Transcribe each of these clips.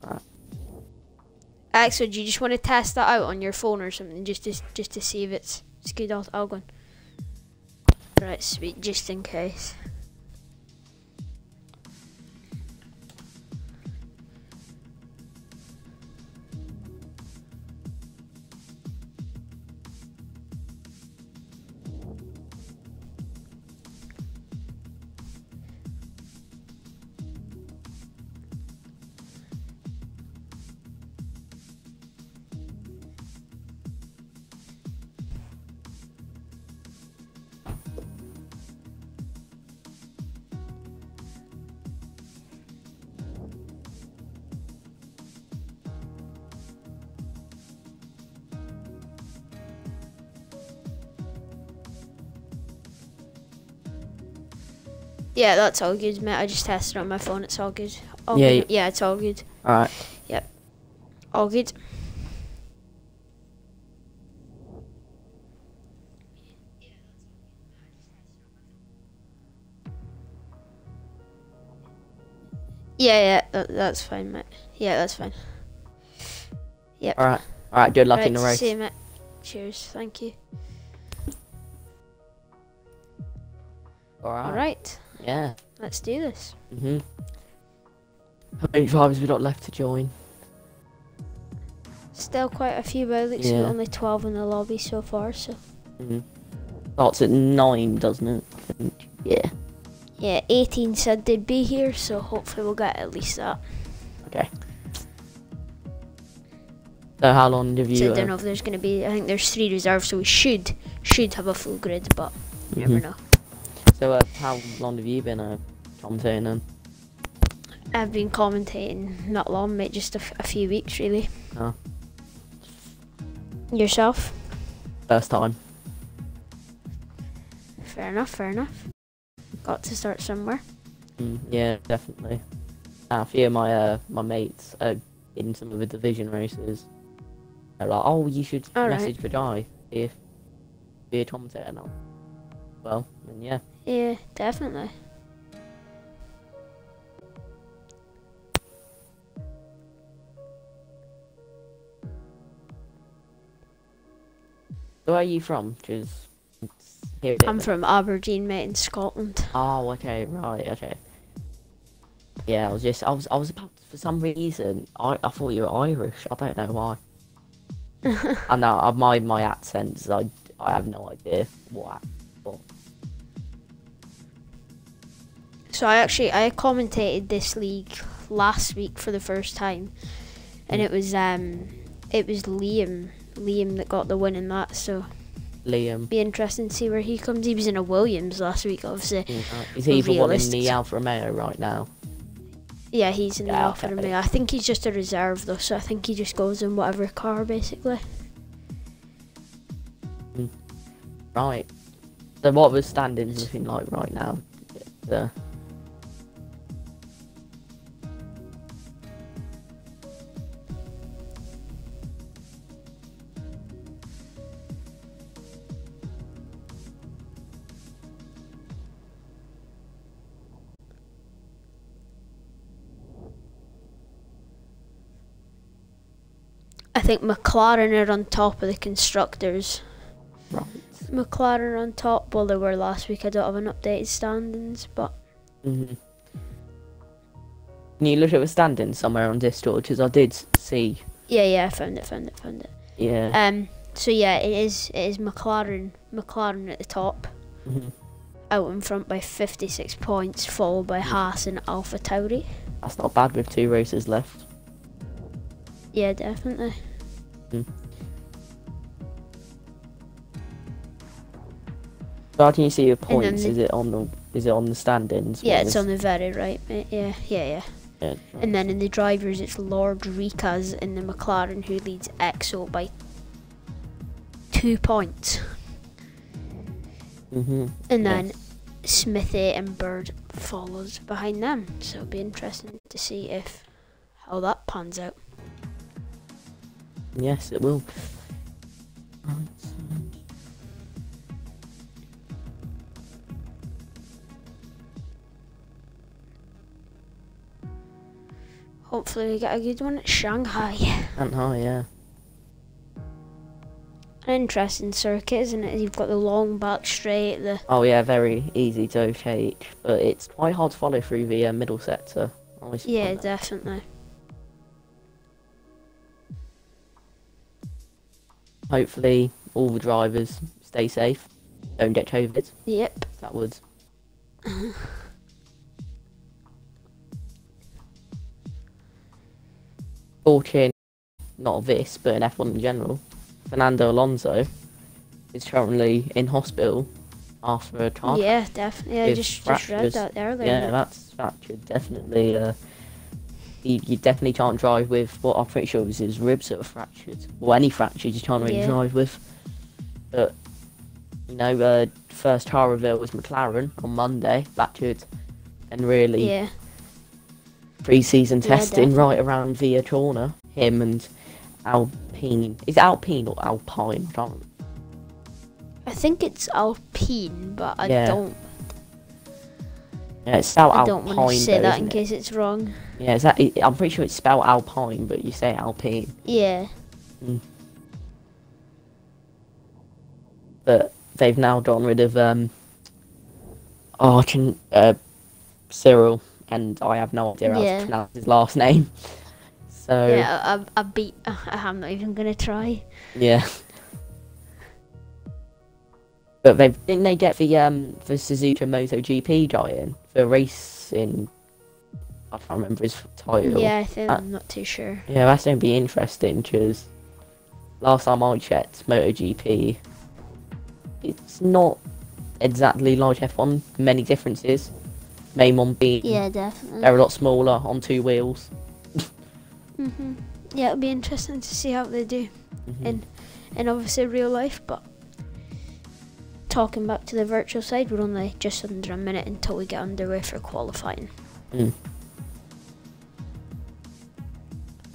Right. Actually, do you just want to test that out on your phone or something, just to see if it's good? I'll go on. Right, sweet, just in case. Yeah, that's all good, mate. I just tested it on my phone. It's all good. All Yeah, good. Yeah, it's all good. Alright. Yep. All good. Yeah, that's fine, mate. Yeah, that's fine. Yep. Alright, good luck in the race. See you, mate. Cheers. Thank you. Alright. Yeah. Let's do this. How many drivers we got left to join? Still quite a few, but it looks Yeah. only 12 in the lobby so far, so. Starts at 9, doesn't it? I think. Yeah. Yeah, 18 said they'd be here, so hopefully we'll get at least that. Okay. So how long have you... So I don't know if there's going to be, I think there's 3 reserves, so we should have a full grid, but you never know. So how long have you been commentating then? I've been commentating not long, mate, just a few weeks really. Oh. Yourself? First time. Fair enough. Got to start somewhere. Yeah, definitely. A few of my mates are in some of the division races. They're like, oh, you should message Prix if be a commentator now. Well, then yeah. Yeah, definitely. Where are you from? Cause I'm from Aberdeen, mate, in Scotland. Oh, okay, right, okay. Yeah, I was about, for some reason, I thought you were Irish. I don't know why. I know my accents. I have no idea what. So I commentated this league last week for the first time, and it was Liam that got the win in that. So Liam. Be interesting to see where he comes. He was in a Williams last week, obviously. Is he the one in the Alfa Romeo right now? Yeah, he's in the Alfa Romeo. I think he's just a reserve though, so I think he just goes in whatever car basically. Right. So what was standings looking like right now? I think McLaren are on top of the constructors. Right. McLaren are on top. Well, they were last week. I don't have an updated standings, but. Can you look at the standings somewhere on Discord? Because I did see. Yeah, I found it. Yeah. So yeah, it is McLaren at the top. Out in front by 56 points, followed by Haas and Alpha Tauri. That's not bad with 2 races left. Yeah, definitely. So how can you see your points? Is it on the standings? Yeah, it's on the very right, mate. Yeah. Yeah. And then in the drivers, it's Lord Ricaz in the McLaren who leads EXO by 2 points. And then Smithy and Bird follows behind them. So it'll be interesting to see how that pans out. Yes, it will. hopefully we get a good one at Shanghai. Shanghai, yeah. An interesting circuit, isn't it? You've got the long back straight, Oh yeah, very easy to overtake, but it's quite hard to follow through the middle sector. Yeah, definitely. Hopefully, all the drivers stay safe, don't get COVID. Yep. That would. Fortune, not this, but in F1 in general, Fernando Alonso is currently in hospital after a car. Yeah, definitely. I just read that earlier. Yeah, that's fractured. Definitely. You definitely can't drive with what I'm pretty sure was his ribs that were fractured. Well, any fractures you can't really drive with. But you know, first car reveal was McLaren on Monday, fractured, and really pre-season testing right around the corner. Him and Alpine. Is it Alpine or Alpine? I can't remember. I think it's Alpine, but I don't. Yeah, it's spelled I Alpine. don't want to say that in it? case it's wrong. Yeah, I'm pretty sure it's spelled Alpine, but you say Alpine. Yeah. But they've now gotten rid of Cyril, and I have no idea how to pronounce his last name. So yeah, I'm not even gonna try. Yeah. But didn't they get the Suzuka MotoGP guy in for racing? I can't remember his title. Yeah, I think I'm not too sure. Yeah, that's going to be interesting because last time I checked, MotoGP, it's not exactly like F1. Many differences. Main one being definitely they're a lot smaller on two wheels. Yeah, it'll be interesting to see how they do in obviously real life. But talking back to the virtual side, we're only just under a minute until we get underway for qualifying.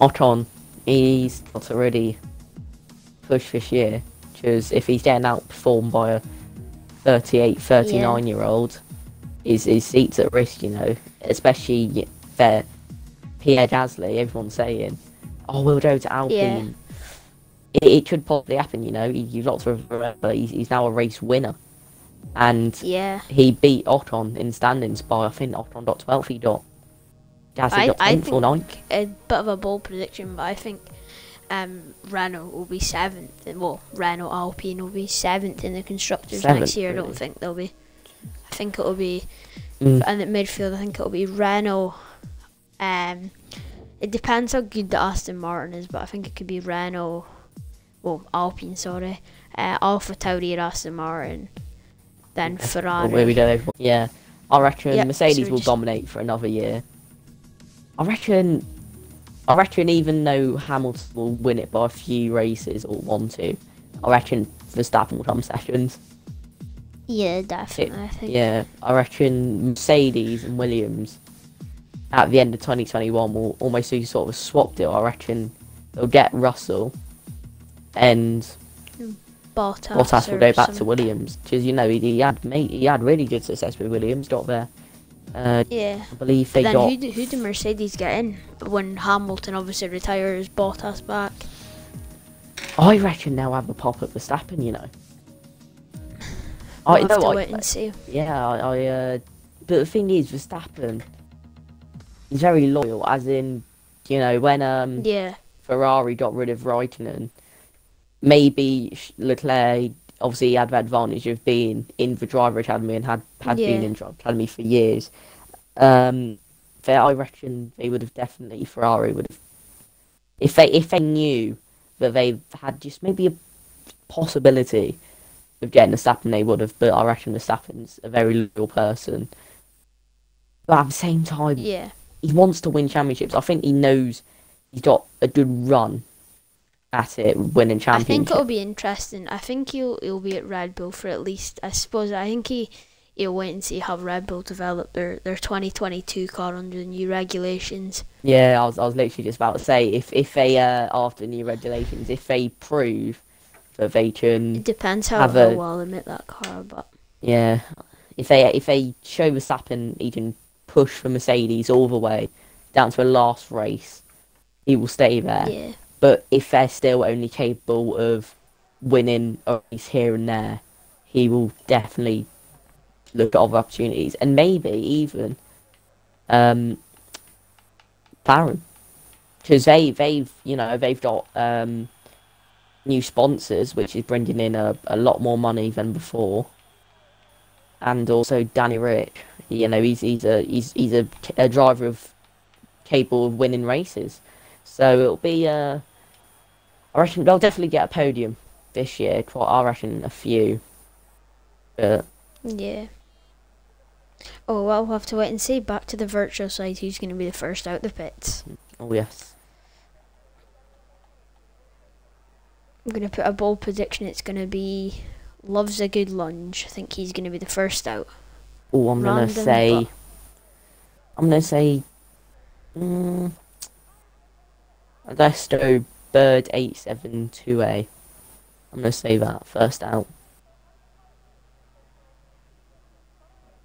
Ocon, he's got already pushed this year, because if he's getting outperformed by a 38, 39-year-old, his seat's at risk, you know, especially there. Pierre Gasly, everyone's saying, oh, we'll go to Alpine. It could possibly happen, you know. You've got to remember, he's now a race winner. And he beat Ocon in standings by, I think Ocon got 12th, he got Gasly got 10th or 9th. A bit of a bold prediction, but I think Renault will be 7th. Well, Renault Alpine will be 7th in the Constructors next year. Really? I don't think they'll be. I think it'll be, and at midfield, I think it'll be Renault. It depends how good the Aston Martin is, but I think it could be Renault, well, Alpine, sorry, Alpha Tauri or Aston Martin, then Ferrari. Well, where we go, yeah. I reckon Mercedes will dominate for another year. I reckon even though Hamilton will win it by a few races or 1-2, I reckon Verstappen will come second. Yeah, definitely. I think. Yeah, I reckon Mercedes and Williams at the end of 2021 will almost do sort of a swap deal. I reckon they'll get Russell and Bottas will go back to Williams, because you know he had really good success with Williams. Got there. I believe they got. Who did Mercedes get in when Hamilton obviously retires? Bottas back. I reckon they'll have a pop at Verstappen. You know. We'll have to wait and see. Yeah, but the thing is, Verstappen, he's very loyal. As in, you know, when Ferrari got rid of Raikkonen, maybe Leclerc obviously had the advantage of being in the driver academy and had been in driver academy for years. I reckon they would have definitely, Ferrari would have, if they knew that they had just maybe a possibility of getting Verstappen, they would have. But I reckon Verstappen's a very loyal person. But at the same time, he wants to win championships. I think he knows he's got a good run at it, winning championships. I think it'll be interesting. I think he'll be at Red Bull for at least, I suppose, I think he'll wait and see how Red Bull develop their 2022 car under the new regulations. Yeah, I was literally just about to say, if they, after new regulations, if they prove that they can... It depends how well they make that car, but... Yeah, if they show Verstappen he can push for Mercedes all the way, down to a last race, he will stay there. Yeah. But if they're still only capable of winning a race here and there, he will definitely look at other opportunities, and maybe even Baron, because they've got new sponsors, which is bringing in a lot more money than before, and also Danny Rick. He's a driver capable of winning races, so it'll be I reckon they'll definitely get a podium this year. I reckon a few, but Yeah. Oh, well, we'll have to wait and see. Back to the virtual side, who's going to be the first out the pits? oh yes. I'm going to put a bold prediction. It's going to be Loves a Good Lunge. I think he's going to be the first out. Oh, I'm gonna say let's go Bird 872A. I'm gonna say that first out.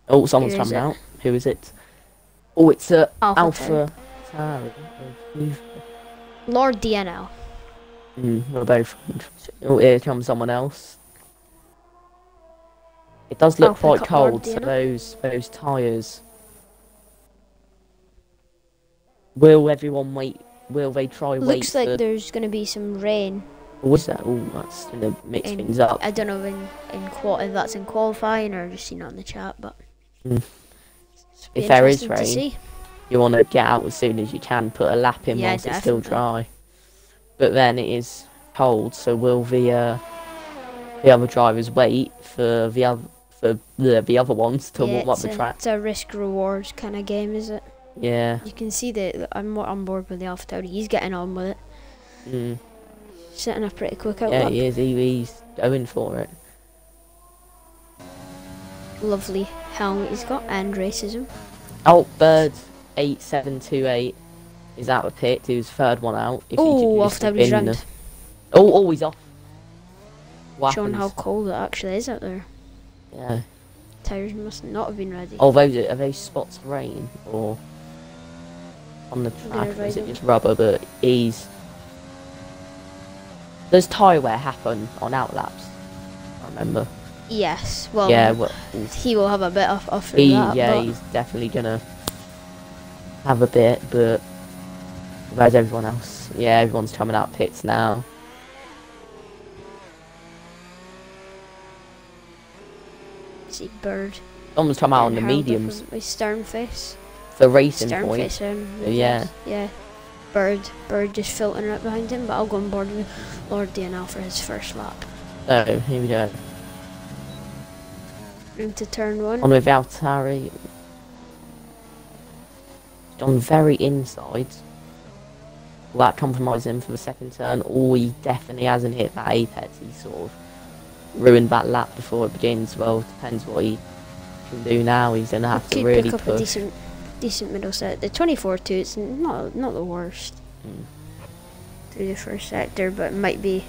Oh, someone's coming out. Who is it? Oh, it's Alpha Tauri. Lord DNL. We're both. Oh, here comes someone else. It does look quite cold, so those tyres. Will everyone wait? Will they try wait? Looks like there's going to be some rain. What's that? Oh, that's going to mix things up. I don't know if that's in qualifying or just seen it on the chat, but if there is rain, you want to get out as soon as you can. Put a lap in whilst it's still dry. But then it is cold, so will the other drivers wait for the other ones to warm up the track? It's a risk-reward kind of game, is it? Yeah. You can see that I'm more on board with the Alpha Tauri. He's getting on with it. Setting a pretty quick out. Yeah, he is. He's going for it. Lovely helmet he's got, and racism. Oh, Bird 8728 is out of pit. He was third one out. Oh, off Tauri's round. Oh, he's off. Showing how cold it actually is out there. Yeah. Tires must not have been ready. Oh, are those spots of rain or on the track? Or is it just rubber? But does tyre wear happen on outlaps? I remember. Yes. Well. Yeah. He will have a bit off that. Yeah, he's definitely gonna have a bit, but where's everyone else? Yeah, everyone's coming out pits now. See Bird. Someone's come out on the mediums. Stern face. For racing point. Yeah. Yeah. Bird just filtering right behind him, but I'll go on board with Lord DNL for his first lap. Oh, here we go. Into turn one. On with Valtteri. On very inside. Will that compromise him for the second turn? Or he definitely hasn't hit that apex. He sort of ruined that lap before it begins. Well, depends what he can do now. He's going to have to really pick up push. A decent middle set. The 24-2, it's not the worst through the first sector, but it might be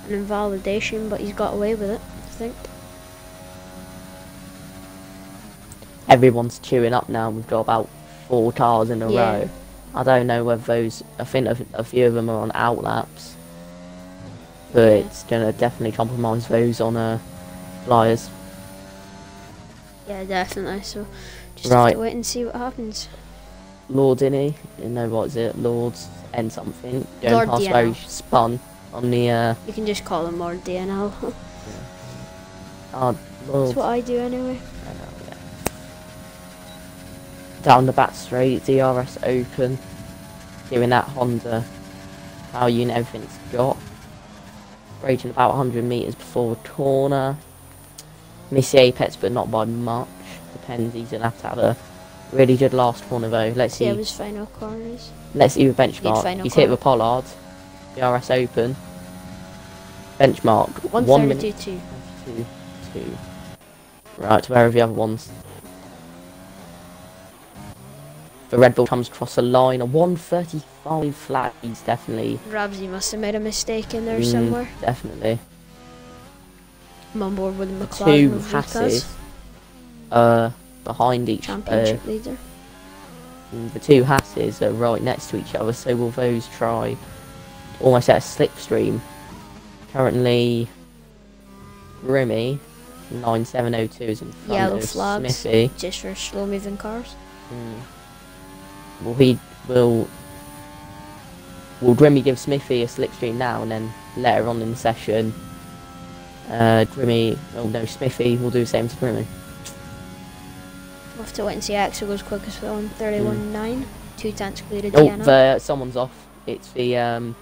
an invalidation, but he's got away with it, I think. Everyone's queuing up now. We've got about 4 cars in a row. I don't know whether those... I think a few of them are on outlaps. But it's going to definitely compromise those on flyers. Yeah, definitely. So just have to wait and see what happens. Lord Innie, what is it? Lord's N something. Lord past DNL. where he spun on the... You can just call him Lord DNL. Oh, Lord. That's what I do anyway. I know, yeah. Down the back straight, DRS open. Giving that Honda power unit everything it's got. Braking about 100 metres before the corner. Miss the apex, but not by much. Depends, he's going to have a really good last corner though. Let's see. Yeah, his final corners. Let's see the benchmark. He's hit with Pollard. DRS open. Benchmark. 1 minute. 1:32.2. 2. Right, where are the other ones? The Red Bull comes across the line. A 1:35 flag. He's definitely... Rabsy must have made a mistake in there somewhere. Definitely. I'm on board with the McLaren. 2 passes. Behind each... Championship leader. and the two Hasses are right next to each other, so will those try almost at a slipstream. Currently, Grimmy 9702 is in front Yellow of flags, Smithy. just for slow moving cars. Well, he will Grimmy give Smithy a slipstream now, and then later on in the session, Smithy will do the same to Grimmy. We'll have to wait and see. Axel goes quickest on 31.9. 2 tenths clear to Oh, TNR. someone's off. It's the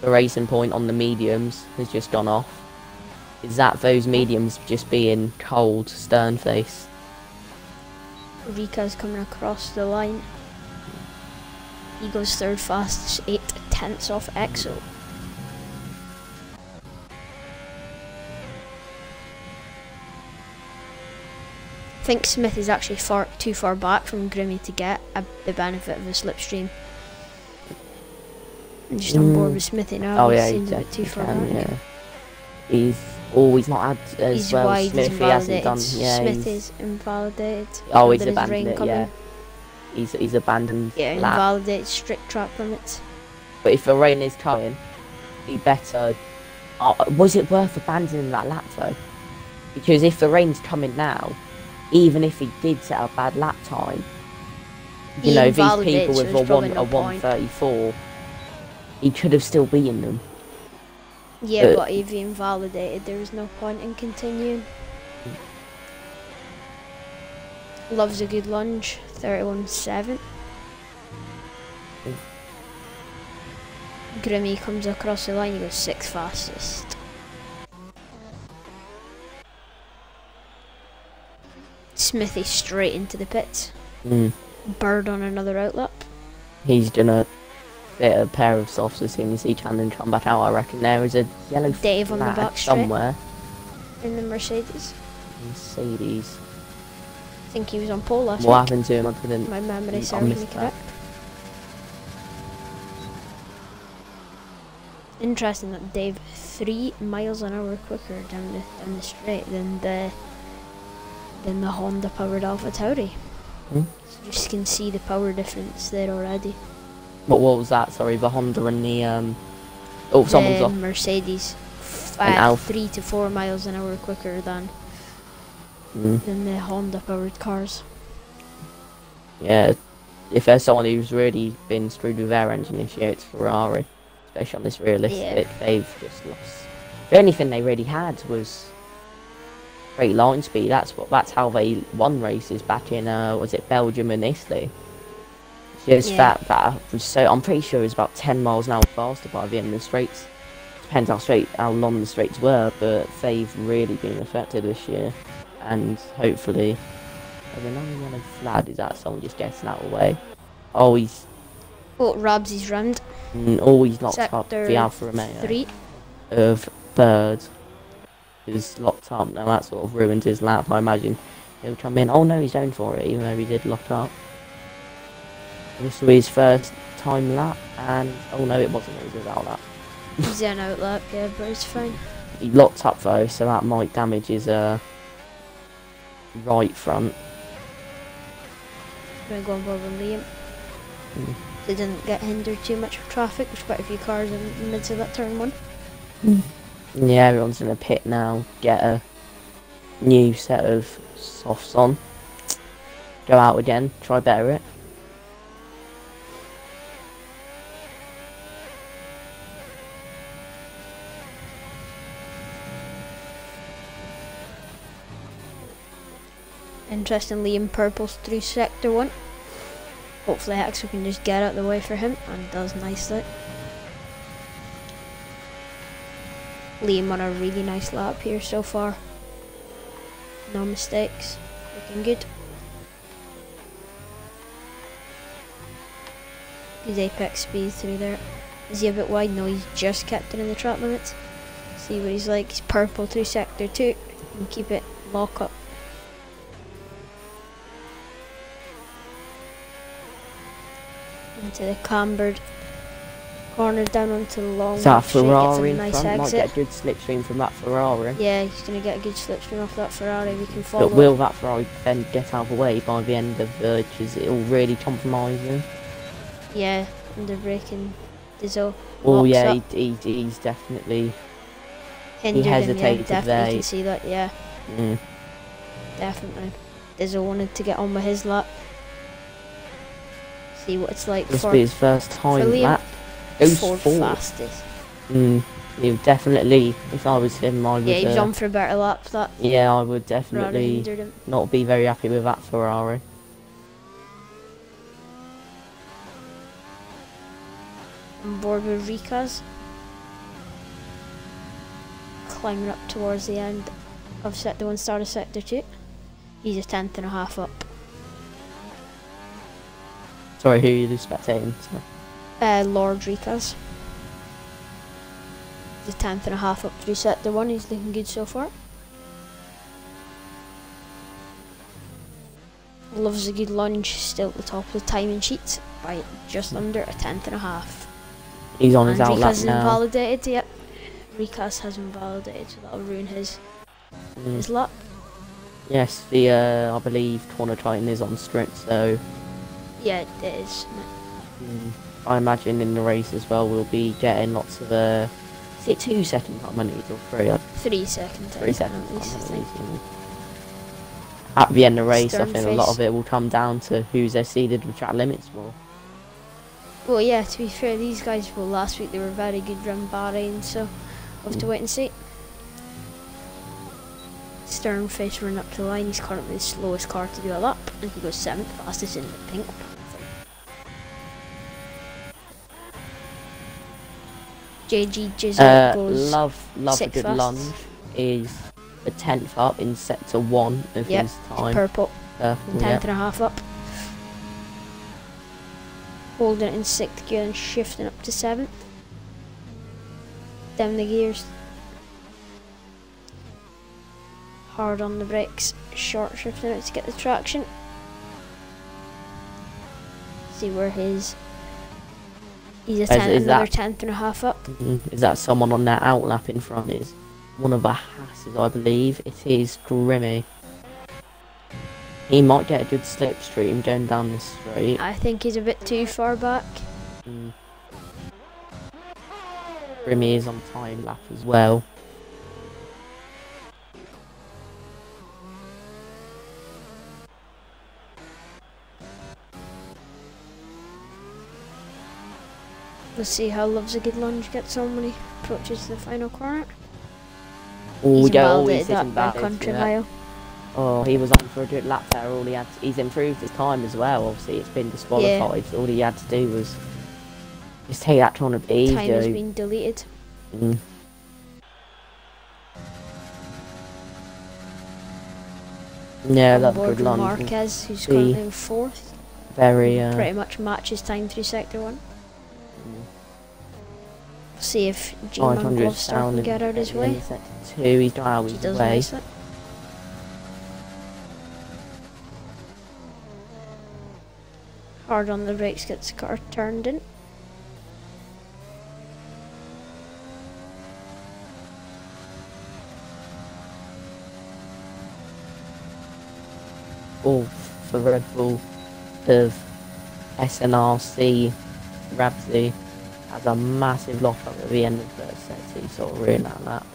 racing point on the mediums has just gone off. Is that those mediums just being cold stern face? Rika's coming across the line. He goes third fastest, 8 tenths off Axel. I think Smith is actually too far back from Grimmy to get the benefit of a slipstream. I'm just on board with Smithy now. Oh he yeah, seems a bit too far back. Yeah. He's not had as He's well. wide, Smithy he's hasn't invalidated. done. Yeah, Smith is invalidated. Oh, he's There is abandoned rain it. coming. Yeah, he's abandoned. Yeah, lap. invalidated strict track limits. But if the rain is coming, he better. Was it worth abandoning that lap though? Because if the rain's coming now, even if he did set a bad lap time, you know, these people with a 134, he could have still beaten them. Yeah, but if he invalidated, there was no point in continuing. Loves a good lunge, 31.7. Grimmy comes across the line, he goes 6th fastest. Smithy straight into the pits. Bird on another outlap. He's gonna fit a pair of softs as soon as he can and come back out. I reckon there is a yellow Dave on the flag back straight somewhere. in the Mercedes. Mercedes. I think he was on pole last What week. happened to him? I didn't. My memory I serves me missed that. correct. Interesting that Dave 3 miles an hour quicker down the straight than the Honda powered Alpha Tauri. So you just can see the power difference there already. What was that? Sorry, the Honda and the oh, someone's The off. Mercedes, Alpha. 3 to 4 miles an hour quicker than the Honda powered cars. Yeah, if there's someone who's really been screwed with their engine this year, it's Ferrari. Especially on this realistic, they've just lost. The only thing they really had was great line speed. That's how they won races back in was it Belgium and Italy. Just that was so. I'm pretty sure it was about 10 miles an hour faster by the end of the straights. Depends how long the straights were, but they've really been affected this year. And hopefully, there's another yellow flag. Is that someone just getting out of the way? Oh, Rabsy's round. Always locked up Sector the Alfa Romeo 3. of third is locked up. Now that sort of ruined his lap. I imagine he'll come in. Oh no, he's going for it, even though he did lock up. This was his first time lap, and oh no, it wasn't. It was his out lap. He's an outlap, yeah, but it's fine. He locked up though, so that might damage his right front. We're going to go on board with Liam. They didn't get hindered too much with traffic. There's quite a few cars in the midst of that turn 1. Yeah, everyone's in a pit now. Get a new set of softs on. Go out again. Try better it. Interestingly, in purples through sector 1. Hopefully Axel can just get out of the way for him, and does nicely. Liam on a really nice lap here so far. No mistakes. Looking good. His apex speed through there. Is he a bit wide? No, he's just kept it in the track limits. See what he's like. He's purple through sector 2. And keep it lock up. Into the cambered Corner down onto the long Is that a straight, Ferrari in gets a nice front? Might exit. get a good slipstream from that Ferrari. Yeah, he's going to get a good slipstream off that Ferrari. We can follow But will that Ferrari then get out of the way by the end of the... Because it'll really compromise him? Yeah, under braking. Diesel. Oh yeah, he's definitely... Hindered he hesitated him, yeah, there. You can see that, yeah. Mm. Definitely. Diesel wanted to get on with his lap. See what it's like This will be his first time lap. Goes fourth fastest. He definitely, if I was him, I would... Yeah, he was on for a better lap. That. Yeah, I would definitely not be very happy with that Ferrari. On board with Ricas. Climbing up towards the end of Sector 1, start of Sector 2. He's a 10.5 up. Sorry, who are you spectating? Lord Ricas. He's a 10.5 up through Sector 1. He's looking good so far. Loves a good lunge. Still at the top of the timing sheet by just under a 10.5. He's on his outlap now. Ricas invalidated, yep. Ricas has invalidated, so that'll ruin his lap. Yes, the I believe corner Titan is on strict, so yeah, it is. I imagine in the race as well we'll be getting lots of is it 2 second time I need or 3? 3 seconds. 3 seconds at least, I think. At the end of the race, I think a lot of it will come down to who's exceeded the track limits more. Well, yeah, to be fair, these guys, well, last week they were very good around Bahrain, so we'll have to wait and see. Sternface running up to the line. He's currently the slowest car to do a lap, and he goes 7th fastest in the pink. JG Jizzle goes love a good fast. lunge. Is a 10th up in sector 1 of his time. Purple. 10.5 up. Holding it in 6th gear and shifting up to 7th. Down the gears. Hard on the brakes. Short shifting out to get the traction. See where he's a 10.5 up. Is that someone on that outlap in front? Is one of the Hasses, I believe. It is Grimmy. He might get a good slipstream going down this straight. I think he's a bit too far back. Grimmy is on time lap as well. We'll see how Loves a Good Lunge gets on when he approaches the final corner. Oh, He's always that country mile. Oh, he was on for a good lap there. He's improved his time as well. Obviously, it's been disqualified. So all he had to do was just take that trying to be. Time has been deleted. Yeah, that's good lunge. Marquez, who's currently in 4th. Very. Pretty much matches time through Sector 1. See if G-Man Gloucester can get out his way. Sector 2, he's not out his way. Hard on the brakes, gets the car turned in. Oh, for Red Bull of S1R6, Rabsy has a massive lock up at the end of the set. He sort of ruined that lap.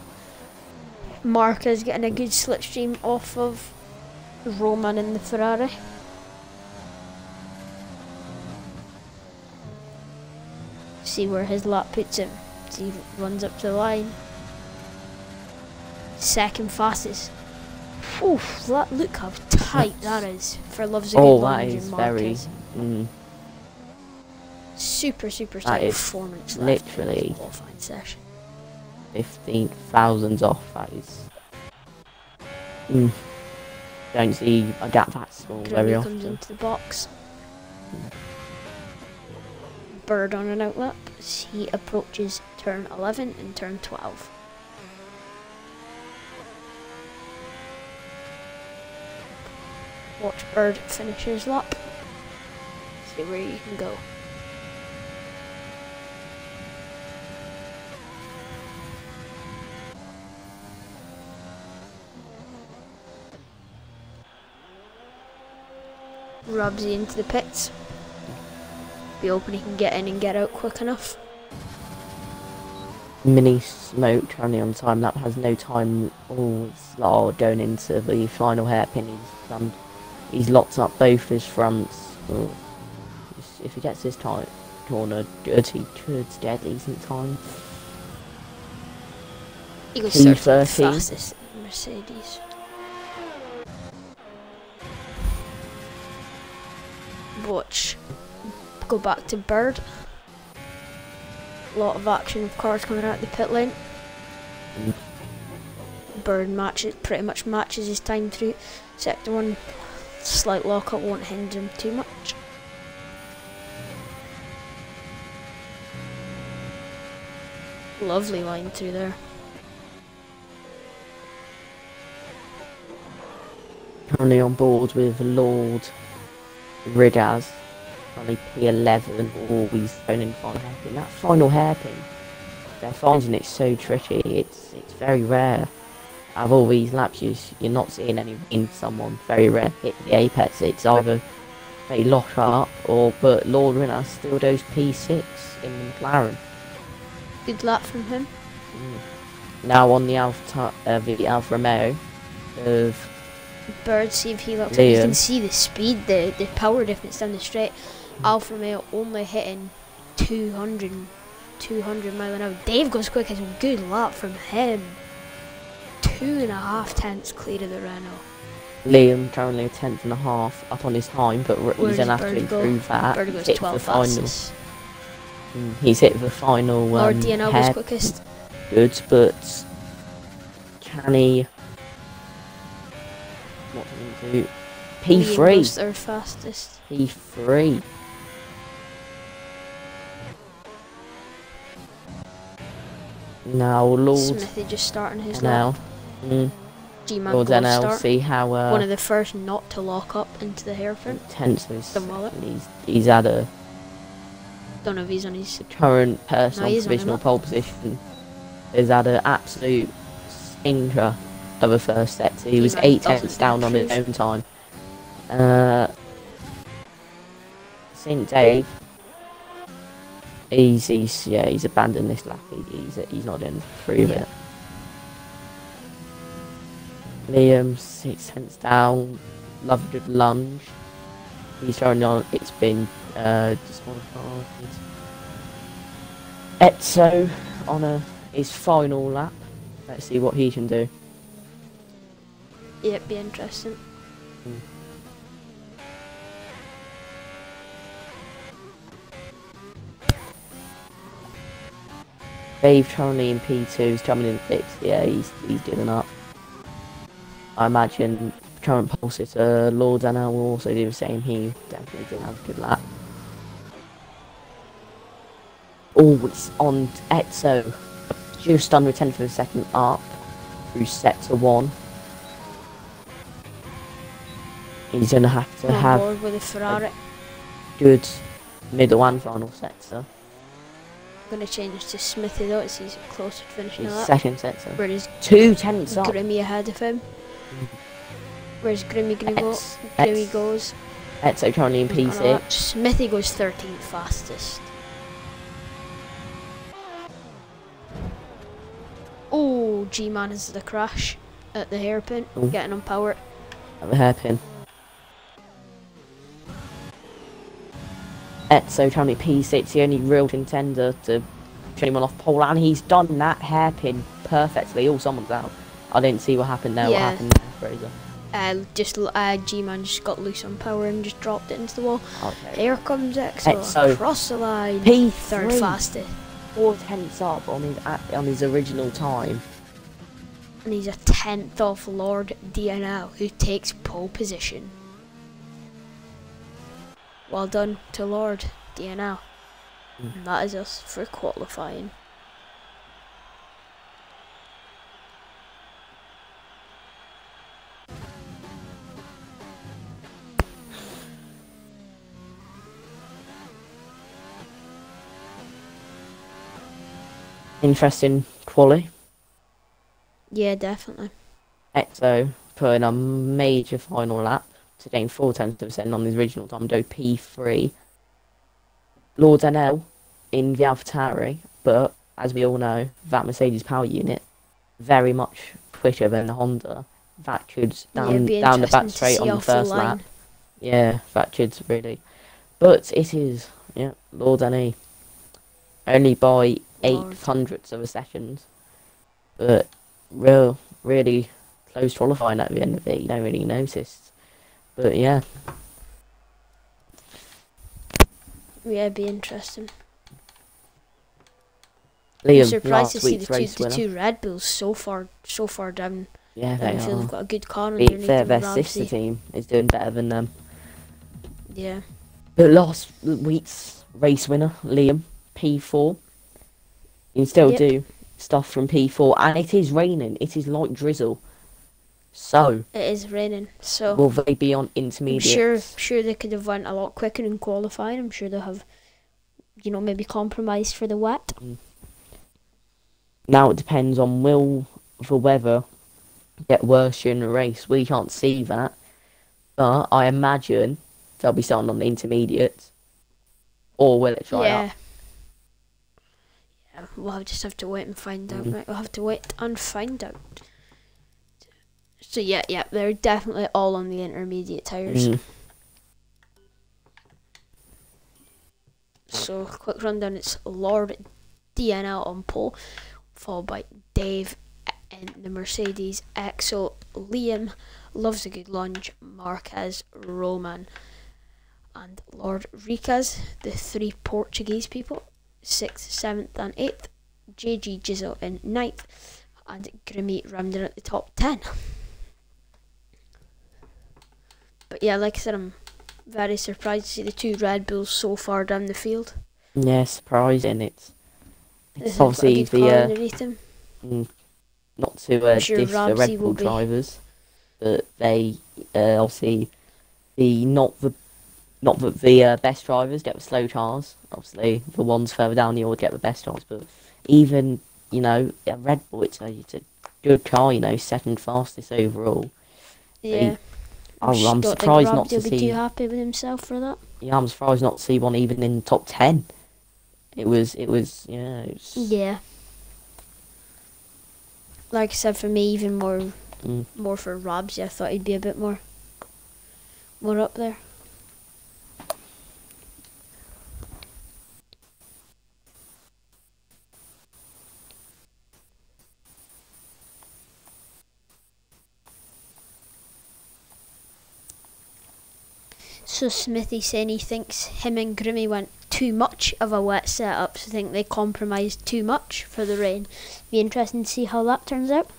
Marquez getting a good slipstream off of Roman in the Ferrari. See where his lap puts him. See if he runs up to the line. 2nd fastest. Oof, look how tight that is for Loves a Good Lunge and Marquez. Super tight performance literally qualifying session. 15 thousandths off, that is. Don't see a gap that small very often. Comes into the box. Bird on an outlap as he approaches turn 11 and turn 12. Watch Bird finish his lap. See where you can go. Robsy into the pits. Be hoping he can get in and get out quick enough. Mini Smoke currently on time lap has no time. Going into the final hairpin. He's locked up both his fronts. Oh, if he gets this tight corner good, he could get decent time. He goes 13th P30. fastest Mercedes. Watch. Go back to Bird. Lot of action of cars coming out of the pit lane. Bird pretty much matches his time through sector 1. Slight lockup won't hinder him too much. Lovely line through there. Currently on board with Lord Riggaz. Only P11, always going in final hairpin. That final hairpin, they're finding it so tricky. It's very rare. Out of all these laps, you're not seeing someone very rare hit the apex. It's either they lock up but Lord Riggaz still does P6 in the McLaren. Good lap from him. Now on the Alfa Romeo of Bird, see if he locks up. You can see the speed, the power difference down the straight. Alfa Romeo only hitting 200 mile an hour. Dave goes quick as a good lap from him. 2.5 tenths clear of the Renault. Liam currently a 10.5 up on his time, but he's going to have to improve that. Bird goes 12 fastest. He's hit the final Lord DNL was quickest. Good, but can he... What can he do? P3. Was their fastest. P3. Now Lord Smithy just starting his NL. lap. G-Man Lord goal NL, start. see how one of the first not to lock up into the hairpin. Tense The mullet. he's had a Don't know if he's on his current person No, on he's on provisional him. pole position. Has had an absolute stinker of a first set. He was G-Man 8 doesn't tenths down on his improve. own time. St. Dave, he's abandoned this lap. He's not going to prove it. Liam 6 tenths down, loved good lunge. He's showing on. It's been disqualified. Etso on his final lap. Let's see what he can do. Yeah, it'd be interesting. Dave currently in P2, is coming in 6th. Yeah, he's giving up. I imagine current pole sitter Lord Anna will also do the same. He definitely didn't have a good lap. Oh, it's on Etso. Just under a tenth of a second up through sector 1. He's going to have to have board with a Ferrari. good middle and final sector. Going to change to Smithy though, it's he's closer to finishing His that. second sector. Where is 2 tenths up. Grimmy ahead of him? Where's Grimmy going to go? Grimmy goes. Etso currently in P6. Smithy goes 13th fastest. Oh, G-Man has the crash at the hairpin, getting on power. At the hairpin. Etso currently P6, the only real contender to turn anyone off pole, and he's done that hairpin perfectly. Oh, someone's out. I didn't see what happened there. Yeah. What happened there, Fraser? G-Man just got loose on power and just dropped it into the wall. Okay. Here comes Exo Etso. across the line. P3. Third fastest. 4 tenths up on his original time. And he's a 10th off Lord DNL, who takes pole position. Well done to Lord DNL. And that is us for qualifying. Interesting quali. Yeah, definitely. Etso putting a major final lap. to gain 4/10 of a second on the original time, do P3. Lord NL in the AlphaTauri, but as we all know, that Mercedes power unit very much quicker than the Honda. That could down the back straight on the first lap. Yeah, that could really. But it is, yeah, Lord NE. Only by 0.08 of a second. But really close qualifying at the end of it, you don't really notice. But yeah. Yeah, it'd be interesting. Liam, I'm surprised to see the two Red Bulls so far down. Yeah, they I feel are. they've got a good car underneath them. Their sister team is doing better than them. Yeah. But last week's race winner, Liam, P4. You can still do stuff from P4, and it is raining. It is light drizzle. So it is raining. So will they be on intermediate? I'm sure they could have went a lot quicker in qualifying. I'm sure they'll have, maybe compromised for the wet. Now it depends on will the weather get worse during the race. We can't see that, but I imagine they'll be starting on the intermediate, or will it dry up? Yeah, we'll just have to wait and find out. Right? We'll have to wait and find out. So yeah, they're definitely all on the intermediate tyres. So quick rundown: it's Lord DNL on pole, followed by Dave in the Mercedes Exo, Liam loves a good lunge, Marquez, Roman, and Lord Ricas, the three Portuguese people, 6th, 7th and 8th, JG Jizzle in 9th, and Grimmy rounding at the top 10. But yeah, like I said, I'm very surprised to see the two Red Bulls so far down the field. Yeah, surprising. It's obviously the not to diss the Red Bull drivers, but they obviously not the best drivers get the slow cars. Obviously, the ones further down the order get the best cars. But even a Red Bull, it's a good car. Second fastest overall. Yeah. I'm surprised not to see. He'll be too happy with himself for that. Yeah, I'm surprised not to see one even in the top 10. It was. Yeah. Like I said, for me, even more for Robsy, I thought he'd be a bit more up there. So Smithy saying he thinks him and Grimmy went too much of a wet setup, so I think they compromised too much for the rain. Be interesting to see how that turns out.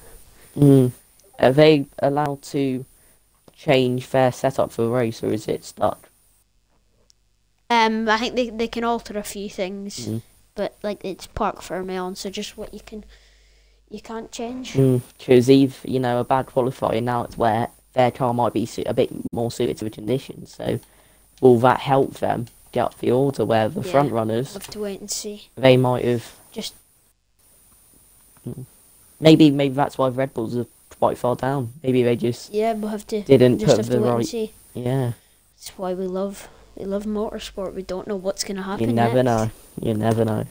Are they allowed to change their setup for the race, or is it stuck? I think they can alter a few things, but it's parc fermé, so just what you can't change. Because a bad qualifier, now it's wet, their car might be a bit more suited to the conditions. So will that help them get up the order where the front runners? We'll have to wait and see. They might have just maybe that's why Red Bulls are quite far down. Maybe they just we'll have to didn't just put have the to wait right. And see. Yeah, that's why we love motorsport. We don't know what's going to happen. You never next. know. You never know.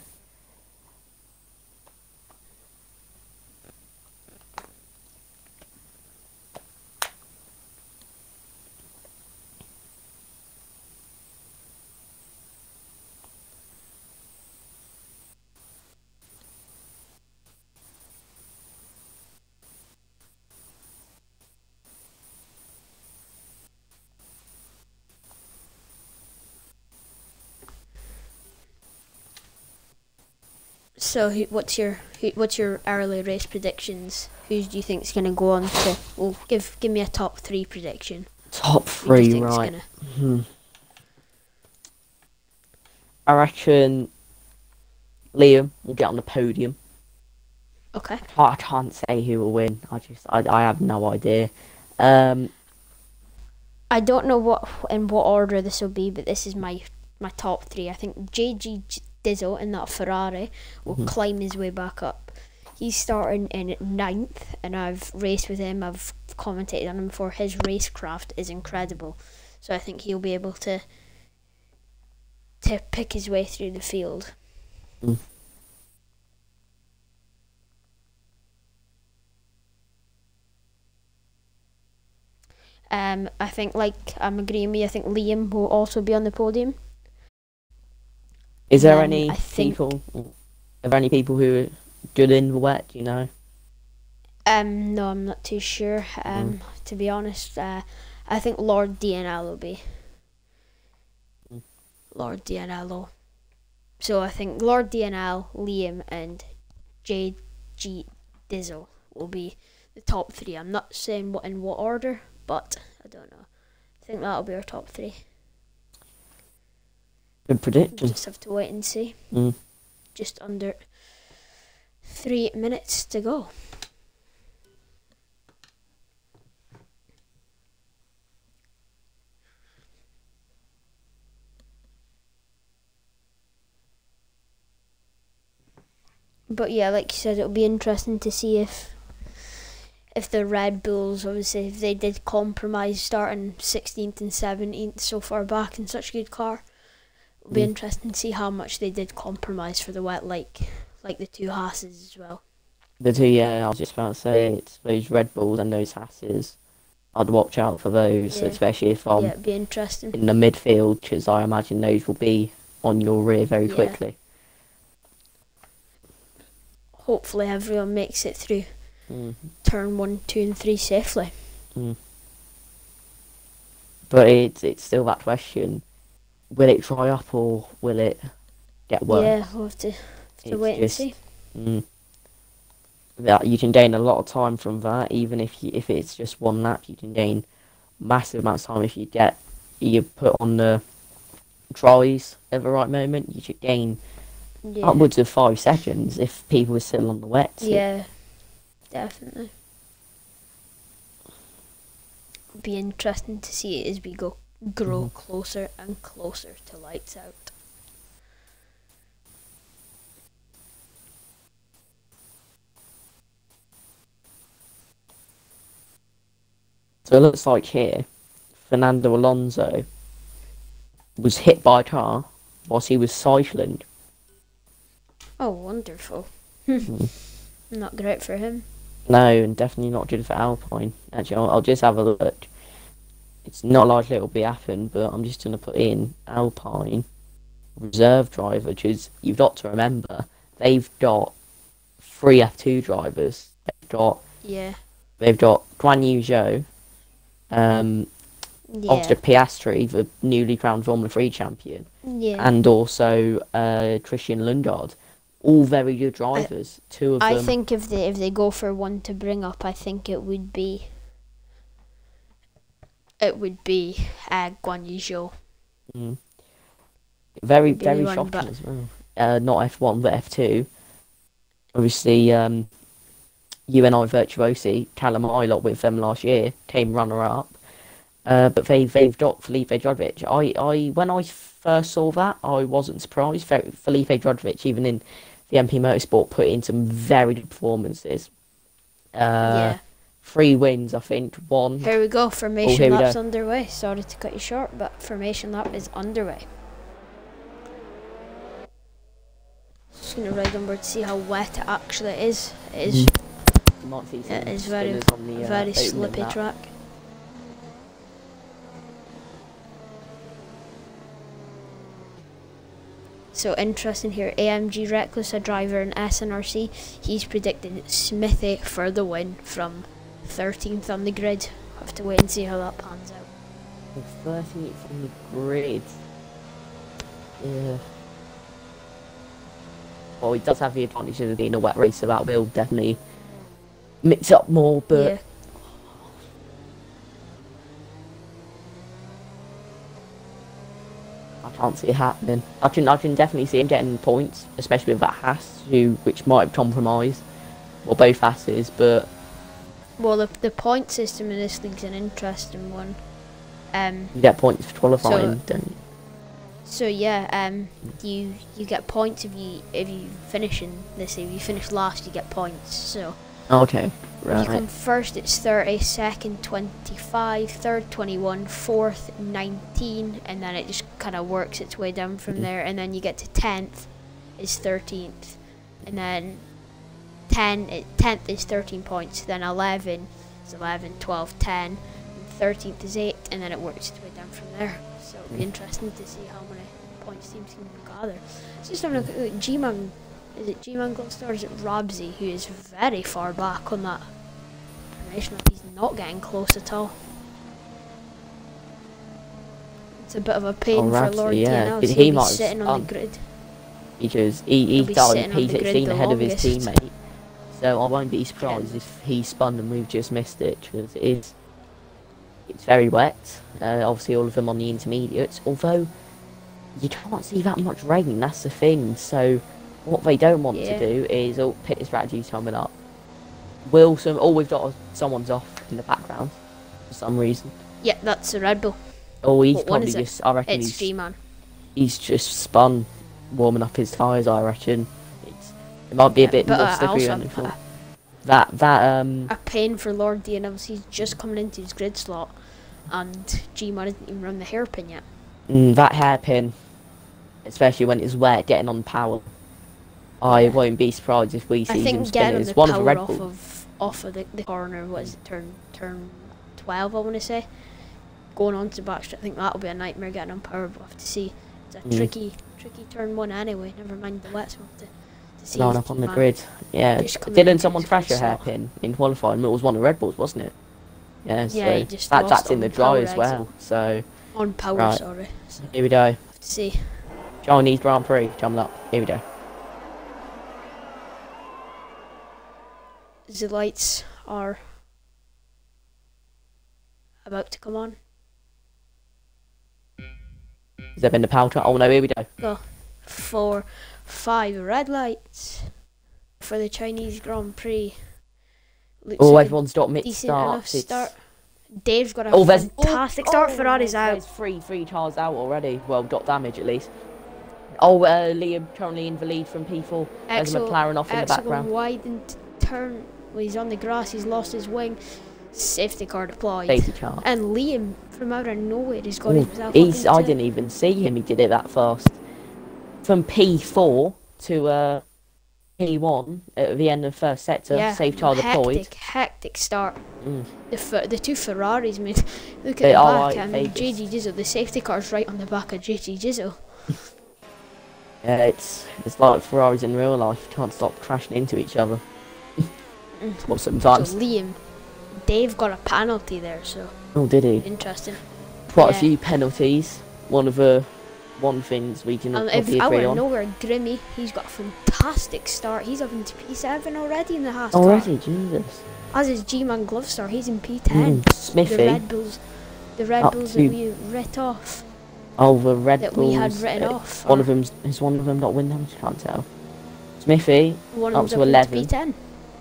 So what's your early race predictions? Who do you think's going to go on to? Well, give me a top 3 prediction. Top 3, right? I reckon Liam will get on the podium. Okay. I can't say who will win. I have no idea. I don't know in what order this will be, but this is my top 3. I think JG Dizzle in that Ferrari will climb his way back up. He's starting in 9th, and I've raced with him. I've commentated on him before. His racecraft is incredible, so I think he'll be able to pick his way through the field. I think, like, I'm agreeing with you, I think Liam will also be on the podium. Is there any people? Are there any people who are good in the wet? Do you know? No, I'm not too sure. To be honest, I think Lord DNL will be. Lord DNL. So I think Lord DNL, Liam, and JG Dizzle will be the top three. I'm not saying in what order, but I don't know. I think that'll be our top three. Good prediction. Just have to wait and see. Just under 3 minutes to go. But yeah, like you said, it'll be interesting to see if the Red Bulls, obviously, if they did compromise starting 16th and 17th so far back in such a good car. It'll be interesting to see how much they did compromise for the wet, like the two Hasses as well. The two, yeah, I was just about to say, it's those Red Bulls and those Hasses. I'd watch out for those, especially if I'm it'd be interesting in the midfield, because I imagine those will be on your rear very quickly. Hopefully everyone makes it through turn 1, 2 and 3 safely. But it's still that question, will it dry up or will it get worse? Yeah, we'll have to wait and see. That you can gain a lot of time from that, even if it's just one lap, you can gain massive amounts of time. If you put on the dries at the right moment, you should gain upwards of 5 seconds if people are still on the wet. Yeah, definitely. It'll be interesting to see it as we grow closer and closer to lights out. So it looks like here, Fernando Alonso was hit by a car whilst he was cycling. Oh, wonderful. Not great for him. No, and definitely not good for Alpine. Actually, I'll just have a look. It's not likely it'll be happen, but I'm just going to put in Alpine reserve driver, because you've got to remember, they've got 3 F2 drivers. They've got Guan Yu Zhou, Oscar Piastri, the newly crowned Formula 3 champion, and also Christian Lundgaard. All very good drivers. 2 of them. I think if they go for one to bring up, I think it would be Guan Yu Zhou. Very shocking as well. Not F1 but F2. Obviously, UNI Virtuosi, Callum Ilott with them last year, came runner up. But they've got Felipe Drugovich. I when I first saw that, I wasn't surprised. Felipe Drugovich, even in the MP Motorsport, put in some very good performances. 3 wins, I think. 1. Here we go. Formation lap's underway. Sorry to cut you short, but formation lap is underway. Just gonna ride on board to see how wet it actually is. It is. It is very slippy track. So interesting here, AMG Reckless, a driver in S1R6, he's predicted Smithy for the win from 13th on the grid. Have to wait and see how that pans out. 13th on the grid. Yeah. Well, he does have the advantage of being a wet race, so that will definitely mix up more, but I can't see it happening. I can definitely see him getting points, especially with that Haas, which might have compromised. Well, both Hasses, but the point system in this league's an interesting one. You get points for qualifying, don't you? So yeah, you get points if you finish in this. If you finish last, you get points. So Okay, When you come right. first, it's 30, second 25, third 21, fourth 19, and then it just kind of works its way down from there. And then you get to 10th, is 13th, and then 10th is 13 points. Then 11 is 11, 12, 10, and 13th is 8, and then it works its way down from there. So it'll be interesting to see how many points teams can gather. It's just having a look at G-Man. Is it G-Man Glowstar or is it Robsy, who is very far back on that formation map? He's not getting close at all. It's a bit of a pain for Lord yeah. TNRC. He'll be sitting on the grid. Because He'll he's be starting sitting on the grid P16 the ahead of his longest. teammate. So I won't be surprised if he spun and we've just missed it, because it's very wet. Obviously all of them on the intermediates, although you can't see that much rain, that's the thing. So what they don't want to do is, pit strategy's coming up. Wilson, we've got someone's off in the background for some reason. Yeah, that's a Red Bull. Oh, he's What one probably is it? just, I reckon It's G-Man. he's just spun, warming up his tyres, I reckon. It might be a bit more slippery than before. A pain for Lord DNLC. He's just coming into his grid slot, and G-Man hasn't even run the hairpin yet. That hairpin, especially when it's wet, getting on power. I won't be surprised if we see him spin as one of the Red Bull. Off of the corner. What is it? Turn 12, I want to say. Going on to backstreet, I think that'll be a nightmare getting on power. But we'll have to see. It's a tricky turn 1 anyway. Never mind the wet one. To see Line up on the grid. Yeah. Didn't someone crash a hairpin in qualifying? It was one of Red Bulls, wasn't it? Yeah. So just that's in the dry as well. So on power, sorry. So here we go. have to see. Chinese Grand Prix coming up. Here we go. The lights are about to come on. Has there been the power? Oh no, here we go. Go. 4, 5 red lights for the Chinese Grand Prix. Looks like everyone's got mixed starts. Dave's got a fantastic start. Ferrari's out. There's three cars out already. Well, got damage at least. Liam currently in the lead from P4. There's a McLaren off in the background. Widened turn. Well, he's on the grass. He's lost his wing. Safety car deployed. Safety car. And Liam, from out of nowhere, has got himself. I didn't even see him. He did it that fast. From P4 to P1 at the end of the first sector. Safety car deployed. Hectic start. The two Ferraris, mate. Look at the back. JG Jizzle. The safety car's right on the back of JG Jizzle. Yeah, it's like Ferraris in real life. You can't stop crashing into each other. Well, sometimes. So Liam, Dave got a penalty there, so. Oh, did he? Interesting. Quite a few penalties. One things we can probably agree on. Out of nowhere, Grimmy, he's got a fantastic start. He's up into P7 already in the Haas car. Already, Jesus. As is G-Man Glowstar, he's in P10. Smithy. The Red Bulls that we writ off. Oh, the Red Bulls. That we had written off. One of them not win them? I can't tell. Smithy, up to 11. P10.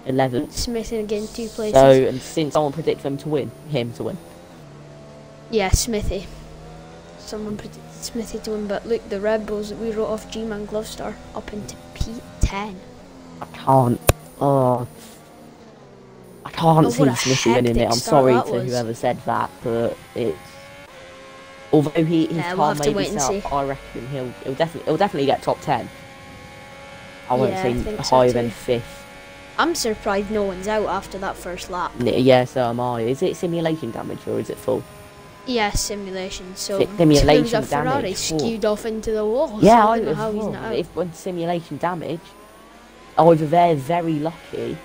11. Smithy again, 2 places. So, and since someone predicted him to win. Yeah, Smithy. Someone predicted Smithy to win, but look, the Red Bulls that we wrote off, G-Man Glowstar, up into P10. I can't see Smithy winning it. I'm sorry to whoever said that, but it's. Although his car may be set up, I reckon he'll definitely get top 10. I won't say higher than 5th. I'm surprised no one's out after that first lap. Yeah, so am I. Is it simulation damage or is it full? Yeah, simulation. So simulation Ferrari damage skewed off into the wall. Yeah, so I don't know how he's not out. If when simulation damage, either they're very lucky,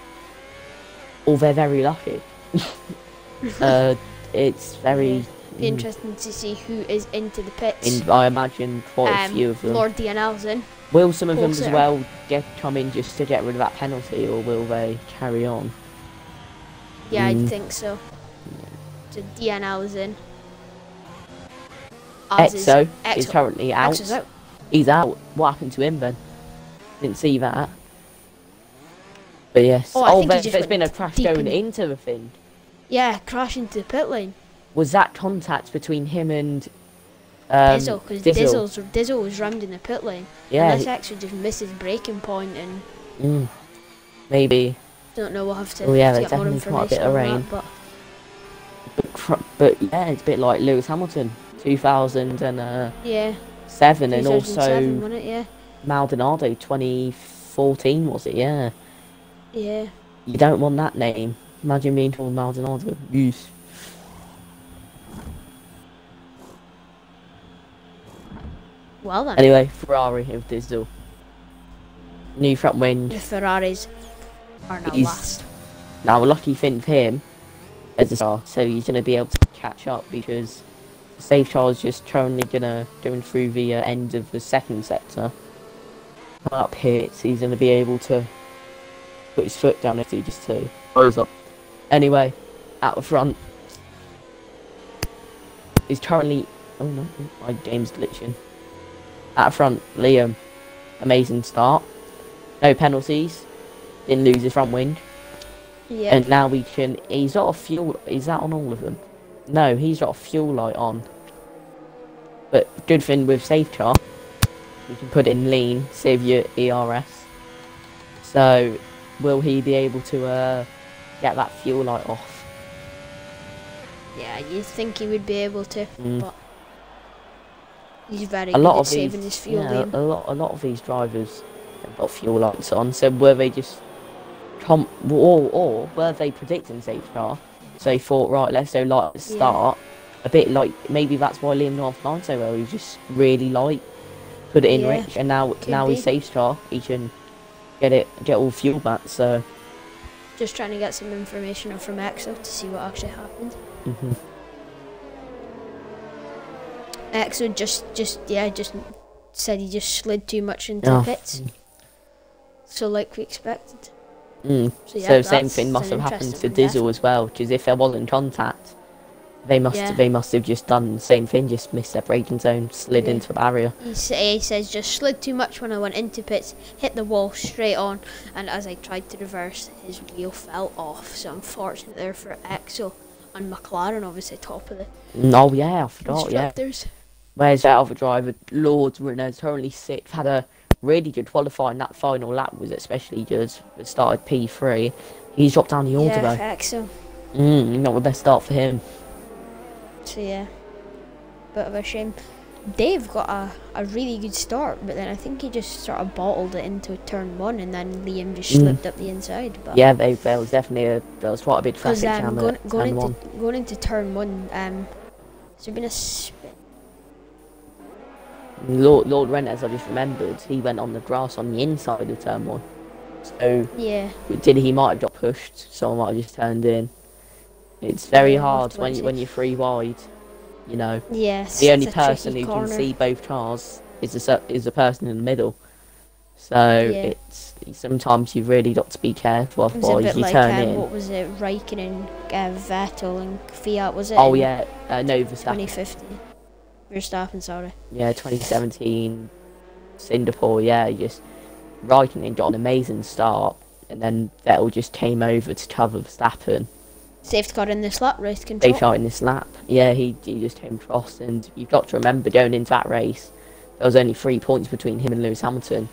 or they're very lucky. It's very interesting to see who is into the pits. I imagine quite a few of them. Lord DNL's in. Will some of them as well come in just to get rid of that penalty, or will they carry on? Yeah, I think so. So DNL is in. Exo is currently out. Exo's out. He's out. What happened to him then? Didn't see that. But yes. There's been a crash going into the thing. Yeah, crash into the pit lane. Was that contact between him and Dizzle? Because Dizzle was rammed in the pit lane. Yeah. Unless Exo just misses braking point and. Maybe. Don't know. We'll have to, Oh yeah, to there's get more definitely quite a information bit of on rain. that. But yeah, it's a bit like Lewis Hamilton, 2007, Yeah, and 2007, also wasn't it? Yeah. Maldonado, 2014, was it? Yeah. Yeah. You don't want that name. Imagine being called Maldonado. Yes. Well then. Anyway, Ferrari of Digital. New front wing. The Ferraris are now last. Now, a lucky thing for him as a star, so he's going to be able to catch up because the safe car is just currently going through the end of the second sector. Up here, so he's going to be able to put his foot down if he just goes up. Anyway, out the front is currently. Oh no, my game's glitching. Out front, Liam, amazing start. No penalties. Didn't lose his front wing. Yeah. And now we can. He's got a fuel. Is that on all of them? No, he's got a fuel light on. But good thing with safe car, you can put it in lean, save your ERS. So, will he be able to get that fuel light off? Yeah, you'd think he would be able to, but he's very A good lot at of saving these, his fuel. yeah, a lot of these drivers have got fuel lights on. So were they just or were they predicting safe car? So they thought, right, let's go light at the start. A bit like maybe that's why Liam North flying so well. He was just really light, put it in rich, and now he's safe car. He can get all fuel back. So just trying to get some information from Exo to see what actually happened. Exo just said he just slid too much into pits. So like we expected. So same thing must have happened to Dizzle as well, because if there wasn't contact, they must have just done the same thing, just missed their braking zone, slid into a barrier. He says just slid too much when I went into pits, hit the wall straight on, and as I tried to reverse, his wheel fell off. So unfortunate there for Exo and McLaren, obviously top of the. Oh yeah, I forgot. Constructors. Where's that other driver? Lord Renault's currently sixth. Had a really good qualifying. That final lap was especially good. It started P3. He's dropped down the order though. Yeah, Exo. Not the best start for him. So yeah, bit of a shame. Dave got a really good start, but then I think he just sort of bottled it into turn one, and then Liam just slipped up the inside. But yeah, there was definitely there was quite a big traffic jam going into turn one. Has there been a spin? Lord Rennes, I just remembered, he went on the grass on the inside of turn one. So yeah, he might have got pushed. Someone might have just turned in. It's very hard when you're three wide. You know, yes, the only person who can see both cars is the person in the middle. So it's sometimes you've really got to be careful, otherwise you turn in. What was it, Raikkonen, Vettel and Fiat, was it? Oh yeah, no, Verstappen. 2015. Verstappen, sorry. Yeah, 2017, Singapore. Yeah, Raikkonen got an amazing start, and then Vettel just came over to cover Verstappen. Safety car in this lap, race control. They car in this lap. Yeah, he just came across, and you've got to remember going into that race, there was only 3 points between him and Lewis Hamilton,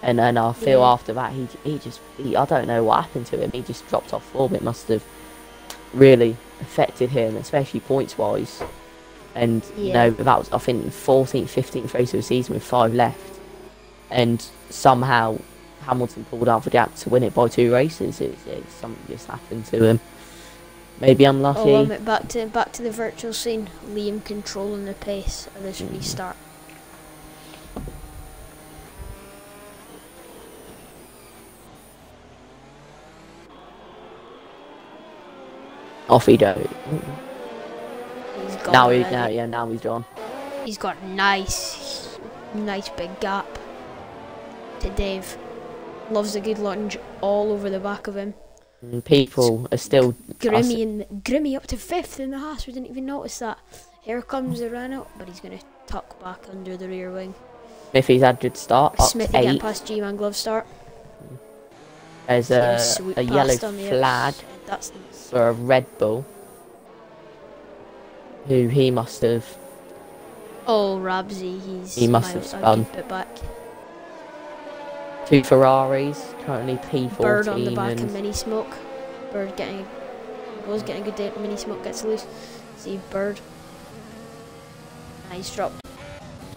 and then I feel after that he I don't know what happened to him. He just dropped off form. It must have really affected him, especially points wise. And you know, that was I think 14th, 15th race of the season with 5 left, and somehow Hamilton pulled out the gap to win it by 2 races. Something just happened to him. Maybe unlucky. Oh, back to the virtual scene. Liam controlling the pace of this restart. Off he goes. He's gone. Now he's gone. He's got a nice big gap to Dave. Loves a good lunge all over the back of him. People are still Grimmy up to 5th in the Haas. We didn't even notice that. Here comes the run out, but he's going to tuck back under the rear wing. Smithy's had a good start. Smithy getting past G-Man glove start. There's a yellow flag for a Red Bull, who he must have. Oh, Rabsy, he must have spun. Bit back. 2 Ferraris, currently P14 Bird on the back and of Mini Smoke. Bird was getting a good day. Mini Smoke gets loose. See Bird. Nice drop.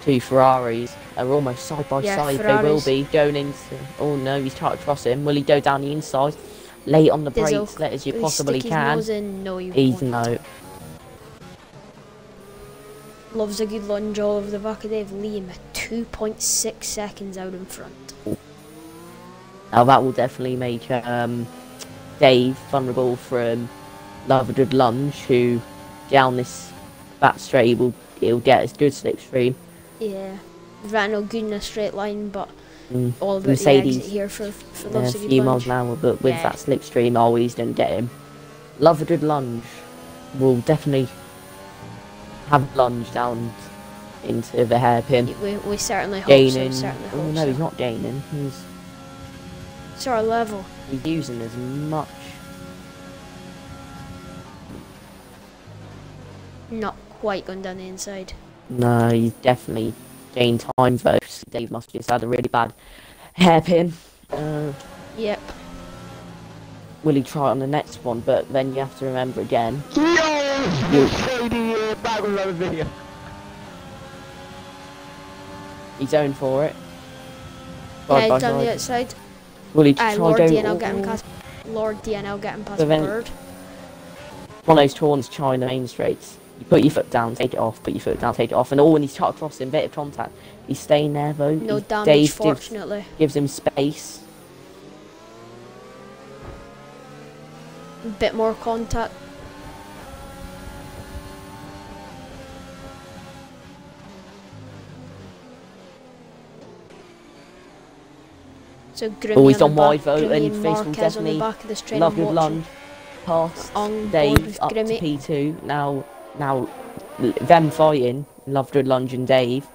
2 Ferraris are almost side by side. Ferraris. They will be going into. Oh no, he's trying to cross him. Will he go down the inside? Late on the brakes, let as you possibly can. No, you He's won't. no. Loves a good lunge all over the back of Dave. Liam at 2.6 seconds out in front. Now that will definitely make Dave vulnerable from Laverdud Lunge, who down this back straight he'll get a good slipstream. Yeah, ran no good in a straight line, but all about Mercedes, the exit here for a Loves a good few miles lunge. an hour, but with that slipstream, always didn't get him. Laverdud Lunge will definitely have lunge down into the hairpin. We certainly hope Gaining. so. Certainly hope Oh no, so. he's not gaining. It's our level. He's using as much. Not quite gone down the inside. No, he's definitely gained time though. Dave must have just had a really bad hairpin. Yep. Will he try on the next one? But then you have to remember again. Back with another video. He's going for it. Yeah, down the outside. Will he try Lord going? DNL getting past. Lord DNL getting past So then- Bird. One of those Taunts trying the main straights. You put your foot down, take it off. Put your foot down, take it off. And all when he's trying to cross him, bit of contact. He's staying there though. No damage, Dave fortunately. gives him space. Bit more contact. So Grimmy Oh, he's on done the wide back, though, Grimmy and and Face will Marquez on the definitely back of the train. Love good lunge. Past On board Dave with up Grimmy. to P2. Now them fighting, Love good lunge and Dave,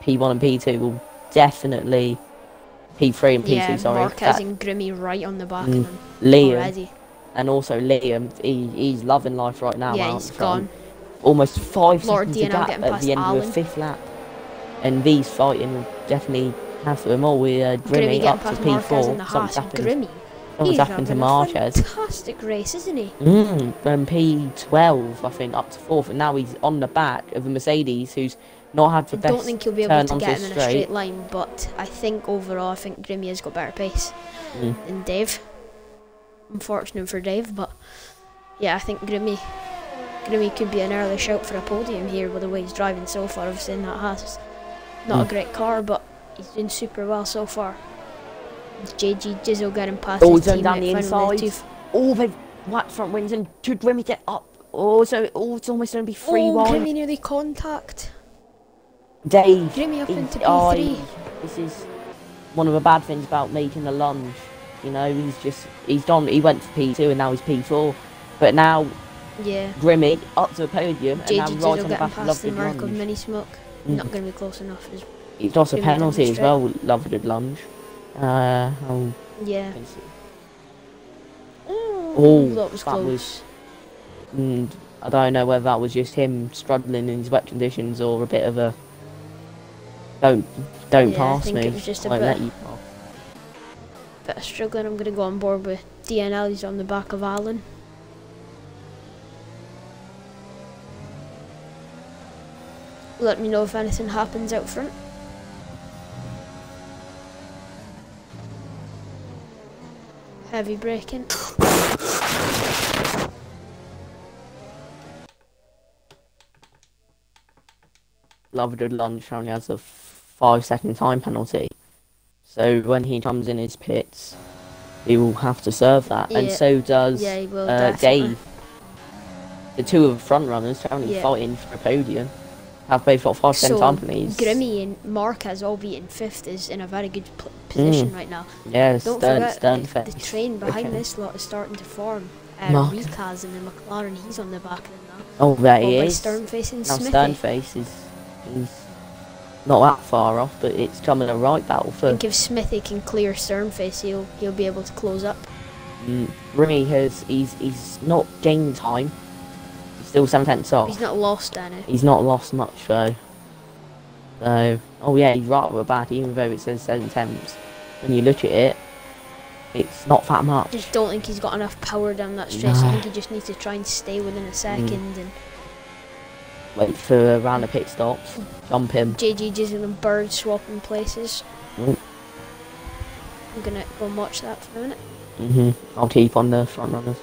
P1 and P2 will definitely P3 and P2. Yeah, Sorry, Marquez and Grimmy right on the back of him Liam already. and also Liam. He's loving life right now. Yeah, out he's front. gone. Almost 5 Lord seconds of DNL gap getting at past the end Alan. of the 5th lap. And these fighting will definitely have them all with Grimmy Grimmy getting up to past Marquez in P4. the Something's Haas. happened. Grimmy. Something's He's happened to having Marquez. a fantastic race, isn't he? And P12, I think, up to 4th. And now he's on the back of the Mercedes, who's not had the I best don't think you'll be able turn to onto get the him in a straight line, but I think overall, I think Grimmy has got better pace than Dave. Unfortunate for Dave, but yeah, I think Grimmy could be an early shout for a podium here with the way he's driving so far. Obviously, in that Haas, not a great car, but he's doing super well so far. JG Jizzle getting past Oh, his he's going down the teammate, inside. Oh, they've whacked front wings, and should Grimmy get up? Oh, so it's almost going to be 3 wide. Grimmy nearly contact. Dave. Grimmy up into oh, P3. This is one of the bad things about making a lunge. You know, he's done. He went to P2 and now he's P4. But now Yeah. Grimmy up to the podium and JG now right Jizzle on the getting back of past the Lovegood mark of Lunge. Mini Smoke. Not going to be close enough. He's lost a Grimmy penalty as demonstrate. well, Lovegood Lunge. Yeah. Oh, that was close. I don't know whether that was just him struggling in his wet conditions or a bit of a don't Yeah, I pass think me. it was just a I won't bit- let you pass. Bit of struggling. I'm going to go on board with DNL. He's on the back of Alan. Let me know if anything happens out front. Heavy braking. Laverdud Lunge only has a 5-second time penalty. So when he comes in his pits, he will have to serve that. And Yeah. so does Yeah, he will definitely. Dave. The two of the front runners currently Yeah. fighting for a podium have both got 5-second So time penalties. Grimmy and Marquez all be in 5th is in a very good position right now. Yeah, Don't stern forget the face. train behind Okay. this lot is starting to form. Marquez. Ricaz and the McLaren, he's on the back of them now. Oh, there All he by is. Sternface and Now Smithy. Sternface he's not that far off, but it's coming a right battle I for think if Smithy can clear Sternface, he'll be able to close up. Remy. He's not gained time. He's still 7/10 off. He's not lost any. He's not lost much though. So, oh yeah, he's right with a bad, even though it says 7/10. when you look at it, it's not that much. Just don't think he's got enough power down that stretch. No. I think he just needs to try and stay within a second and wait for around the pit stops, jump him. JG Jizzle and Bird swapping places. Mm. I'm gonna go and watch that for a minute. I'll keep on the front runners.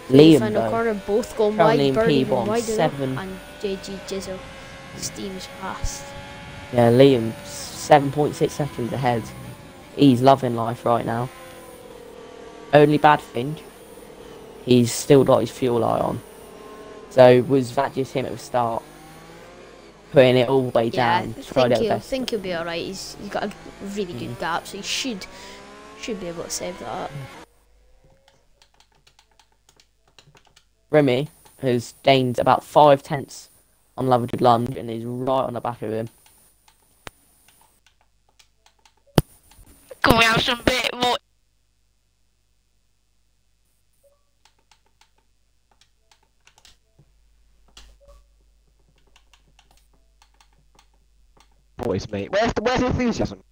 Liam, Liam final though, corner, both going travelling wide. Bird even P1, wider 7. and JG Jizzle steams past. Yeah, Liam 7.6 seconds ahead. He's loving life right now. Only bad thing, he's still got his fuel eye on. So was that just him at the start, putting it all the way down? I think he'll be alright. He's got a really good gap, so he should be able to save that. Remy has gained about 5/10 on Lavender Lunge and is right on the back of him. Can we have some bit more? Voice, mate. Where's the enthusiasm?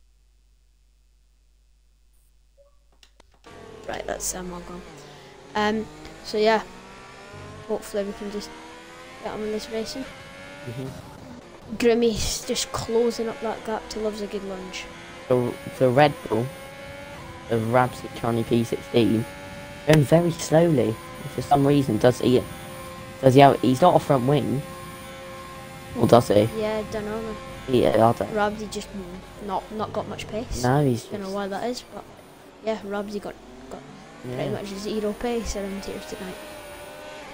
Right, that's all gone. So yeah, hopefully we can just get on with this racing. Grimmy's just closing up that gap to Loves a Good Lunge. The Red Bull of Rabsy Charlie P16 going very slowly. For some reason, he's got a front wing, or does he? Yeah, don't know. Yeah, I don't. Rabsy just not got much pace. No, he's Don't know just, why that is, but yeah, Rabsy got pretty much zero pace around here tonight.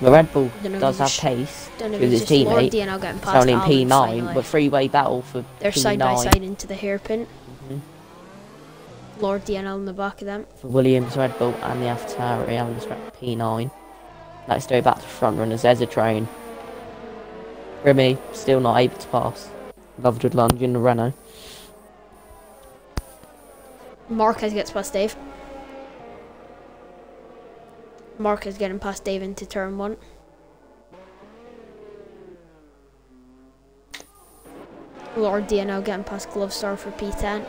The Red Bull Don't know if does have he's pace Don't know if with it's his just Lord teammate. DNL getting It's past only in Alan P9, finally. but three-way battle for They're P9. side by side into the hairpin. Mhm. Lord DNL in the back of them. For Williams, Red Bull, and the AlphaTauri having to scrap P9. Let's go back to front runners. There's a train. Remy still not able to pass. Lovegood Lunge in the Renault. Marquez gets past Dave. Marquez getting past Dave into turn 1. Lord DNL getting past Glovestar for P10.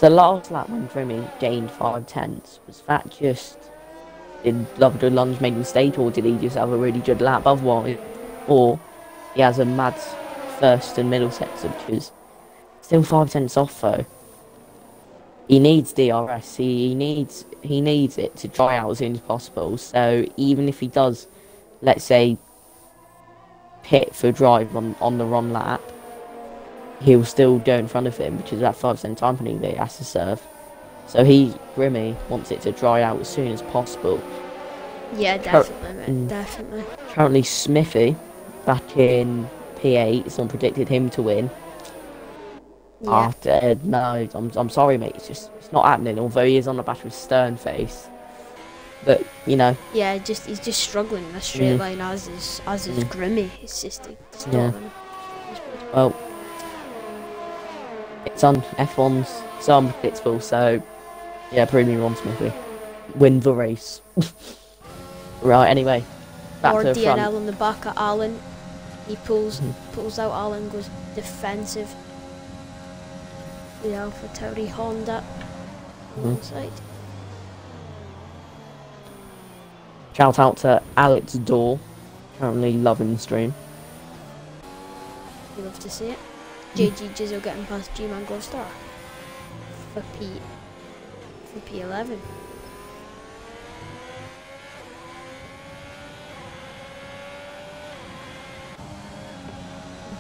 The last lap when Remy gained 5/10, was that just... Did Lovegood Lunge make a mistake, or did he just have a really good lap otherwise? Or he has a mad first and middle sector, which is still 5/10 off though. He needs DRS, he needs it to dry out as soon as possible, so even if he does, let's say, pit for drive on the wrong lap, he'll still go in front of him, which is that 5% time penalty that he has to serve. So Remy wants it to dry out as soon as possible. Yeah, definitely, mate. Definitely. Currently Smithy, back in P8, someone predicted him to win. Yeah. No, I'm sorry, mate. It's not happening. Although he is on the back with stern face, but you know. Yeah, he's just struggling in a straight line as is Grimmy. It's just Well, it's on F1's so unpredictable. So yeah, premium on Smithy, win the race. Right. Anyway, back Or to the DNL front. on the back of Alan. He pulls out Alan, goes defensive. The AlphaTauri Honda alongside. Shout out to Alex Dorr, currently loving the stream. You love to see it. JG Jizzle getting past G-Man Glovestar for P11.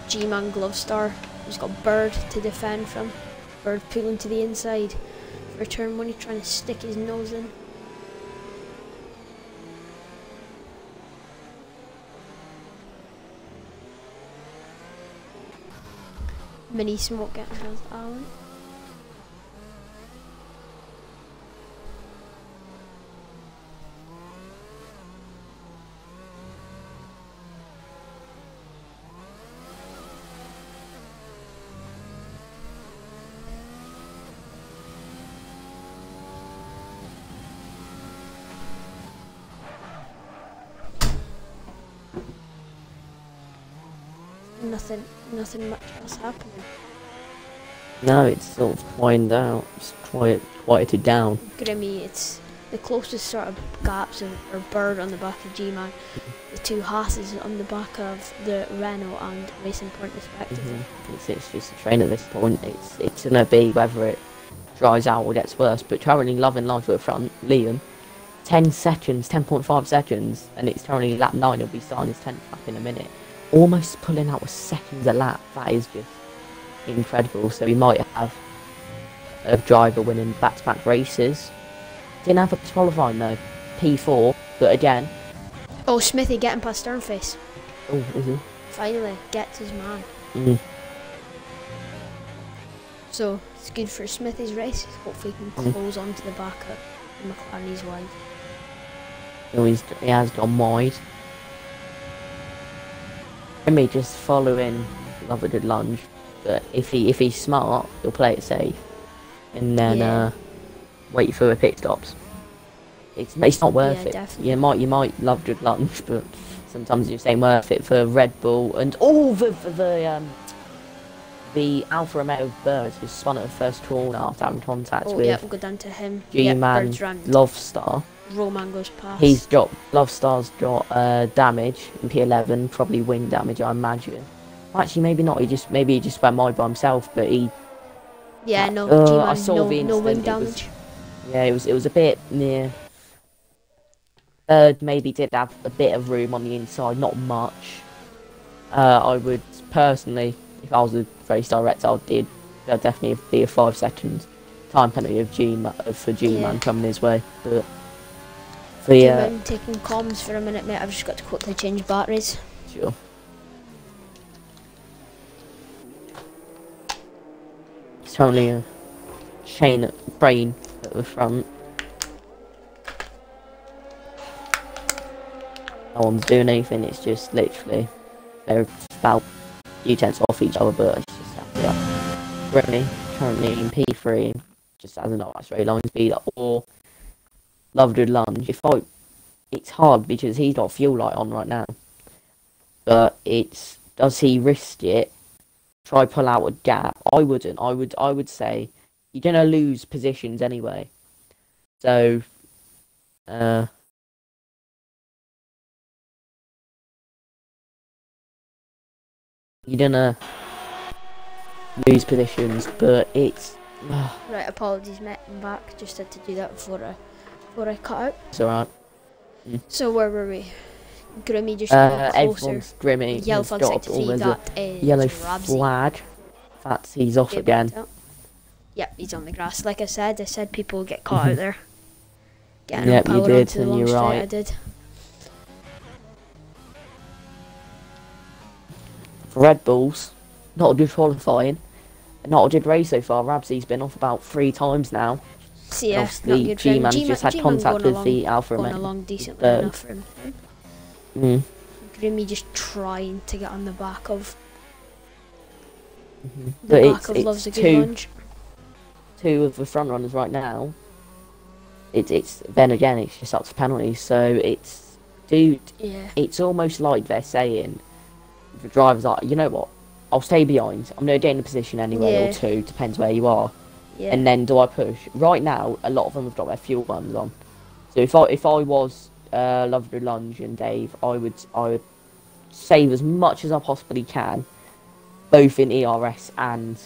G-Man Glovestar, who's got Bird to defend from. Bird pulling to the inside for turn 1, he's trying to stick his nose in. Mini Smoke getting past Alan. Nothing much else happening. No, it's sort of quieted out. It's quieted down. Grimmy, it's the closest sort of gaps or bird on the back of G-Man. The two Hasses on the back of the Renault and Racing Point respectively. It's just a train at this point. It's gonna be whether it dries out or gets worse. But currently loving life at the front, Liam, 10 seconds, 10.5 seconds, and it's currently lap 9. He'll be starting his 10th lap in a minute. Almost pulling out a second a lap. That is just incredible. So we might have a driver winning back-to-back races. Didn't have a qualifying though, P4, but again. Oh, Smithy getting past Sternface. Oh, is he? Finally gets his man. So it's good for Smithy's race. Hopefully he can close onto the back of the McLaren he's wide. Oh, he has gone wide. Jimmy just following, love a good lunge, but if he's smart, he'll play it safe, and then wait for the pit stops. It's not worth it. Definitely. You might love good lunge, but sometimes you're saying worth it for Red Bull and all the Alfa Romeo birds who spun at the first corner after having contact with. Yeah, we'll go down to him. G-Man Love Star. Roman goes past. Love Star's got damage in P11, probably wing damage, I imagine. Actually, maybe not. Maybe he just went wide by himself, but he. Yeah, no. I saw the no instant. wing damage. It was a bit near. Third maybe did have a bit of room on the inside, not much. I would personally, if I was a race director, there'd definitely be a 5 second time penalty of G-Man coming his way. But G-Man taking comms for a minute, mate. I've just got to quickly change batteries. Sure. It's only a brain at the front. No one's doing anything, it's just literally they're about a few tenths off each other, but it's just happy up. Really, currently in P3, just has a nice straight line speed, or love good lunge. It's hard because he's got fuel light on right now, but does he risk it? Try pull out a gap? I wouldn't. I would say you're gonna lose positions anyway. So, you're gonna lose positions, but it's right. Apologies, mate. I'm back. Just had to do that before I cut out. it's alright. So where were we? Grimmy just got closer. Everyone's Grimmy. Yellow He's flag got sector 3, almost that a is yellow Rabsy. flag. That's he's off again. Yep, he's on the grass. Like I said people get caught out there. Getting Yep, you power did, onto the and long you're straight, right. I did. For Red Bulls, not a good qualifying, not a good race so far. Rabsy's been off about 3 times now. So yeah, obviously G-Man's just had contact with the Alfa Going Romeo. along decently enough for him. Grimmy just trying to get on the back of But back of Loves a Good Lunge. 2 of the front runners right now. It's then again it's just up to penalties. So it's almost like they're saying the drivers are, you know what, I'll stay behind. I'm gonna get in a position anyway, or 2, depends where you are. Yeah. And then do I push? Right now, a lot of them have got their fuel buttons on. So if I was Love the Lunge and Dave, I would save as much as I possibly can, both in ERS and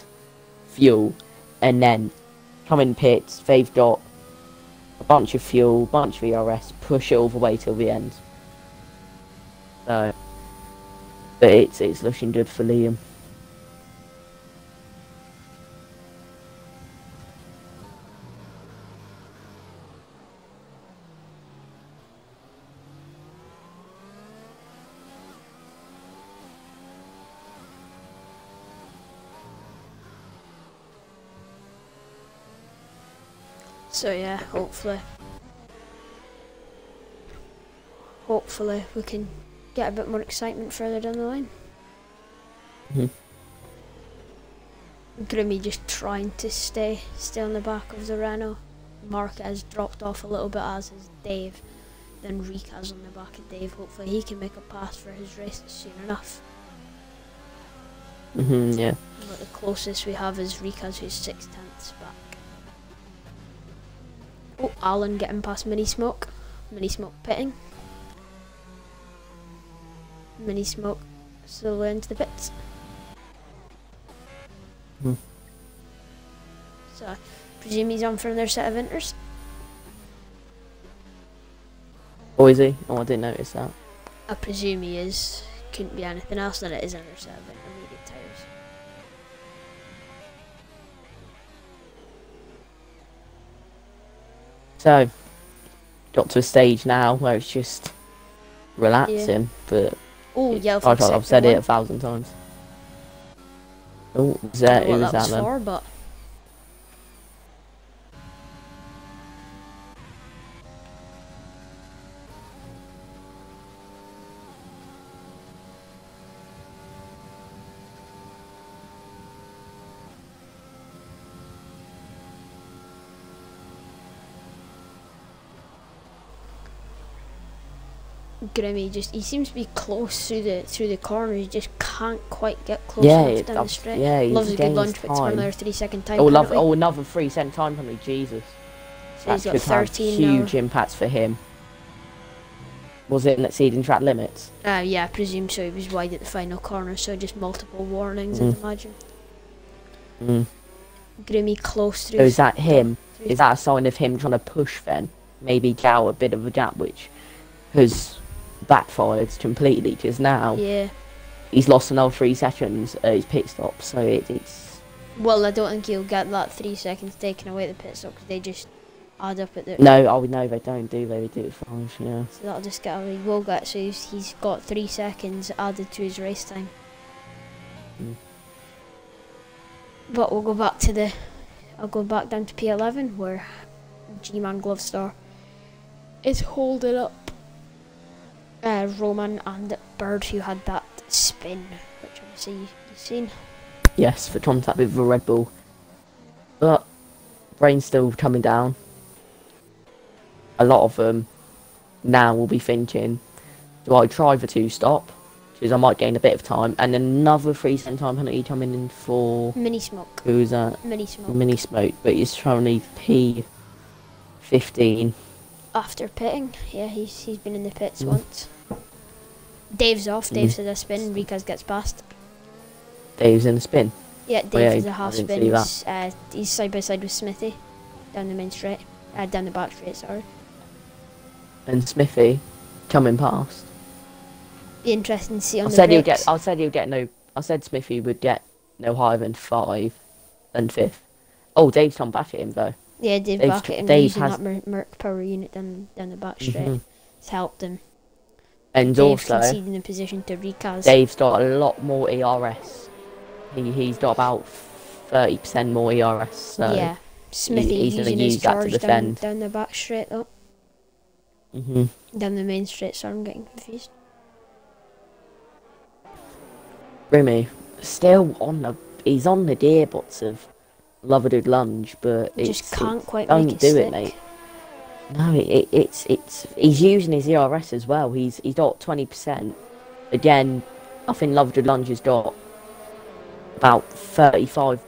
fuel, and then come in pits. They've got a bunch of fuel, bunch of ERS, push it all the way till the end. So, but it's looking good for Liam. So yeah, hopefully we can get a bit more excitement further down the line. Grimmy just trying to stay on the back of the Renault. Marquez dropped off a little bit, as is Dave. Then Ricaz on the back of Dave. Hopefully he can make a pass for his race soon enough. Yeah. But the closest we have is Rika's, who's 6/10 back. Oh, Alan getting past Mini Smoke. Mini Smoke pitting. Mini Smoke slowly into the pits. So I presume he's on for another set of inters. Or is he? Oh, I didn't notice that. I presume he is. Couldn't be anything else than it is another set of intermediate tyres. So, got to a stage now where it's just relaxing, but Oh, yeah, I've said it 1,000 times. Oh, is that, who was that then? For, but Grimmy he seems to be close through the corner. He just can't quite get close enough down the straight. Yeah, loves a good gains lunge, but it's for time. another 3-second time. Another 3-second time penalty. Jesus, So he's got could have 13 huge now. impacts for him. Was it exceeding track limits? Yeah, I presume so. He was wide at the final corner, so just multiple warnings, I'd imagine. Grimmy close through. So is that him? Is that a sign of him trying to push then? Maybe Gal a bit of a gap, which has backfired completely, because now he's lost another 3 seconds at his pit stop, so it's... Well, I don't think he'll get that 3 seconds taken away at the pit stop, because they just add up at the... No, no, they don't do they? They do it 5, yeah. So that'll just get he will get, so he's got 3 seconds added to his race time. But we'll go back to I'll go back down to P11, where G-Man Glovestar is holding up Roman and Bird, who had that spin, which obviously you've seen. Yes, for contact with the Red Bull. But rain's still coming down. A lot of them now will be thinking, do I try the 2-stop? Because I might gain a bit of time. And another 3-second time penalty coming in for... Mini Smoke. Who's that? Mini Smoke. Mini Smoke, but he's currently P15. After pitting, yeah, he's been in the pits once. Dave's off. Dave says a spin. Rikaz gets past. Dave's in a spin. Yeah, Dave is a I half didn't spin. see He's side by side with Smithy down the main straight. Down the back straight, sorry. And Smithy coming past. Be interesting to see on I the said brakes. I said Smithy would get no higher than 5 and 5th. Oh, Dave's come back at him though. Yeah, Dave back at him using that Merc power unit down the back straight. It's helped him. And Dave also, conceding the position to Rikaz. Dave's got a lot more ERS. He's got about 30% more ERS. So yeah, Smithy he's using gonna his use that to charge defend. down the back straight though. Down the main straight, so I'm getting confused. Grimmy, still he's on the gearbox of Love a Good Lunge, but Just can't quite don't make it do stick. it, mate. No, it's he's using his ERS as well. He's got 20%. Again, I think Love a Good Lunge has got about 35%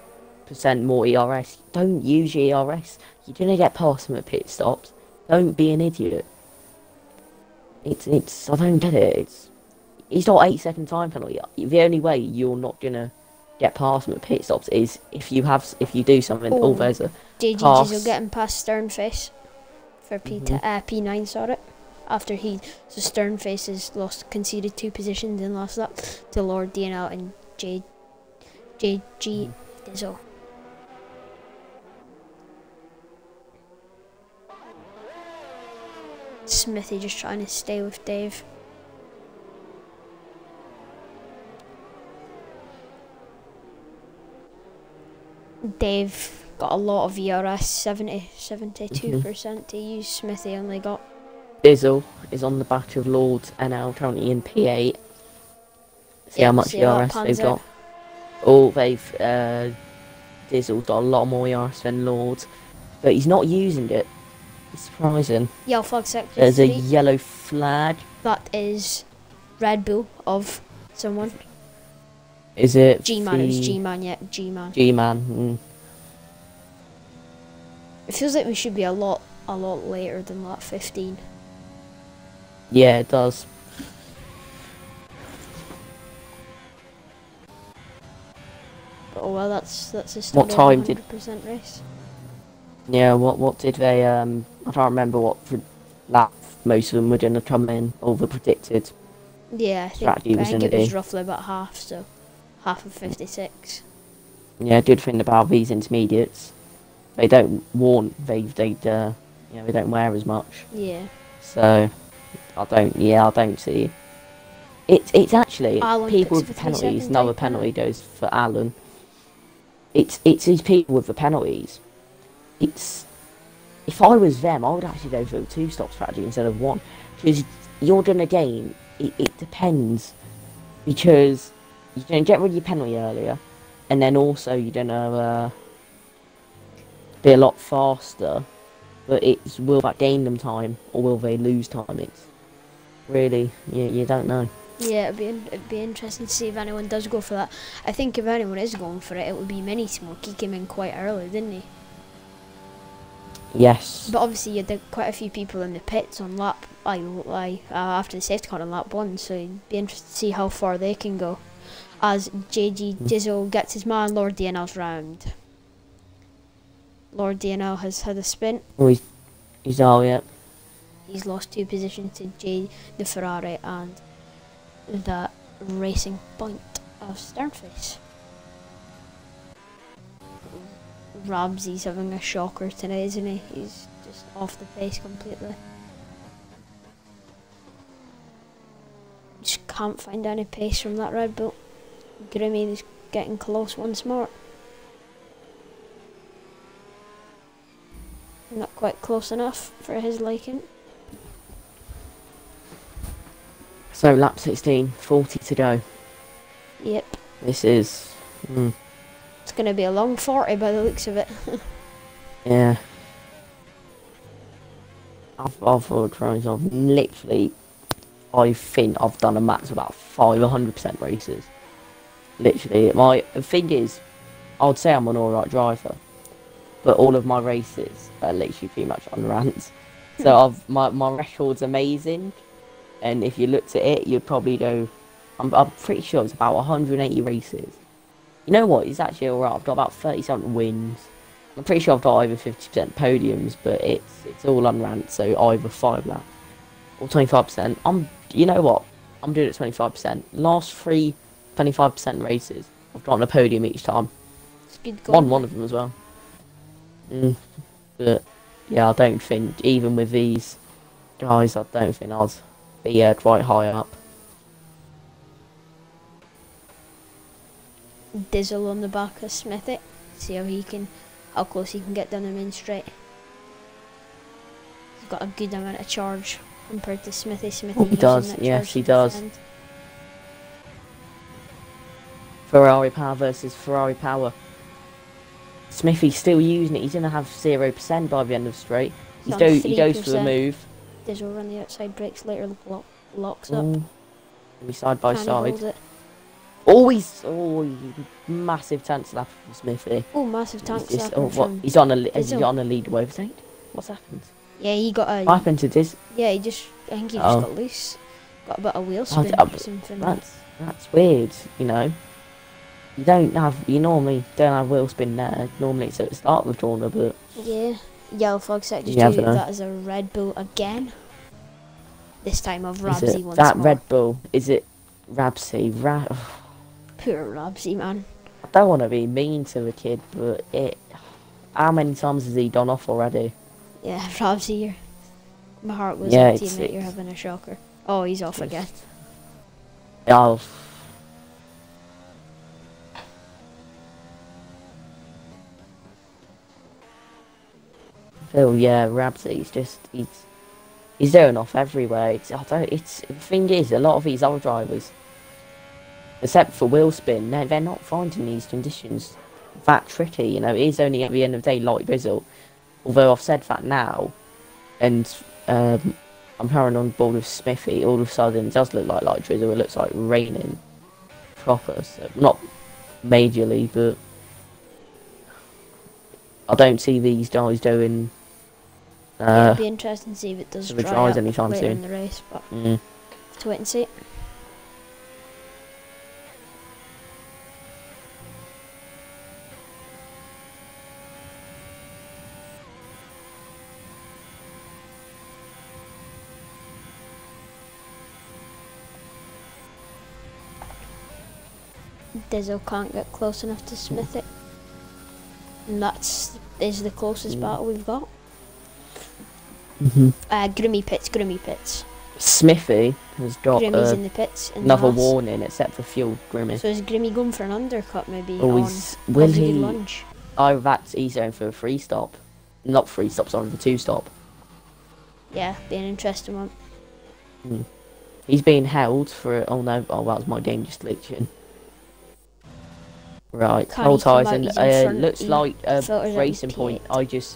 more ERS. Don't use your ERS. You're gonna get past him at pit stops. Don't be an idiot. It's I don't get it. He's got 8-second time penalty. The only way you're not gonna get past him at pit stops is if you do something. Oh, there's a JG pass. Diesel getting past Sternface for P9, sorry. After so Sternface has conceded 2 positions and lost that to Lord DNL and JG Diesel. Smithy just trying to stay with Dave. Dave got a lot of ERS, 72% to use. Smithy only got... Dizzle is on the back of Lord's NL currently in P8. See how much ERS they've got. Oh, Dizzle's got a lot more ERS than Lord's, but he's not using it. It's surprising. Yellow flag sector There's 3. a yellow flag. That is Red Bull of someone. Is it G-Man, it was G-Man, yeah, G-Man. G-Man? It feels like we should be a lot later than lap 15. Yeah, it does. Oh well, that's a What time did 100% race. Yeah, what did they I can't remember what lap most of them were gonna come in, all the predicted Yeah, strategy I was think gonna it was be. roughly about half, so half of 56. Yeah, good thing about these intermediates. They don't warn they don't wear as much. Yeah. So I don't see it's actually Alan people picks with the for 3 penalties, seconds, another I bet. penalty goes for Alan. It's these people with the penalties. It's if I was them, I would actually go for a 2-stop strategy instead of 1. Because you're gonna gain it depends, because you're gonna get rid of your penalty earlier, and then also you're gonna be a lot faster, but will that gain them time or will they lose time? It's really you don't know. Yeah, it'd be interesting to see if anyone does go for that. I think if anyone is going for it, it would be Mini Smoke. He came in quite early, didn't he? Yes. But obviously, you had quite a few people in the pits on lap after the safety car on lap 1, so it'd be interesting to see how far they can go. As JG Jizzle gets his man Lord DNL's round. Lord DNL has had a spin. Oh, he's all yeah. He's lost 2 positions to the Ferrari and the Racing Point of Sternface. Ramsey's having a shocker today, isn't he? He's just off the pace completely. Just can't find any pace from that Red Bull. Grimmy is getting close once more. Not quite close enough for his liking. So lap 16, 40 to go. Yep. This is It's going to be a long 40 by the looks of it. yeah. I've literally, I think I've done a max of about 500% races. Literally, the thing is, I'd say I'm an alright driver, but all of my races are literally pretty much on rants. So my record's amazing, and if you looked at it, you'd probably go, I'm pretty sure it's about 180 races. You know what? It's actually alright. I've got about 37 wins. I'm pretty sure I've got over 50% podiums, but it's all on rant. So either 5 laps or 25%. You know what? I'm doing it 25%. Last 3 25% races, I've gotten a podium each time. It's good going. Won one of them as well. But yeah, I don't think even with these guys, I don't think I'd be quite high up. Dizzle on the back of Smithy. See how close he can get down the main straight. He's got a good amount of charge compared to Smithy. He does, yes, he does. Ferrari power versus Ferrari power. Smithy's still using it. He's gonna have 0% by the end of the straight. He goes for the move. Dizzle on the outside brakes later, locks up. We side by side. It. Always, massive tank slap from Smithy. Oh, massive tank slap. He's on a lead overtake. What's happened? Yeah, he got a. What happened to this? Yeah, I think he just got loose. Got a bit of wheel spin or something. That's weird, you know. You normally don't have wheel spin there. Normally it's at the start of the corner, but yeah, yellow flag set just treated that as a Red Bull again. This time of Ramsey once more. That Red Bull, is it Rabsy? Poor Rabsy, man. I don't want to be mean to the kid, but how many times has he done off already? Yeah, Rabsy, my heart was empty, mate. You're having a shocker. Oh, he's off again. Oh. Oh yeah, Rabsy's he's going off everywhere. The thing is, a lot of these other drivers, except for wheel spin, they're not finding these conditions that tricky. You know, it is only at the end of the day light drizzle. Although I've said that now, and I'm currently on board with Smithy. All of a sudden, it does look like light drizzle. It looks like raining proper, so not majorly, but I don't see these guys doing It'd be interesting to see if it does the dry dries up anytime later in soon. the race, but Mm. have to wait and see. Dizzle can't get close enough to smith it. And is the closest battle we've got. Mhm. Grimmy Pits. Smithy has got Grimmy's in the pits. In another the last. warning, except for fuel Grimmy. So is Grimmy going for an undercut maybe Or on will Positive he? Lunge? Oh, he's going for a 3-stop. Not 3 stops, sorry, the 2-stop. Yeah, be an interesting one. He's being held for. Oh no! Oh, that was my dangerous glitching. Right, Can Cole he come out? Tyson. He's in front, Looks he like a filters out racing the point. T8.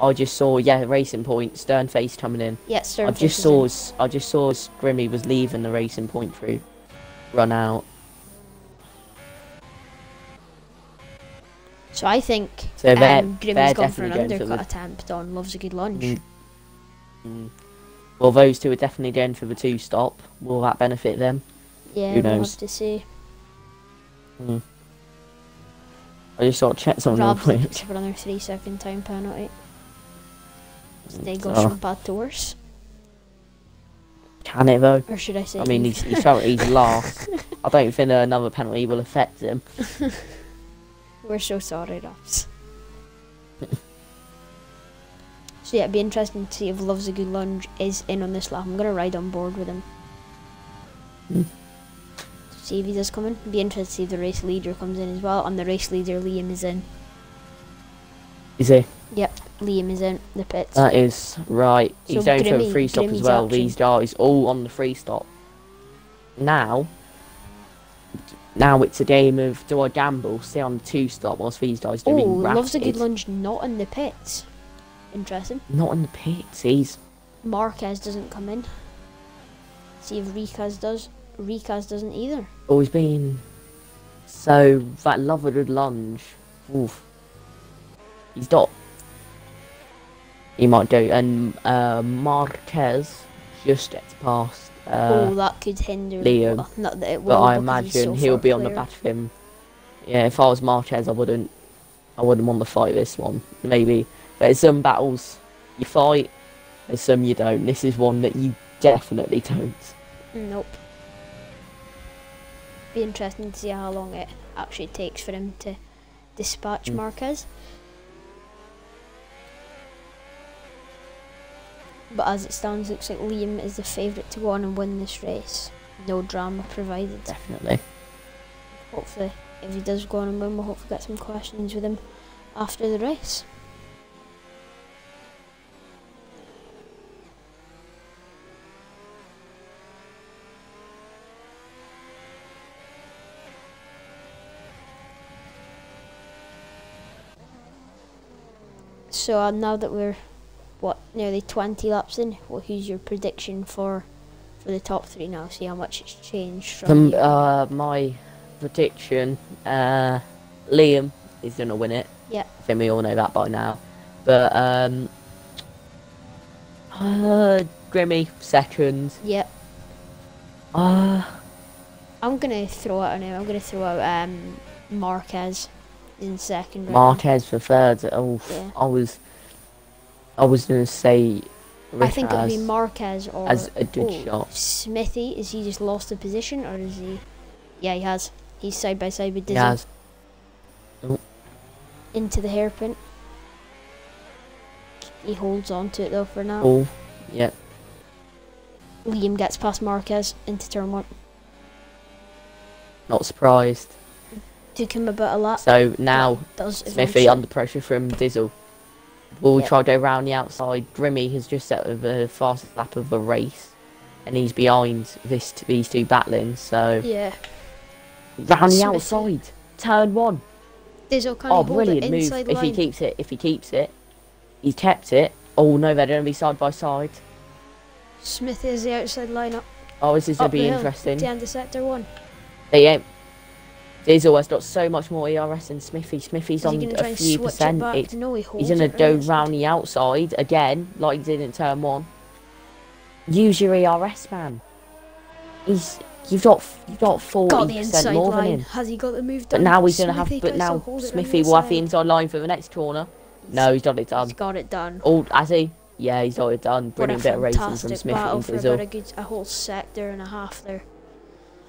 I just saw, yeah, racing point. Stern face coming in. Yeah, I just saw Grimmy was leaving the racing point through. Run out. So I think So Grimmy's gone for an definitely going for undercut the. attempt on Loves a Good Lunge. Well, those two are definitely going for the 2-stop. Will that benefit them? Yeah, Who we'll knows? have to see. I just sort of checked something real Rob's looking quick. for another 3-second time penalty. They go Oh. from bad to worse. Can it though? Or should I say I mean, Eve? he's last. I don't think another penalty will affect him. We're so sorry, Robs. So yeah, it'd be interesting to see if Loves a Good Lunge is in on this lap. I'm going to ride on board with him. See if he does come in. It'd be interesting to see if the race leader comes in as well. And the race leader, Liam, is in. Is he? Yep, Liam is in the pits. That is right. He's So going for a Grimmy- 3-stop as Grimmy's well. action. These guys all on the 3-stop. Now it's a game of, do I gamble, stay on the 2-stop whilst these guys Oh, doing Loves a Good rapid? Lunge not in the pits. Interesting. Not in the pits. He's Marquez doesn't come in. See if Ricaz does. Ricaz doesn't either. always been so that lovered lunge. Oof. He's not. He might do, and Marquez just gets past. That could hinder. Liam. Well, not that it will, But I because he's imagine so he'll far be on the clear. back of him. Yeah, if I was Marquez, I wouldn't want to fight this one. Maybe there's some battles you fight, there's some you don't. This is one that you definitely don't. Nope. Be interesting to see how long it actually takes for him to dispatch Marquez. But as it stands, looks like Liam is the favourite to go on and win this race. No drama provided. Definitely. Hopefully, if he does go on and win, we'll hopefully get some questions with him after the race. So now that we're nearly 20 laps in, who's your prediction for the top three now? See how much it's changed from My prediction, Liam is gonna win it. Yeah. I think we all know that by now. But Grimmy second. Yep. Uh I'm gonna throw out a name. I'm gonna throw out Marquez in second. Right Marquez for third. Oh, Yeah. I was gonna say now. I think it'll be Ricaz Marquez or as a good shot. Smithy. Is he just lost a position or is he? Yeah, he has. He's side by side with Dizzy. Yes. Into the hairpin. He holds on to it though for now. Oh, yeah. Liam gets past Marquez into turn one. Not surprised. Took him about a lap. So now Does Smithy eventually. under pressure from Dizzle. Will Yep. try to go round the outside. Grimmy has just set the fastest lap of the race, and he's behind these two battling. So Yeah. round the Smithy. outside, turn one. Dizzle can Oh, hold brilliant it move! inside If line. he keeps it, he's kept it. Oh no, they're going to be side by side. Smith is the outside lineup. Oh, this is going Up to the be hill interesting. to end of sector one. They ain't. Diesel has got so much more ERS than Smithy. Smithy's Is he on gonna try a and few switch it percent. back? No, he holds He's gonna it go right, round the outside again, like he did in turn 1. Use your ERS, man. You've got got the 40% inside more than line. him. Has he got the move But done? now he's gonna Smithy have. But tries to now hold it round Smithy will have the inside. inside line for the next corner. No, he's got it done. He's got it done. Oh, has he? Yeah, he's got it done. What a Brilliant bit of racing from fantastic Smithy battle and for Diesel. about a whole sector and a half there.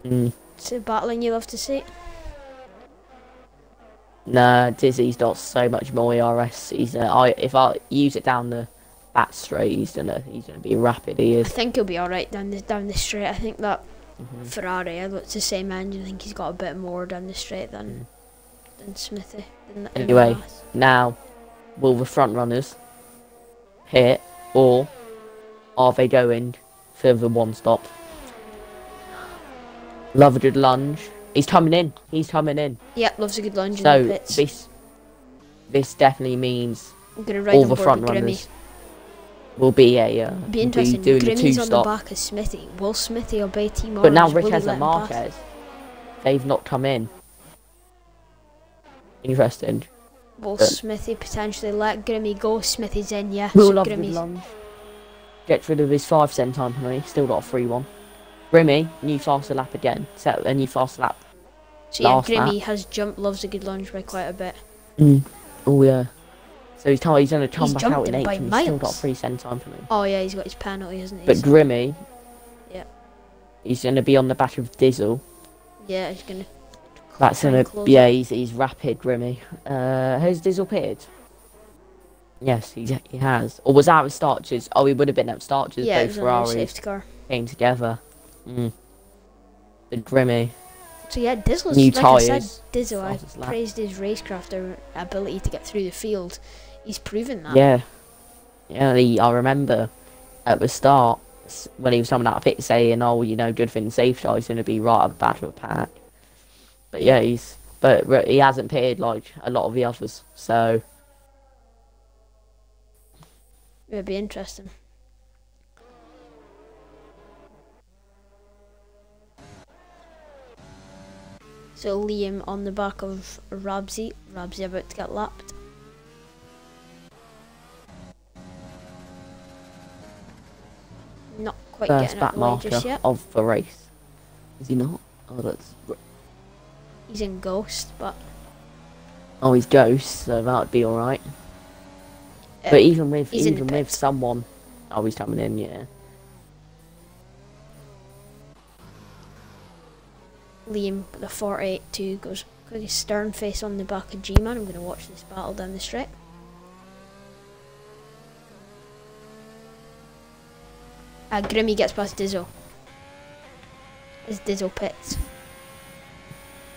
Mm. It's a battling you love to see. Nah, Dizzy's got so much more ERS. If I use it down the back straight, he's gonna be rapid. He I is. think he'll be alright down the straight. I think that Mhm. Ferrari, it's the same engine. I think he's got a bit more down the straight than Smithy. In the Anyway, pass. now will the front runners hit, or are they going for the one stop? Love a good lunge. He's coming in. He's coming in. Yeah, loves a good lunge in So the pits. this definitely means I'm gonna ride all on the board front with Grimmy. runners will be a Be interesting. doing the Grimmy's on the 2-stop. back of Smithy. Will Smithy obey Team Orange? But now Will he Riquez let and him pass? Marquez, they've not come in. Interesting. Will Smithy potentially let Grimmy go? Smithy's in, yeah. Will So love a good Grimmy's lunge. Gets rid of his 5 time penalty. Still got a free one. Grimmy, new faster lap again. Set a new faster lap. So yeah, last Grimmy lap. has jumped, loves a good lunge by quite a bit. Oh yeah. So he's going to come He's back jumped out in him 8th by and he's still got miles. 3 time penalty. Oh yeah, he's got his penalty, hasn't he? But Grimmy, yeah, he's going to be on the back of Diesel. yeah, he's gonna. That's try going and to, close yeah, it. he's rapid, Grimmy. Has Diesel pitted? Yes, he has. Or was that with Starches? Oh, he would have been at Starches. Yeah, it Both was on their Ferraris safety car. came together. The Grimmy. So yeah, Dizzle's New like I said, tyres. Dizzle. I Fastest lap. praised his racecraft ability to get through the field. He's proven that. Yeah. Yeah, I remember at the start when he was coming out of pit saying, "Oh, good thing safety is going to be right at the back of the pack." But yeah, he hasn't pitted like a lot of the others, so It'd be interesting. So Liam on the back of Rabsy. Rabsy about to get lapped. Not quite first getting out back of the way marker just yet. of the race. Is he not? Oh, that's. He's in Ghost, but Oh, he's Ghost, so that would be all right. uh, But even with he's in the pits. someone, oh, he's coming in, yeah. Liam with a 482 goes got his stern face on the back of G-Man. I'm going to watch this battle down the straight. Grimmy gets past Dizzle. As Dizzle pits.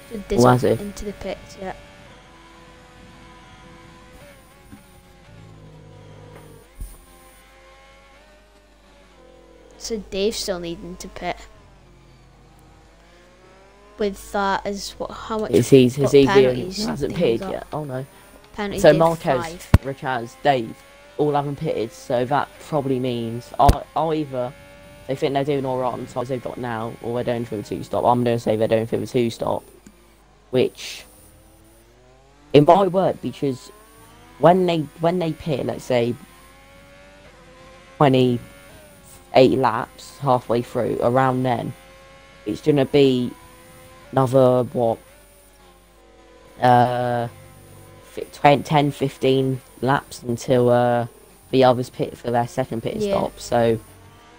So Was Dizzle he? into the pits, yeah. So Dave's still needing to pit. With that as what? How much? Has he penalties hasn't have they pitted got? yet? Oh no. Penalties, So Dave, Marquez, 5. Riquez, Dave, all haven't pitted, so that probably means either they think they're doing alright on the size they've got now, or they're going for the 2-stop. I'm going to say they're going for the 2-stop, which it might work because when they pit, let's say 28 laps halfway through, around then, it's going to be another 10, 15 laps until the others pit for their second pit Yeah. stop. So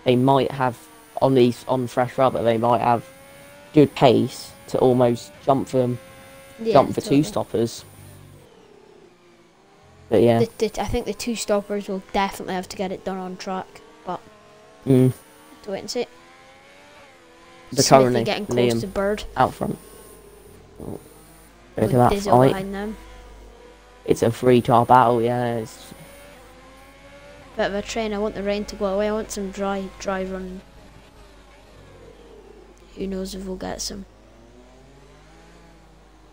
they might have on fresh rubber, they might have good pace to almost jump for totally. 2-stoppers. But yeah, I think the 2-stoppers will definitely have to get it done on track, but mm, to wait and see. but Smithy currently getting close to Liam Bird. out front. Go With to that Dizzle fight. behind them. It's a 3-car battle. Yeah, it's Bit of a train. I want the rain to go away. I want some dry running. Who knows if we'll get some.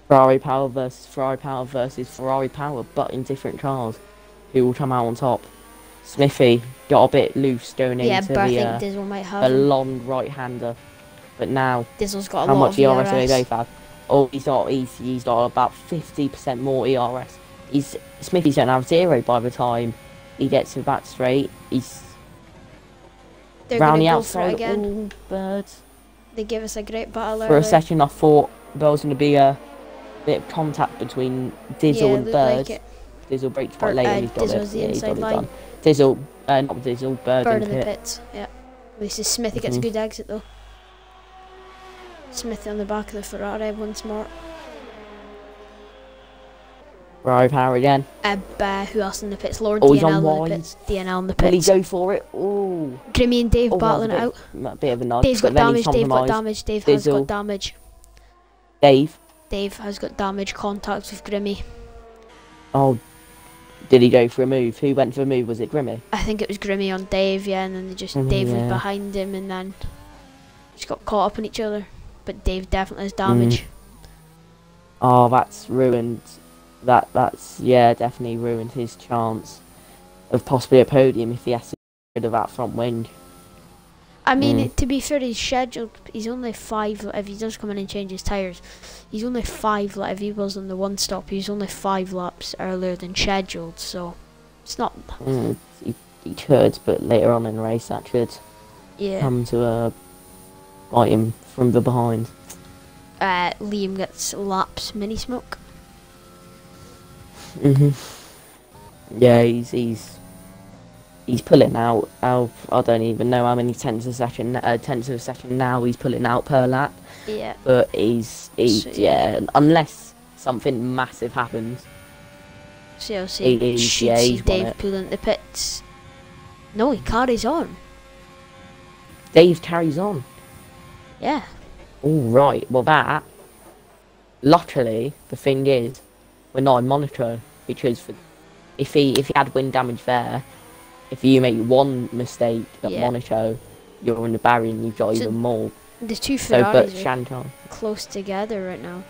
Ferrari power versus Ferrari power, but in different cars. Who will come out on top? Smithy got a bit loose going Yeah, into but I think the Dizzle might have him. long right-hander. But now, Dizzle's got a how lot much of ERS do they ERS. both have? Oh, he's got about 50% more ERS. Smithy's gonna have 0 by the time he gets to the back straight. He's They're round gonna the go outside. for it again. Ooh, birds. They give us a great battle For a early. second, I thought there was gonna be a bit of contact between Dizzle Yeah, and looked Bird. like it. Dizzle breaks quite late, and he's got Dizzle's it. the Yeah, he's got inside it line. done. Dizzle, not Dizzle, Bird, Bird in in the pit. pits. Yeah. At least Smithy gets a good exit though. Smithy on the back of the Ferrari once more. Ferrari power again. Who else in the pits? Lord Oh, he's on DNL in the wide. pits. DNL in the Will he pits. go for it? Oh. Grimmy and Dave Oh, battling it that out. was a bit of a nudge. Dave's got but then he's damage. Dave got compromised. damage. Dave has Dizzle. got damage. Dave. Dave has got damage. Contacts with Grimmy. Oh, did he go for a move? Who went for a move? Was it Grimmy? I think it was Grimmy on Dave, yeah, and then Dave was Yeah. behind him, and then just got caught up in each other. But Dave definitely has damage. Oh, that's ruined. That's definitely ruined his chance of possibly a podium if he has to get rid of that front wing. I mean, to be fair, he's scheduled. He's only 5. If he does come in and change his tyres, he's only 5. If he was on the one stop, he's only 5 laps earlier than scheduled. So it's not. He could, but later on in the race that could come to bite him from the behind. Liam gets laps mini smoke. Yeah, he's pulling out. I don't even know how many tenths of a second now he's pulling out per lap. Yeah. But he's unless something massive happens. So you'll see, he's Dave won it. pulling the pits. No, he carries on. Dave carries on. Yeah. All right. Well, luckily the thing is, we're not in Monaco because if he had wind damage there, if you make one mistake at Monaco, you're in the barrier and you've got even more. The two But Ferraris are Chantal, close together right now.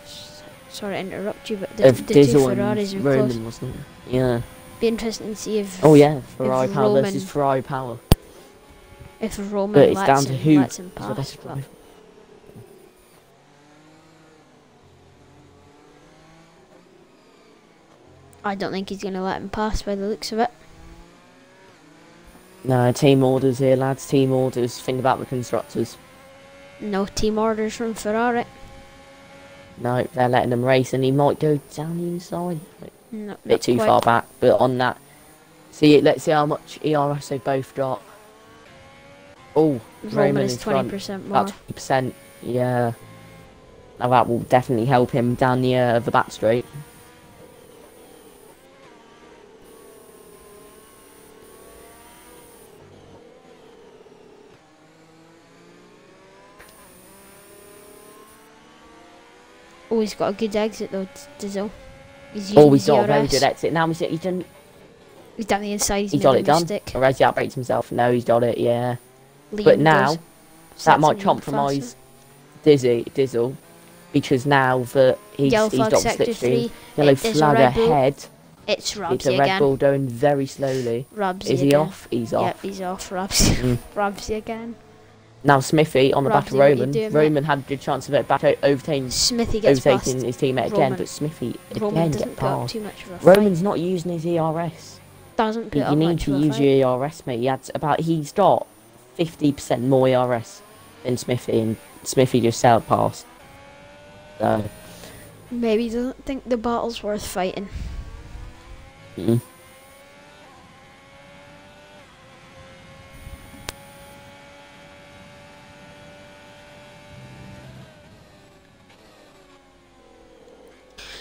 Sorry to interrupt you, but the of two Dizzle Ferraris are and close. Roman, wasn't it? Yeah. Be interesting to see if. Oh yeah, Ferrari power Roman, versus Ferrari power. If Roman But it's lets down to him, who lets him is the pass. best but driver. I don't think he's going to let him pass by the looks of it. No, team orders here, lads. Team orders. Think about the constructors. No team orders from Ferrari. No, they're letting them race, and he might go down the inside. No, A bit too far back, but on that. Let's see how much ERS they've both got. Oh, Roman is in front, 20% more. about 20%. Yeah. Now that will definitely help him down the back straight. Oh, he's got a good exit though, Dizzle. He's Oh, using he's got a very DRS. good exit. Now he's done. He's down the inside, He's he's got made it a done. mistake. Or has he outbraked himself? No, he's got it. Yeah. Liam But now does. that Sets might him compromise faster. Dizzle, because now that he's Yellow he's flag got sector slipstream, 3. yellow It is a flag Red Bull. ahead. It's It's Robsy a Red again. Bull going very slowly. Robsy Is he again. off? He's off. Yep, he's off. Robsy. Mm. Robsy again. Now Smithy on the back of Robsy, what you Roman. doing, Roman had a good chance of it back overtaking Smithy gets past. his teammate again, Roman. but Smithy Roman again doesn't get put up past. too much of a fight. Roman's not using his ERS. Doesn't put You up need much to of a use fight. your ERS, mate. He's got 50% more ERS than Smithy, and Smithy just sailed past. So. Maybe he doesn't think the battle's worth fighting. Mm.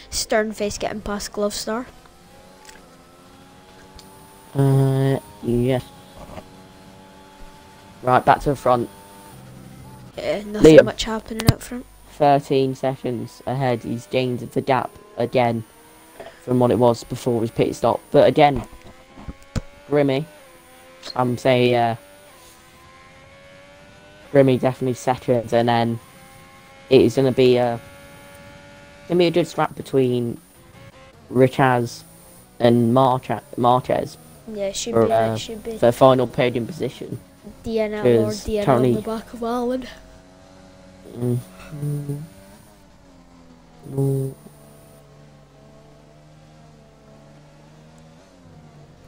Sternface getting past Glove Star. Yeah. Right, back to the front. Nothing Liam. much happening up front. 13 seconds ahead. He's gained the gap again from what it was before his pit stop. But again, Grimmy, I'm saying, Grimmy definitely second, and then it is going to be a good scrap between Richaz and Marquez Yeah, it should for, be. It should be. for the final podium position. DNL or because DNL on currently- the back of Alan. Mm.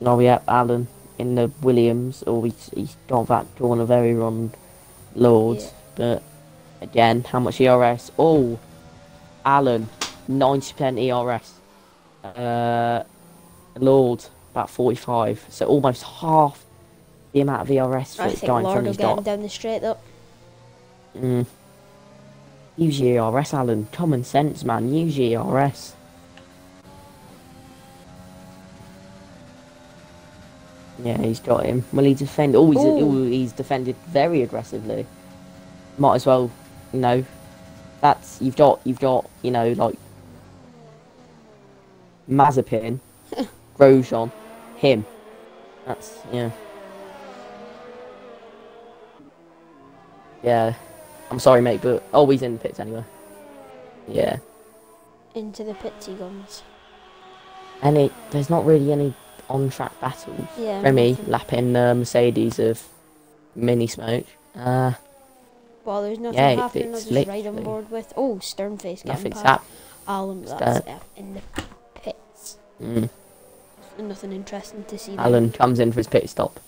Oh yeah, Alan in the Williams. Oh, he's got that corner very wrong, Lord. Yeah. But again, how much ERS? Oh, Alan, 90% ERS. Lord, about 45. So almost half the amount of ERS for I its think giant Lord front will he's get him got. down the straight up. Use your ERS, Alan. Common sense, man. Use your ERS. Yeah, he's got him. Will he defend? Oh, he's defended very aggressively. Might as well, you know. That's you've got, you know, like Mazepin, Grosjean, him. That's yeah. Yeah. I'm sorry, mate, but he's in the pits anyway. Yeah. Into the pits he comes. And there's not really any on-track battles. Yeah, Remy nothing. lapping Mercedes of mini smoke. Well, there's nothing Yeah, happening. I'll it's just ride on literally board with. Oh, Sternface getting nothing's past happened. Alan. It's That's that. in the pits. Mm. Nothing interesting to see. Alan comes in for his pit stop.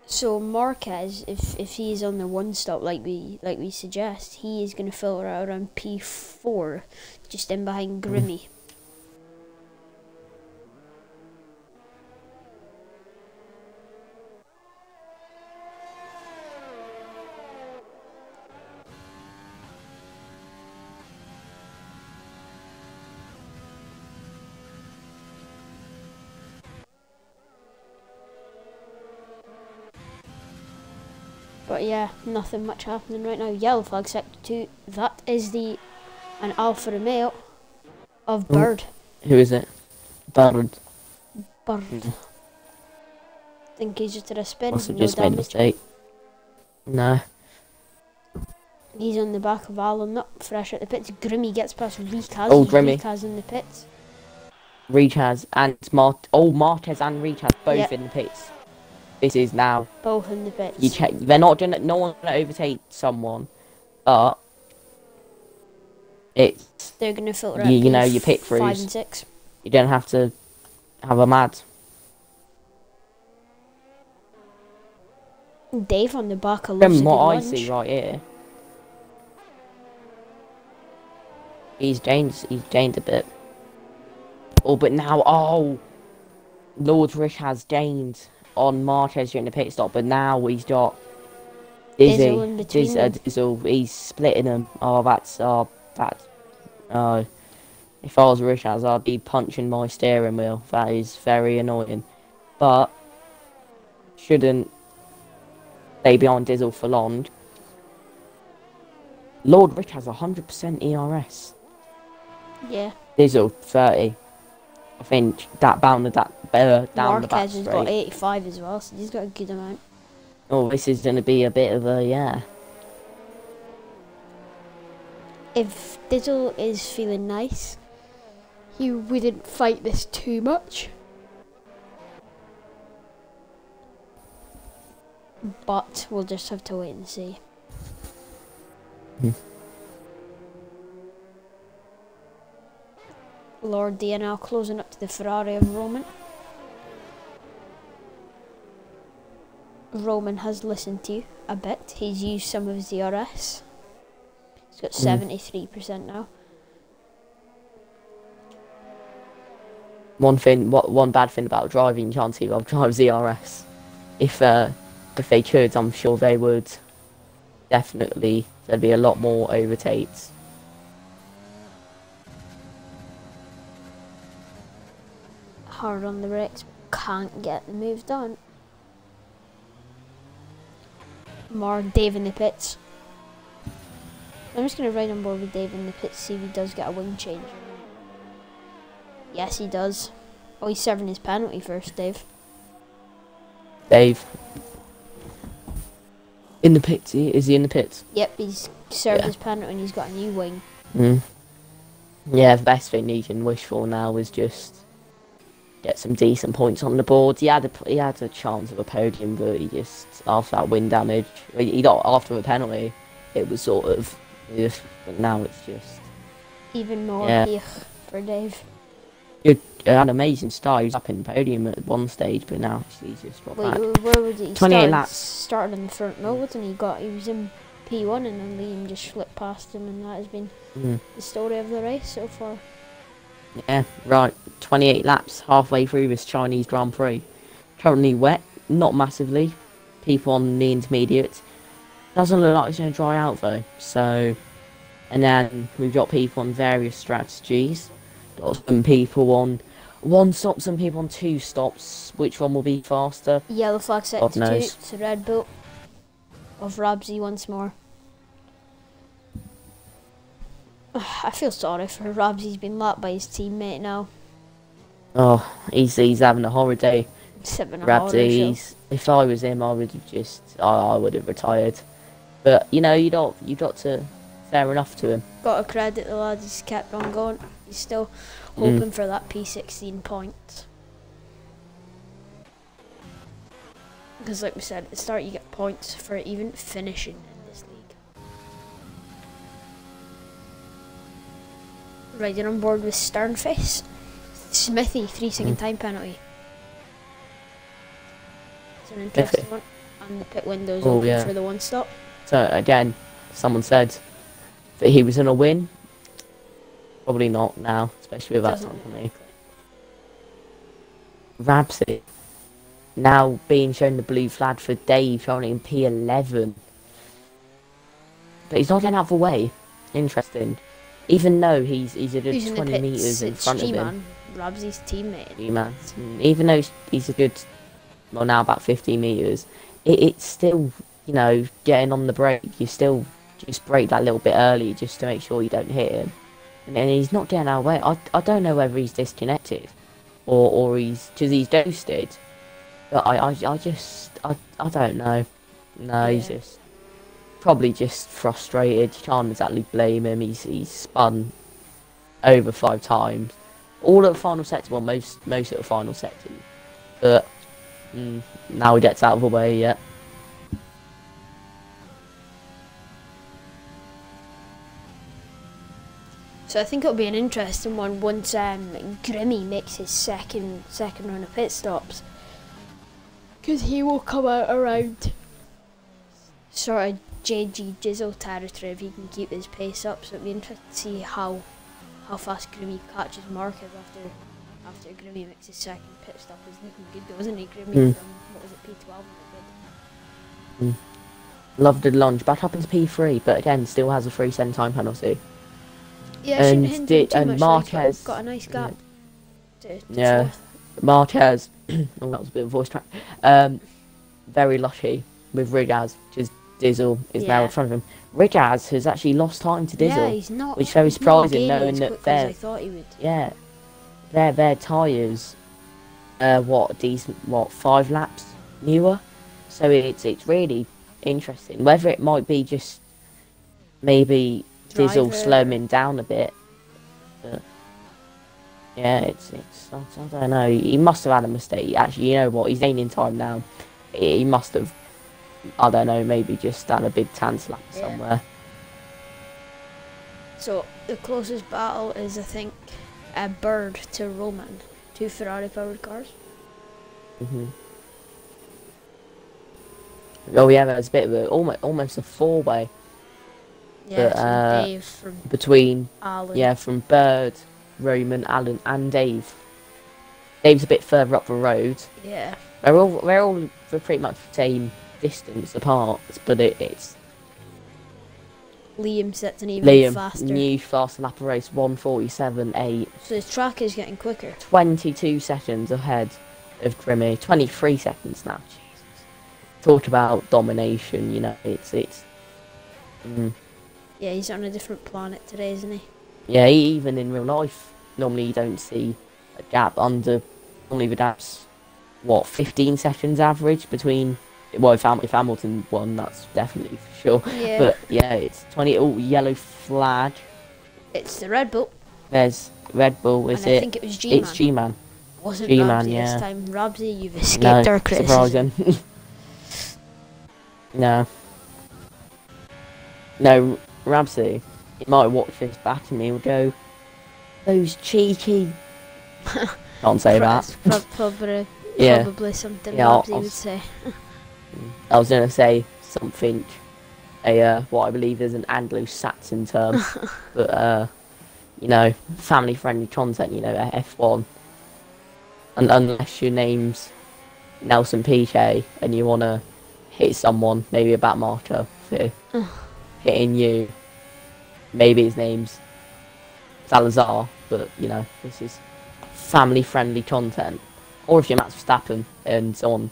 So Marquez, if he's on the one stop like we suggest, he is going to filter out around P4, just in behind Grimmy. But yeah, nothing much happening right now. Yellow flag sector 2. That is an Alfa Romeo of Bird. Who is it? Bird. Bird. Think he's just at a spin. Must have No just made a damage. mistake. No. He's on the back of Alan, up fresh at the pits. Grimmy gets past Ricaz. Oh, Grimmy. Ricaz in the pits. Ricaz and Marquez and Ricaz both in the pits. This is now. Both in the pits. You check. They're not gonna. No one gonna overtake someone, but it's. They're gonna filter out. You know, you pick 5 throughs. and 6. You don't have to have a mad. Dave on the back of From what I see right here, he's gained a bit. Oh, but now, Lord Rich has gained on Marquez during the pit stop, but now he's got Dizzle in between them. Dizzle, he's splitting them. If I was Rich, I'd be punching my steering wheel. That is very annoying. But shouldn't stay behind Dizzle for long. Lord Rich has 100% ERS. Yeah. Dizzle 30. I think that bounded that down Marquez the back has straight. got 85 as well, so he's got a good amount. Oh, this is going to be a bit of a If Dizzle is feeling nice, he wouldn't fight this too much. But we'll just have to wait and see. Lord DNL closing up to the Ferrari of Roman. Roman has listened to you a bit. He's used some of his DRS. He's got 73% now. One bad thing about driving, you can't see Rob drives ERS. If they could, I'm sure they would. Definitely, there'd be a lot more overtakes. Hard on the brakes, can't get the move done. More Dave in the pits. I'm just going to ride on board with Dave in the pits, see if he does get a wing change. Yes, he does. Oh, he's serving his penalty first, Dave. Dave. In the pits, is he in the pits? Yep, he's served his penalty and he's got a new wing. Yeah, the best thing he can wish for now is just get some decent points on the board. He had a chance of a podium, but he just, after that wind damage, he got after a penalty. It was sort of, ugh, but now it's just even more for Dave. He had an amazing start. He was up in the podium at one stage, but now he's just got back. Where was he? 28 laps. Started in the front row, wasn't he? He was in P1 and then Liam just flipped past him, and that has been the story of the race so far. Yeah, right. 28 laps, halfway through this Chinese Grand Prix. Currently wet, not massively. People on the intermediates. Doesn't look like it's going to dry out though. So, and then we've got people on various strategies. Got some people on one stop, some people on 2 stops. Which one will be faster? Yellow flag set to 2. It's a Red Bull of Rabsy once more. I feel sorry for Rabs. He's been lapped by his teammate now. Oh, he's having a horrid day. Rabsy. If I was him, I would have just, I would have retired. But you know, you got to, fair enough to him. Got to credit the lad. He's kept on going. He's still hoping for that P16 point. Because, like we said at the start, you get points for even finishing in this league. Right, you're on board with Sternface. Smithy, 3-second time penalty. It's an interesting one. And the pit window's open for the 1 stop. So again, someone said that he was in a win. Probably not now, especially with that company. Rabsy now being shown the blue flag for Dave, showing in P11. But he's not getting out of the way. Interesting. Even though he's a good 20 metres in front of him. Rabsy's teammate. G-Man. Even though he's a good, well now about 50 metres, it's still, you know, getting on the brake. You still just brake that little bit early just to make sure you don't hit him. And he's not getting out of the way. I don't know whether he's disconnected or he's, because he's ghosted. But I don't know. No, he's just probably just frustrated. You can't exactly blame him. He's spun over 5 times. All at the final sector, well, most at the final sector. But now he gets out of the way, yeah. So I think it'll be an interesting one once Grimmy makes his second run of pit stops. Because he will come out around sort of JG Jizzle territory if he can keep his pace up. So it'll be interesting to see how fast Grimmy catches Marquez after Grimmy makes his second pit stop. He's looking good though, isn't he? Grimmy from, what was it, P12? Loved the lunge, back up into P3, but again still has a 3-second time penalty. Yeah, and Marquez got a nice gap. Yeah, Marquez. Oh, that was a bit of a voice track. Very lucky with Rigaz, because Dizzle is now in front of him. Rigaz has actually lost time to Dizzle, yeah, he's not, which is very surprising, knowing that I thought he would. Yeah, their tyres, 5 laps newer. So it's really interesting. Whether it might be just maybe Dizzle slowing down a bit, but yeah, it's I don't know. He must have had a mistake. Actually, you know what? He's gaining time now. He must have, I don't know, maybe just done a big tan slap somewhere. So the closest battle is, I think, a Bird to Roman, 2 Ferrari-powered cars. Oh yeah, that was a bit of a almost a 4-way. Yeah, but, Dave from between Alan. Yeah, from Bird, Roman, Alan, and Dave. Dave's a bit further up the road. Yeah. They're all pretty much the same distance apart, but it's Liam sets an even faster. New fast lap of race 1:47.8. So his track is getting quicker. 22 seconds ahead of Grimmy. 23 seconds now. Jesus. Talk about domination. You know, it's. Yeah, he's on a different planet today, isn't he? Yeah, even in real life, normally you don't see a gap under. Normally the gap's 15 seconds average between. Well, if Hamilton won, that's definitely for sure. Yeah. But yeah, it's 20. Oh, yellow flag. It's the Red Bull. There's Red Bull. Is it? I think it was G-Man. It's G-Man. Wasn't G-Man, Ramsey yeah. this time. Ramsey, you've escaped No, our criticism. surprising. No. No, Ramsey, he might watch this back and he'll go, those cheeky... Can't say that. Probably, Yeah. probably something Yeah, Ramsey would say. I was going to say something, what I believe is an Anglo-Saxon term, but, you know, family-friendly content, you know, F1. And unless your name's Nelson PK and you want to hit someone, maybe a back marker for hitting you, maybe his name's Salazar, but, you know, this is family-friendly content. Or if you're Max Verstappen and someone,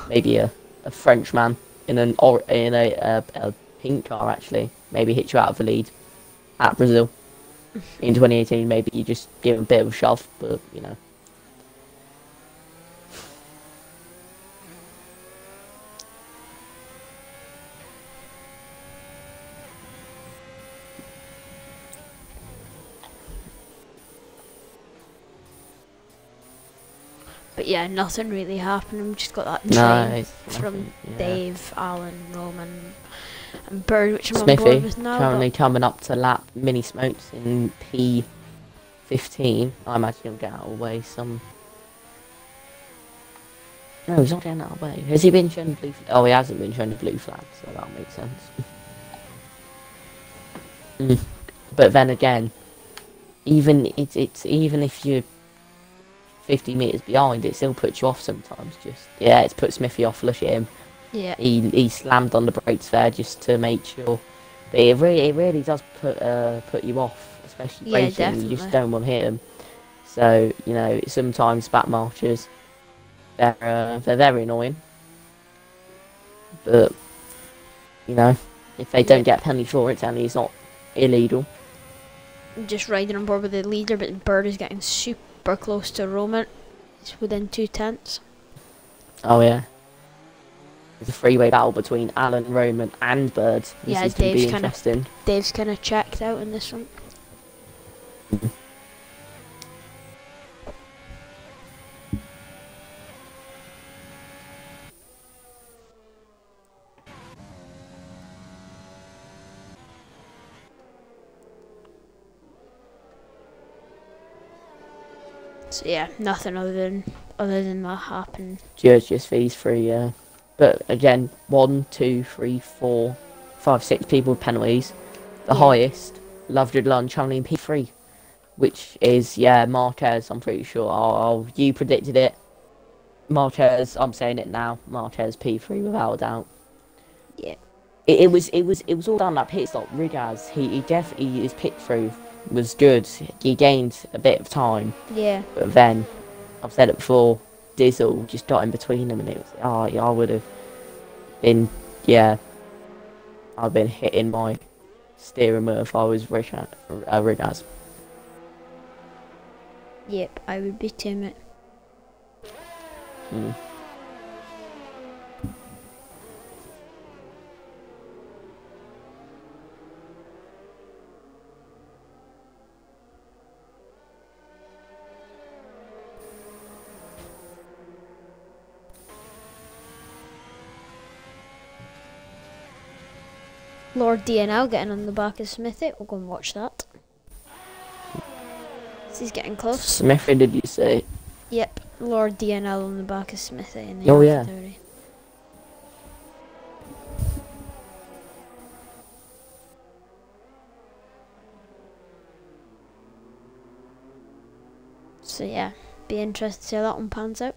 maybe a Frenchman in a pink car actually, maybe hit you out of the lead at Brazil in 2018. Maybe you just give him a bit of a shove, but you know. But yeah, nothing really happened. We just got that No, train it's from nothing, yeah. Dave, Alan, Roman, and Bird, which I'm on board Smithy with now. currently coming up to lap mini smokes in P15. I imagine he'll get out of the way some. No, he's not getting out of the way. Has he been shown the blue flag? Oh, he hasn't been shown the blue flag, so that'll make sense. But then again, even even if you're 50 metres behind, it still puts you off sometimes. Just it's put Smithy off. Look at him. Yeah. He slammed on the brakes there just to make sure. But it really does put you off, especially braking. Definitely. You just don't want to hit him. So you know sometimes back marchers they're very annoying. But you know if they don't get a penalty for it, then it's not illegal. Just riding on board with the leader, but Bird is getting super close to Roman. It's within 2/10. Oh yeah. There's a three-way battle between Alan, Roman, and Bird. This Yeah, is going to be Dave's interesting. Dave's kind of checked out in this one. So yeah, nothing other than that happened. Just these three, yeah. But again, 1, 2, 3, 4, 5, 6 people with penalties. The highest, Lovegood Lunch, only in P3, which is Marquez. I'm pretty sure. You predicted it, Marquez. I'm saying it now. Marquez P3 without a doubt. Yeah. It was all down that pit stop. Rigaz, he definitely his pit through was good. He gained a bit of time. Yeah. But then, I've said it before, Dizzle just got in between them, and it was I would have been I've been hitting my steering wheel if I was Rigaz. Yep, I would be too, mate. Lord DNL getting on the back of Smithy. We'll go and watch that. He's getting close. Smithy, did you say? Yep, Lord DNL on the back of Smithy in the Oh yeah. 30. So yeah, be interested to see how that one pans out.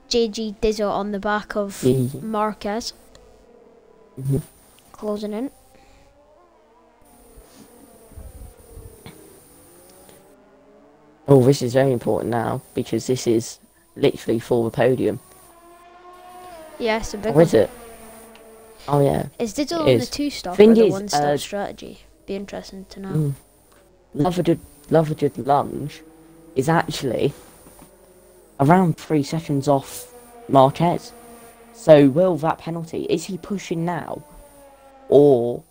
JG Dizzle on the back of Marquez. Closing in. Oh, this is very important now because this is literally for the podium. Yeah, it's a big Or one. is it? Oh yeah. Is Dizzle It on the is. 2-stop or Thing the is, 1-stop strategy? Be interesting to know. Lovegood Lunge is actually around 3 seconds off Marquez. So will that penalty, is he pushing now? or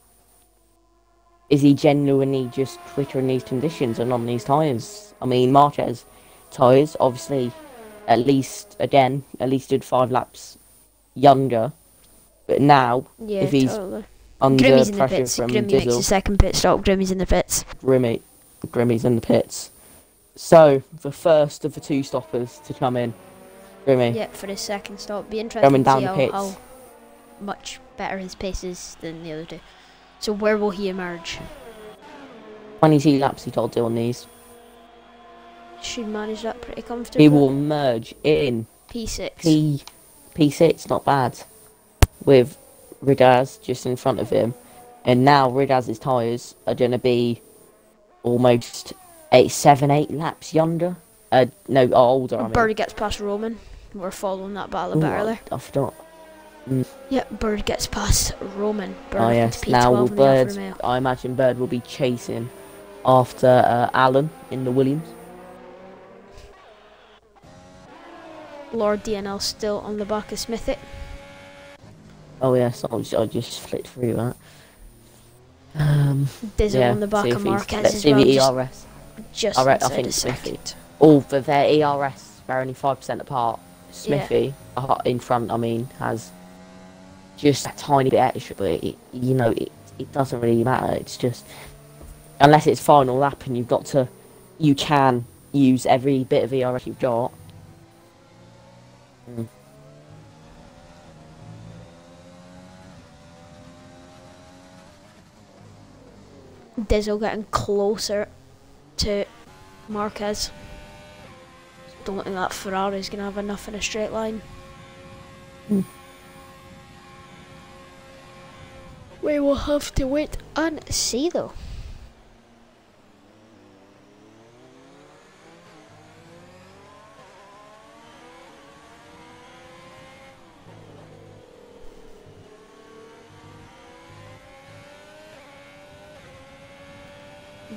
is he genuinely just quicker in these conditions and on these tyres? I mean, Marquez tyres, obviously, at least did 5 laps younger. But now, Yeah, if he's totally. under Grimmy's in the pressure pits. from Grimmy makes Diesel, the second pit stop. Grimmy's in the pits. Grimmy's in the pits. So, the first of the 2 stoppers to come in, Grimmy, Yeah, for his second stop. Be interesting coming to see down the pits. how much better his pace is than the other 2. So where will he emerge? 22 laps he told to on these. Should manage that pretty comfortably. He will merge in P6. P6, not bad, with Ridaz just in front of him. And now Ridaz's tyres are going to be almost 8 laps younger. No, older, I mean. Bird gets past Roman. We're following that battle a bit earlier. I forgot. Yeah, Bird gets past Roman. Bird Oh yes, P12 now in the Bird, Alfa Romeo. I imagine Bird will be chasing after Allen in the Williams. Lord DNL still on the back of Smithy. Oh yes, I just flicked through that. Diesel Yeah, on the back see of if he's- Marquez let's as see well. the Just, ERS. just I inside think a Smithy. second. All for their ERS, they're only 5% apart. Smithy, in front, I mean, has just a tiny bit extra, but it doesn't really matter. It's just, unless it's final lap and you can use every bit of ERS you've got. Diesel getting closer to Marquez. Don't think that Ferrari's going to have enough in a straight line. We will have to wait and see though.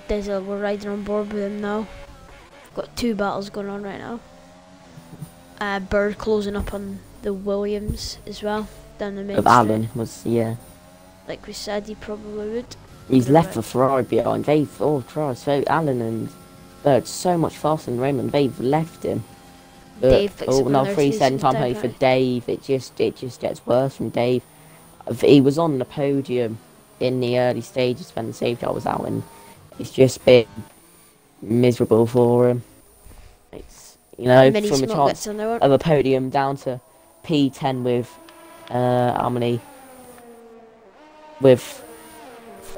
Diesel, we're riding on board with him now. We've got 2 battles going on right now. Bird closing up on the Williams as well, down the main But Allen was, yeah. Like we said, he probably would. He's left the Ferrari behind. So Allen and Bird so much faster than Raymond. They've left him. But, Dave picks up another 3 season time down penalty for penalty. Dave. It just gets worse from Dave. He was on the podium in the early stages when the safety car was out, and it's just been miserable for him. It's, Mini from a Smoke chance gets on there. of a podium down to P10 with how many? With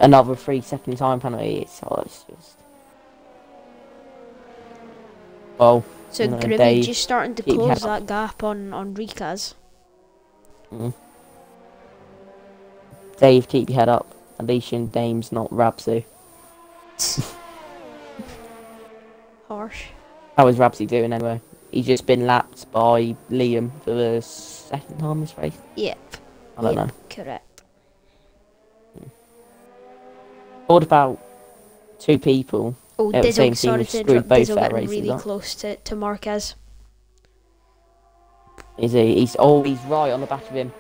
another 3-second time penalty. It's just. Well, So Grimmy Dave, just starting to keep your close head up. that gap on Ricaz. Dave, keep your head up. Alicia Dame's not Rabsy. Harsh. How is Rabsy doing anyway? He's just been lapped by Liam for the 2nd time this race. Yep. I don't know. Correct. What about 2 people? Oh, Yeah, the Diesel, same team sorry have to screwed interrupt. both Diesel their getting races really up. close to Marquez. Is he? He's right on the back of him.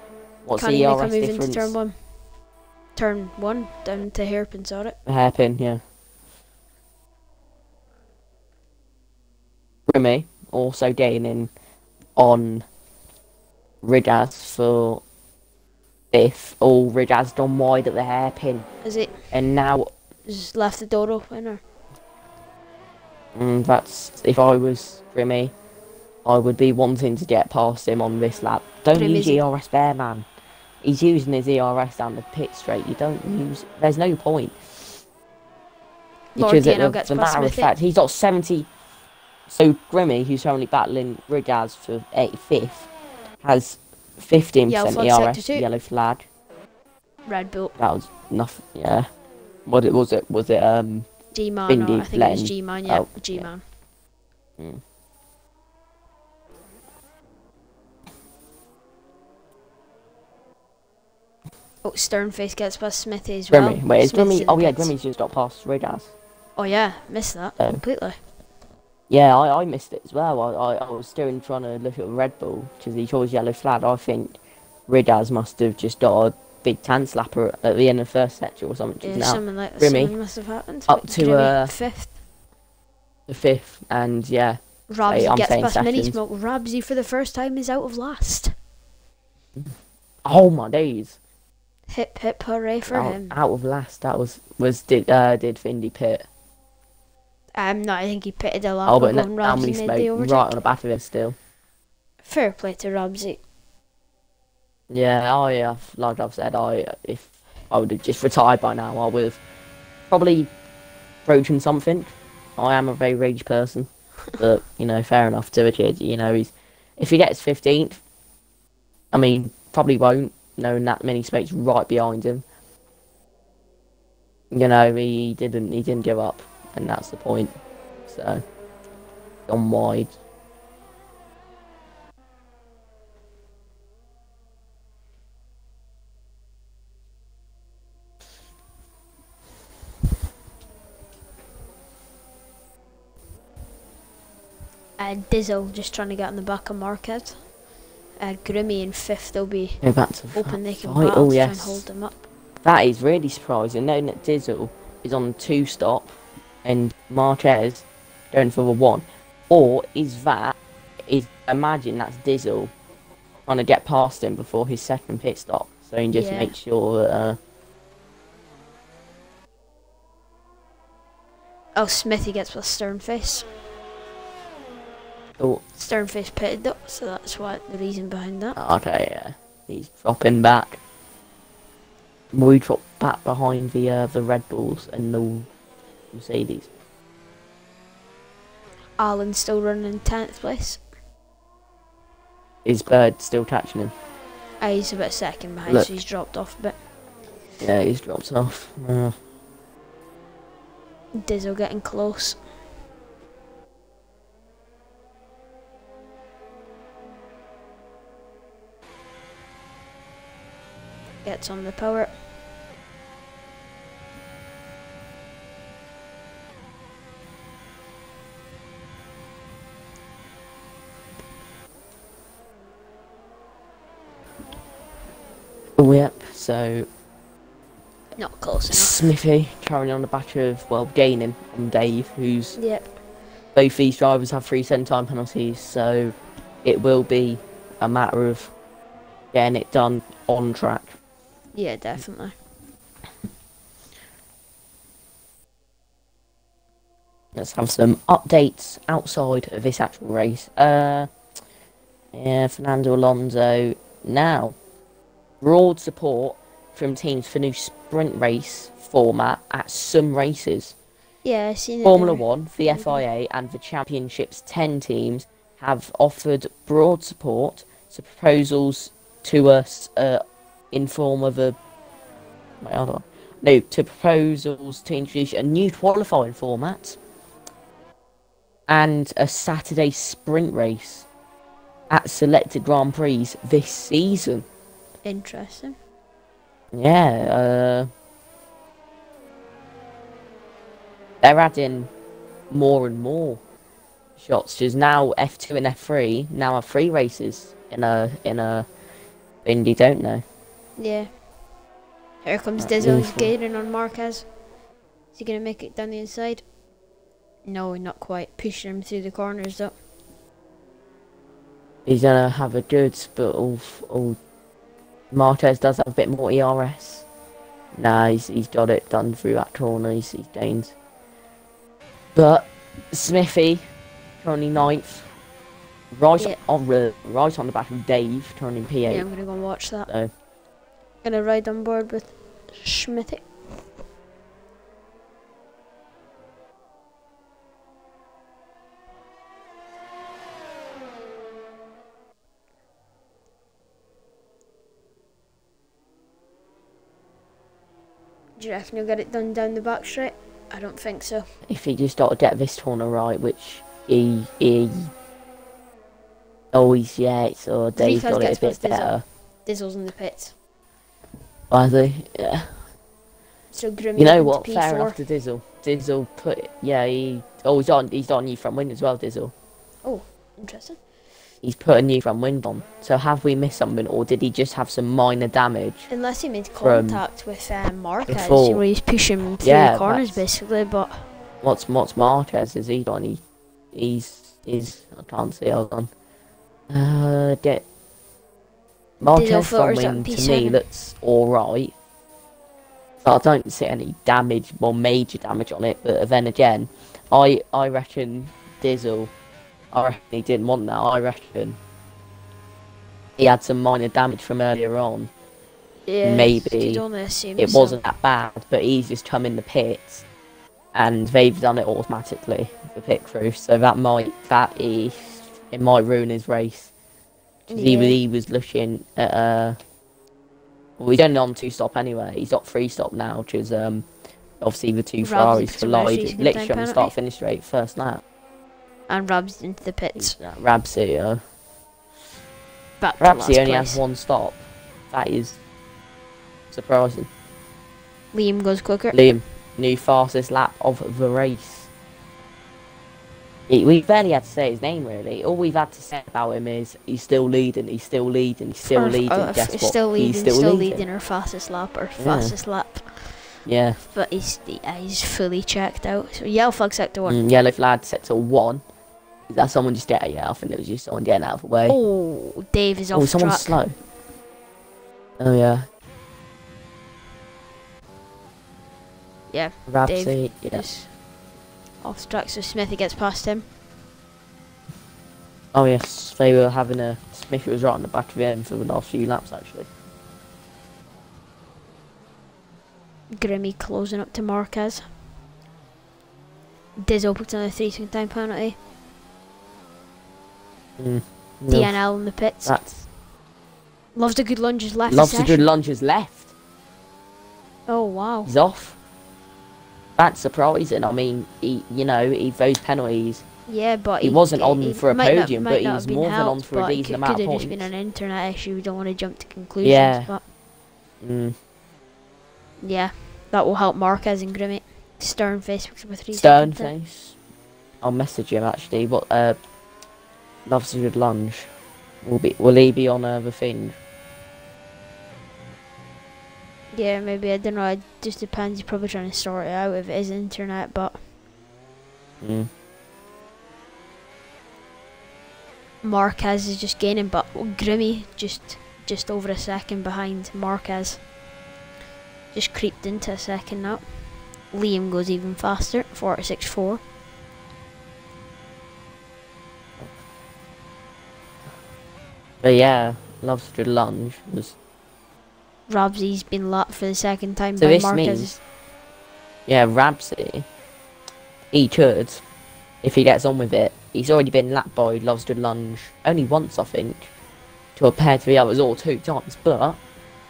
What's Can't the even make a ERS move into difference? turn 1. Turn 1 down to hairpin, saw it. A hairpin, yeah. Grimmy also gaining on Ridaz for 5th. Oh, Ridaz done wide at the hairpin. Is it? And now, Just left the door open or? that's, if I was Grimmy, I would be wanting to get past him on this lap. Don't use Grimmy's- ERS there, man. He's using his ERS down the pit straight. You don't use, there's no point. Lord Because Dano the gets matter past of Smithy. fact, he's got 70. So Grimmy, who's currently battling Ridaz for 85th, has 15% Yellow flag ERS, sector 2. yellow flag. Red Bull. That was nothing, yeah. Was it, G-Man, Bindi or I think it was Glenn. G-Man, yeah. Oh, yeah. G-Man. Oh, Sternface gets past Smithy as well. Grimmy, wait, is Smith's Grimmy, in the oh yeah, pits. Grimmy's just got past Ridaz. Oh yeah, missed that Oh. completely. Yeah, I missed it as well. I was still trying to look at Red Bull, because he chose yellow flag. I think Ridaz must have just got a big tan slapper at the end of the first sector or something. Yeah, Now, something like Grimmy, something must have happened. up But to, Grimmy, 5th. the 5th, and yeah, Rabsy I'm gets saying past Mini Sessions. Smoke. Rabsy for the first time is out of last. Oh my days! Hip hip hooray for him. Out of last. That did Findy pit. No, I think he pitted a lot. Oh, but when now Rabsy Mini made Smoke the overtake. right on the back of it still. Fair play to Rabsy. Yeah, like I've said, if I would have just retired by now, I would have probably broken something. I am a very rage person, but you know, fair enough to a kid. You know, if he gets 15th, I mean, probably won't, knowing that Mini Smoke's right behind him. You know, he didn't give up, and that's the point. So, gone wide. Dizzle just trying to get on the back of Marquez. Grimmy in 5th, they'll be Go back to hoping they can fight. battle Oh to try and yes, hold them up. that is really surprising. Knowing that Dizzle is on 2-stop and Marquez going for the 1, or imagine that's Dizzle trying to get past him before his second pit stop, so he just makes sure that. Oh, Smithy gets with Sternface. Oh, Sternface pitted up, so that's the reason behind that. okay, yeah, he's dropping back. We drop back behind the Red Bulls and the Mercedes. Alan's still running in 10th place. Is Bird still catching him? He's about 2nd behind, Look. so he's dropped off a bit. Yeah, he's dropped off. Dizzle getting close. Gets on the power. Oh, yep, so Not close enough. Smithy carrying on the back of, well, gaining on Dave, who's Yep. both these drivers have 3 send time penalties, so it will be a matter of getting it done on track. Yeah, definitely. Let's have some updates outside of this actual race. Yeah, Fernando Alonso now. Broad support from teams for new sprint race format at some races. Yeah, I seen it. Formula One, the FIA, and the Championship's 10 teams have offered broad support to proposals to us in form of a. To proposals to introduce a new qualifying format and a Saturday sprint race at selected Grand Prix this season. Interesting. Yeah, they're adding more and more shots. Because now F2 and F3 now have 3 races in a Indy, don't they? Yeah. Here comes That's Dizzle. He's awful. gaining on Marquez. Is he going to make it down the inside? No, not quite. Pushing him through the corners though. He's gonna have a good, but Marquez does have a bit more ERS. Nah, he's got it done through that corner. He's gained. But Smithy currently 9th, right on the back of Dave, currently P8. Yeah, I'm gonna go and watch that. So, Gonna ride on board with Schmitty. Do you reckon you'll get it done down the back straight? I don't think so. if he just got to get this corner right, which he always so Dave's got it a bit better. Dizzle's in the pits. I think, yeah. So Grimmy. You know up what? into Fair P4. enough to Dizzle. Dizzle he's on new front wing as well, Dizzle. Oh, interesting. he's put a new front wind on. So have we missed something, or did he just have some minor damage? Unless he made contact with Marquez, before. where he's pushing him through Yeah, the corners, that's- basically. But What's Marquez? Is he done? He's I can't see. Hold on. Get Marquez front filters up wing to P7. me looks all right. But I don't see any damage, more major damage on it. But then again, I reckon Dizzle. I reckon he didn't want that. I reckon he had some minor damage from earlier on. yeah, Maybe you'd only assume it so. wasn't that bad, but he's just come in the pits, and they've done it automatically, the pit crew. So it might ruin his race. 'Cause he was looking at well, he's only on 2-stop anyway. He's got 3-stop now, which is obviously the two Ferraris collided. Literally on the start-finish straight first lap. And Rabs into the pits. Rabsy, Back to last Rabsy only place. has 1 stop. That is surprising. Liam goes quicker. Liam, new fastest lap of the race. We barely had to say his name, really. All we've had to say about him is he's still leading, he's still leading, he's still leading. Guess what? Still leading, He's still leading. our fastest lap, fastest lap. Yeah. But he's fully checked out. So yellow flag sector 1. Yellow flag sector 1. Is that someone just getting? Yeah, I think it was just someone getting out of the way. Oh, Dave is off someone's track. slow. Oh yeah. Yeah, Rabsy, Dave yeah. is off track, so Smithy gets past him. Oh yes, they were having a Smithy was right on the back of him for the last few laps actually. Grimmy closing up to Marquez. Dizzle puts on a 3-second time penalty. No, DNL in the pits. that's Loves the good lunges left. loves the session. good lunges left. Oh wow. He's off. That's surprising. I mean, those penalties. Yeah, but He wasn't on for a might not- podium, might but he not was have been more than on helped, for a but decent it amount of could have points. just been an internet issue. We don't want to jump to conclusions. Yeah. But Mm. yeah, that will help Marquez and Grimmy. Stern face picks up a 3 Stern second. face. I'll message him actually. What loves a good lunge. Will he be on the thing? Yeah, maybe, I don't know. It just depends. He's probably trying to sort it out if it is internet, but Mm. Marquez is just gaining, but Grimmy just over a second behind Marquez. Just creeped into a second now. Liam goes even faster, 46.4. But yeah, loves a good lunge. Rabsy's been lapped for the second time So by this Marquez. means, yeah, Rabsy, he could, if he gets on with it. He's already been lapped by loves a good lunge only once, I think, compared to the others, or 2 times. But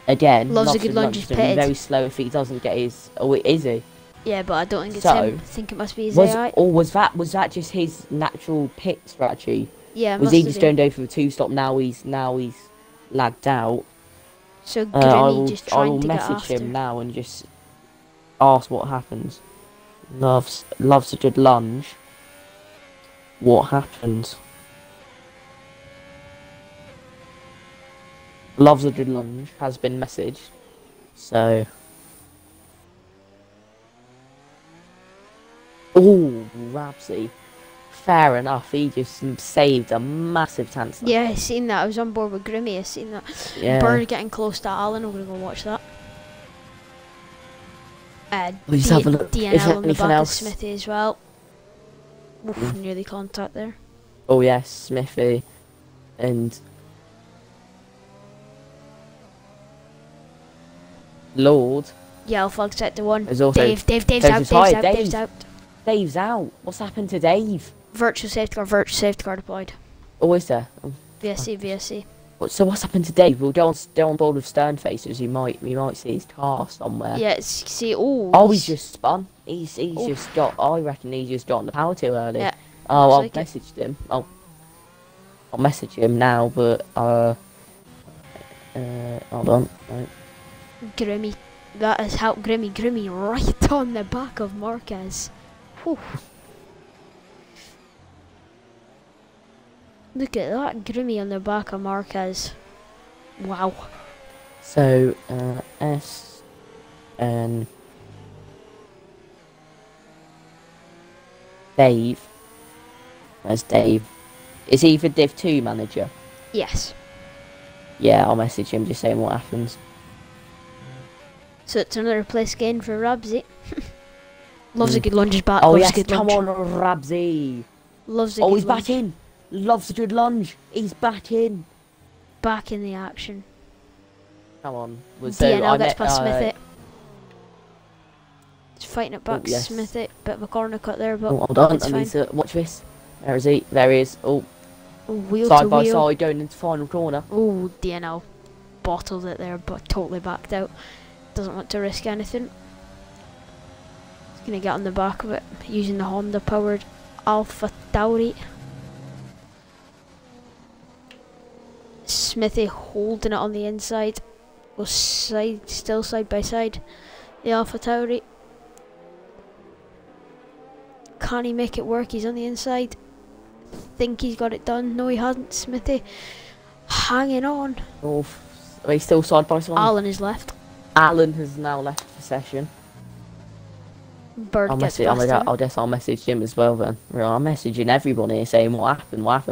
again, Loves a good lunge is is gonna be pitted. very slow if he doesn't get his. Oh, is he? Yeah, but I don't think it's So, him. I think it must be his AI. Was that just his natural pit strategy? Yeah, it Was must he have just been. going over the 2-stop? Now he's lagged out. So I Grimmy just I will trying to get message after. him now and just ask what happens. Loves a good lunge. What happens? Loves a good lunge has been messaged. So. Ooh, Rabsy. Fair enough. He just saved a massive chance. Yeah, I seen that. I was on board with Grimmy. I seen that. Yeah. Bird getting close to Alan. I'm gonna go watch that. Please have a look. Is there DNL on the anything back of else? Smithy as well. Oof, Mm. nearly contact there. Oh yes, Smithy, and Lord. Yellow flag sector 1. There's also Dave's out. Dave's Dave's retired. out. Dave. Dave's out. Dave's out. What's happened to Dave? Virtual safety car deployed. Oh, is there? VSC. So what's happened to Dave? We'll go on board with stern faces. We might see his car somewhere. Yeah, see, Oh, he's just spun. He's just got. I reckon he's just got on the power too early. Yeah, Oh, looks I'll like it. message him. I'll message him now, but hold on. Right. Grimmy. That has helped Grimmy right on the back of Marquez. Whew. Look at that, Grimmy on the back of Marquez. Wow. So, S and Dave. There's Dave. Is he the Div 2 manager? Yes. Yeah, I'll message him just saying what happens. So it's another place gain for Rabsy. Loves a good lunges back. Oh loves yes, a good come lunge. on, Rabsy. Loves a Oh, good he's lunge. back in. Loves a good lunge. He's back in. Back in the action. Come on. DNL gets past Smithy. He's fighting it back, yes. Smithy. Bit of a corner cut there, but hold on. it's I fine. need to watch this. There is he. There he is. Oh, Wheel side to by wheel. side going into final corner. Oh, DNL bottled it there, but totally backed out. Doesn't want to risk anything. He's gonna get on the back of it using the Honda powered Alpha Tauri. Smithy holding it on the inside. Goes still side by side. The Alpha Tauri. Can he make it work? He's on the inside. Think he's got it done. No, he hasn't. Smithy hanging on. Oh, are they still side by side? Alan is left. Alan has now left the session. Bird I'll gets message. past him. I guess I'll message Jim as well then. Right, I'm messaging everyone here saying what happened. Right.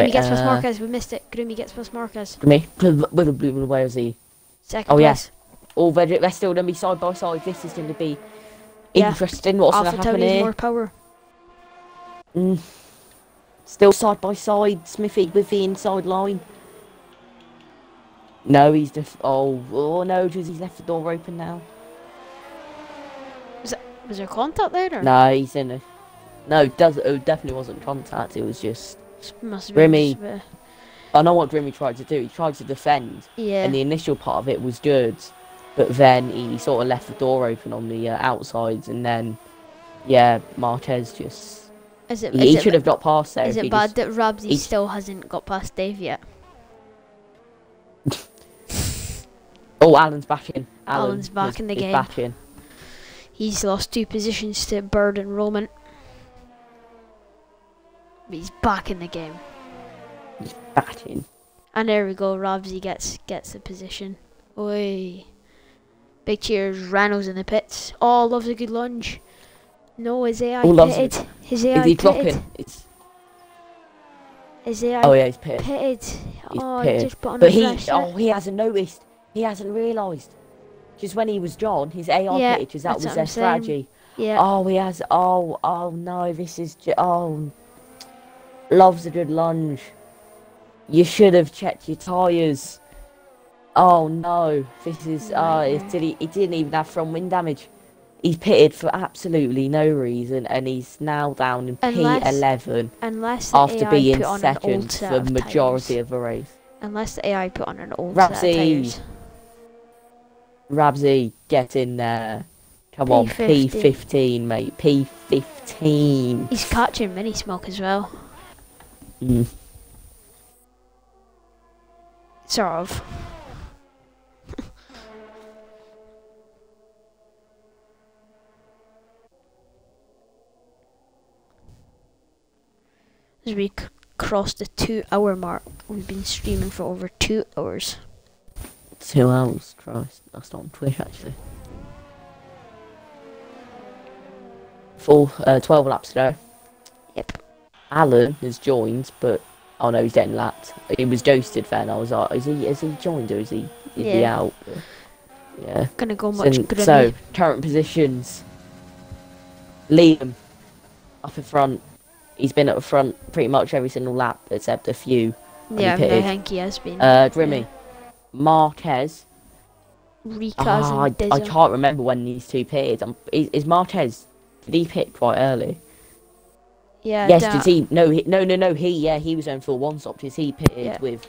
Grimmy gets past Marquez. We missed it. Grimmy gets past Marquez. Me. Where is he? Second Oh place. yeah. Oh, they're still going to be side by side. This is going to be Yeah. interesting. What's going Alpha to happen Tauri's here? more power. Still side by side. Smithy with the inside line. No, he's just. Oh no, because he's left the door open now. Was there contact there? Or? No, he's in a. No, it definitely wasn't contact. It was just. Must have been Grimmy. just a bit- I know what Grimmy tried to do. He tried to defend, Yeah. and the initial part of it was good, but then he sort of left the door open on the outsides, and then, yeah, Marquez just. Is it? He should have got past there. Is if it he bad just- that Rabsy he- still hasn't got past Dave yet? Oh, Alan's back in. Alan's back in the is game. Back in. He's lost 2 positions to Bird and Roman. But he's back in the game. He's back in. And there we go, Rabsy gets the position. Oi. Big cheers, Rano's in the pits. Oh, loves a good lunge. No, his AI loves it. pitted. His AI Is he pitted. dropping? It's. His AI Oh yeah, he's pitted. pitted. He's Oh, pitted. he just put on But a fresh set. he hasn't noticed. He hasn't realised. Just when he was John, his AI Yeah, pitted, because that that's was what their I'm saying. strategy. Yeah. Oh, he has. Oh no, this is. Loves a good lunge. You should have checked your tyres. Oh no, this is. He didn't even have front wing damage. He's pitted for absolutely no reason, and he's now down in P11 Unless the after AI being put on an second old set for of the majority tyres. of the race. Unless the AI put on an old set of Rabsy, tyres. Rabsy, get in there. Come on, P15. P15, mate. P15. He's catching mini smoke as well. Mm. Sort of. As we crossed the 2-hour mark, we've been streaming for over 2 hours. 2 hours, Christ. That's not on Twitch, actually. 12 laps to go. Yep. Alan has joined, but oh no, he's getting lapped. He was ghosted then. I was like, is he joined or is he out? Yeah. Gonna go much Grimmy. So current positions. Liam up in front. He's been at the front pretty much every single lap except a few. Yeah, I pitted. think he has been. Grimmy. Marquez. Recas I and Dizzle. can't remember when these two pitted. Is Marquez? Did he pit quite early? Yeah. Yes, did he? No, he was on full one stop because he pitted Yeah. with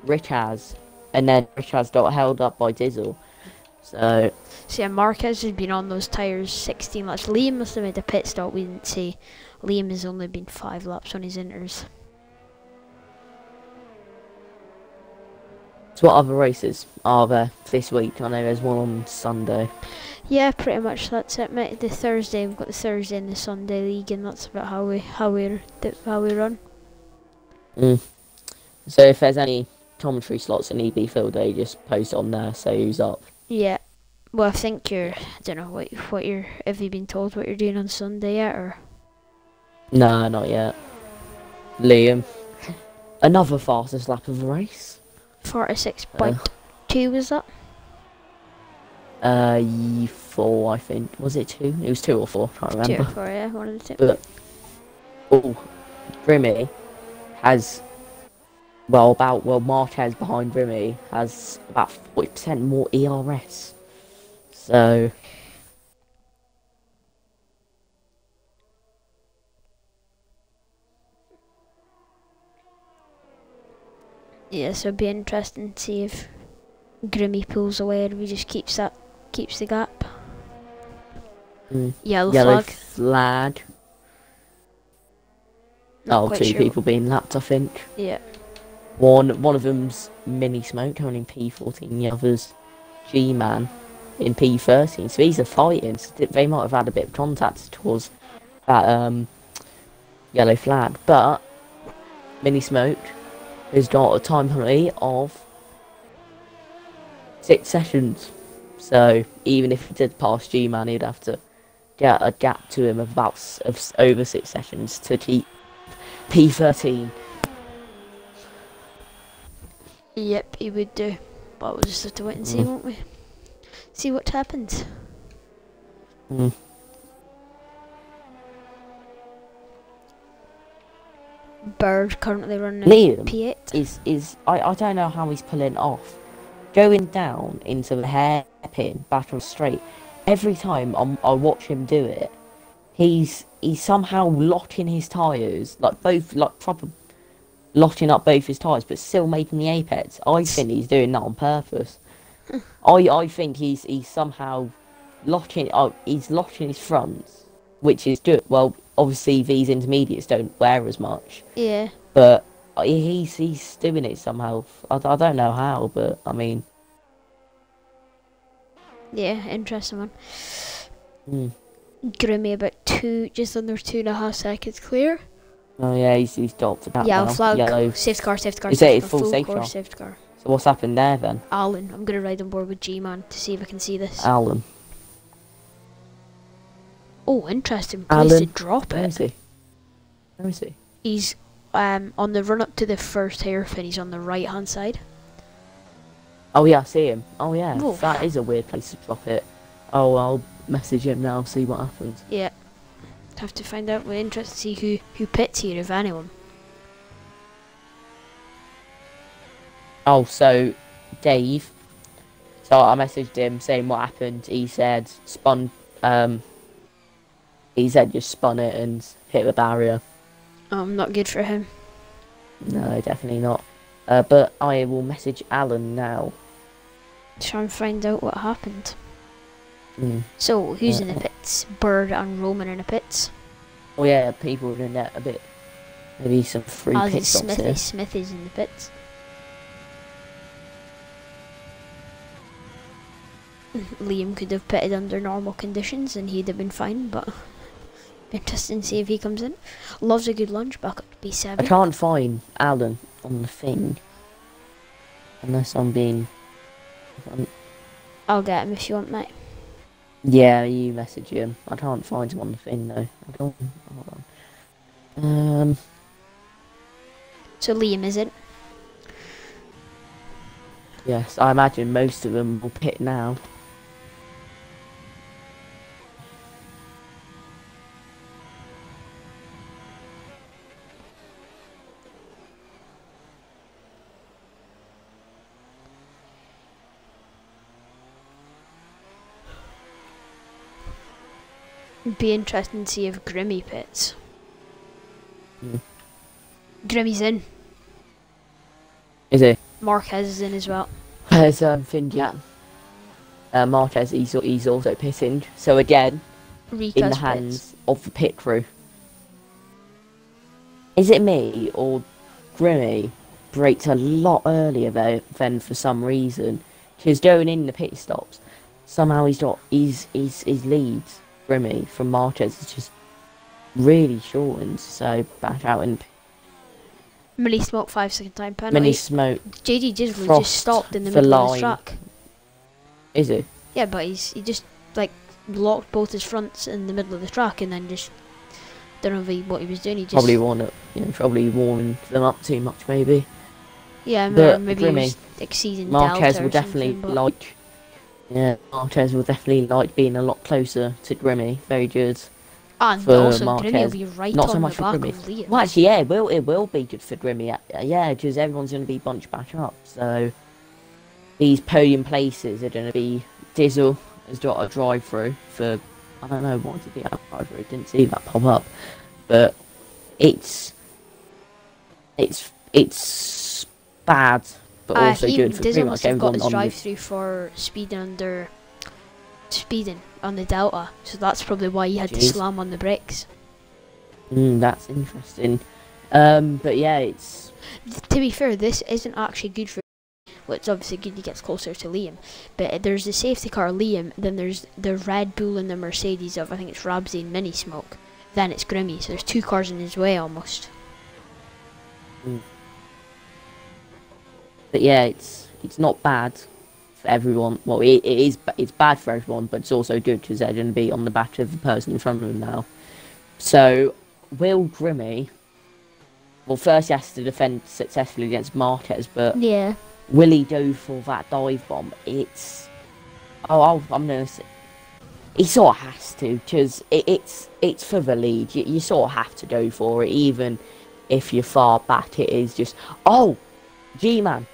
Richaz, and then Richaz got held up by Dizzle. So yeah, Marquez has been on those tyres 16 laps. Liam must have made a pit stop. We didn't see. Liam has only been 5 laps on his inters. So what other races are there this week? I know there's one on Sunday. Yeah, pretty much that's it, mate. The Thursday, we've got the Thursday and the Sunday league, and that's about how we run. Mm. So if there's any commentary slots that need to be filled, they just post on there, say who's up. Yeah. Well, I think I don't know what you're. Have you been told what you're doing on Sunday yet, or? Nah, not yet. Liam, another fastest lap of the race. 46.2 was that? 4, I think. Was it 2? It was 2 or 4. Can't remember. 2 or 4, yeah, one of the two. But Grimmy has Marquez behind Grimmy has about 40% more ERS. So Yeah, so it'd be interesting to see if Grimmy pulls away and we just keeps the gap. Yellow flag. Not Two sure. people being lapped, I think. Yeah. One of them's Mini Smoke going in P14, the other's G-Man in P13. So these are fighting. So they might have had a bit of contact towards that yellow flag. But Mini Smoke has got a time penalty of 6 sessions. So even if he did pass G-Man, he'd have to get a gap to him of over 6 sessions to keep P13. Yep, he would do. But we'll just have to wait and see, won't we? See what happens. Bird currently running Liam P8. is I don't know how he's pulling off. Going down into the hairpin, back on straight. Every time I watch him do it, he's somehow locking his tyres, proper locking up both his tyres, but still making the apex. I think he's doing that on purpose. I think he's somehow locking his fronts, which is good. Well, obviously these intermediates don't wear as much. Yeah. But he's doing it somehow. I don't know how, but I mean. Yeah, interesting one. Mm. Grimmy about just under 2.5 seconds clear. Oh yeah, he's dropped about Yellow now. flag. Yellow. Safety car. Is it full safety car? Safety car. So what's happened there then? Alan, I'm gonna ride on board with G-Man to see if I can see this. Alan. Oh, interesting place to drop Where it. is he? Where is he? He's on the run up to the first hairpin. He's on the right hand side. Oh yeah, I see him. Oh yeah, Oof. that is a weird place to drop it. Oh, I'll message him now, see what happens. Yeah. Have to find out. We're interested to see who pits here, if anyone. Oh, so Dave. So I messaged him saying what happened. He said spun. He said just spun it and hit the barrier. Not good for him. No, definitely not. But I will message Alan now. Try and find out what happened. Mm. So, who's in the pits? Bird and Roman in the pits. Oh yeah, people are going to get a bit. Maybe some free pit stops here. Smithy's in the pits. Liam could have pitted under normal conditions and he'd have been fine, but interesting to see if he comes in. Loves a good lunge, back up to B7. I can't find Alan on the thing. Unless I'm being... I'll get him if you want, mate. Yeah, you message him. I can't find him on the thing though. I don't... Hold on. So Liam is it? Yes, I imagine most of them will pit now. It'd be interesting to see if Grimmy pits. Mm. Grimmy's in. Is he? Marquez is in as well. There's Finjan. Marquez, he's also pitting. So again, Rico's in the hands of the pit crew. Is it me or Grimmy braked a lot earlier than for some reason? Because going in the pit stops, somehow he's got his leads. Grimmy from Marquez is just really shortened, so back out and Mini smoke 5-second time penalty. Mini smoke. JD Jizzle Frost just stopped in the for middle of the line. track. Is it? Yeah, but he just like locked both his fronts in the middle of the track and then just don't know what he was doing. He just Probably probably warming them up too much, maybe. yeah, But maybe Grimmy, he was exceeding Marquez Delta will or definitely something, but like. Yeah, Marquez will definitely like being a lot closer to Grimmy. Very good. and for also Grimmy will Marquez. be right Not so on much the for back Grimmy. of Liam. Well, actually, yeah, it will be good for Grimmy. Yeah, because everyone's going to be bunched back up. So these podium places are going to be Dizzle has got a drive through for, I don't know, what did he have drive through? Didn't see that pop up, but it's bad, but also good for pretty Dizzle much must have got everyone his on drive the. through for speeding on the Delta, so that's probably why he had to Jeez. slam on the brakes. That's interesting. But yeah, it's. To be fair, this isn't actually good for. Well, it's obviously good he gets closer to Liam, but there's the safety car Liam, then there's the Red Bull and the Mercedes of I think it's Rabsy and Mini Smoke, then it's Grimmy, so there's two cars in his way almost. But yeah, it's not bad for everyone. Well, it's bad for everyone, but it's also good because they're going to be on the back of the person in front of them now. So, will Grimmy? Well, first he has to defend successfully against Marquez, but Yeah. will he go for that dive bomb? It's. I'm gonna say. He sort of has to, because it's for the lead. You sort of have to go for it, even if you're far back. It is just. Oh! G-Man!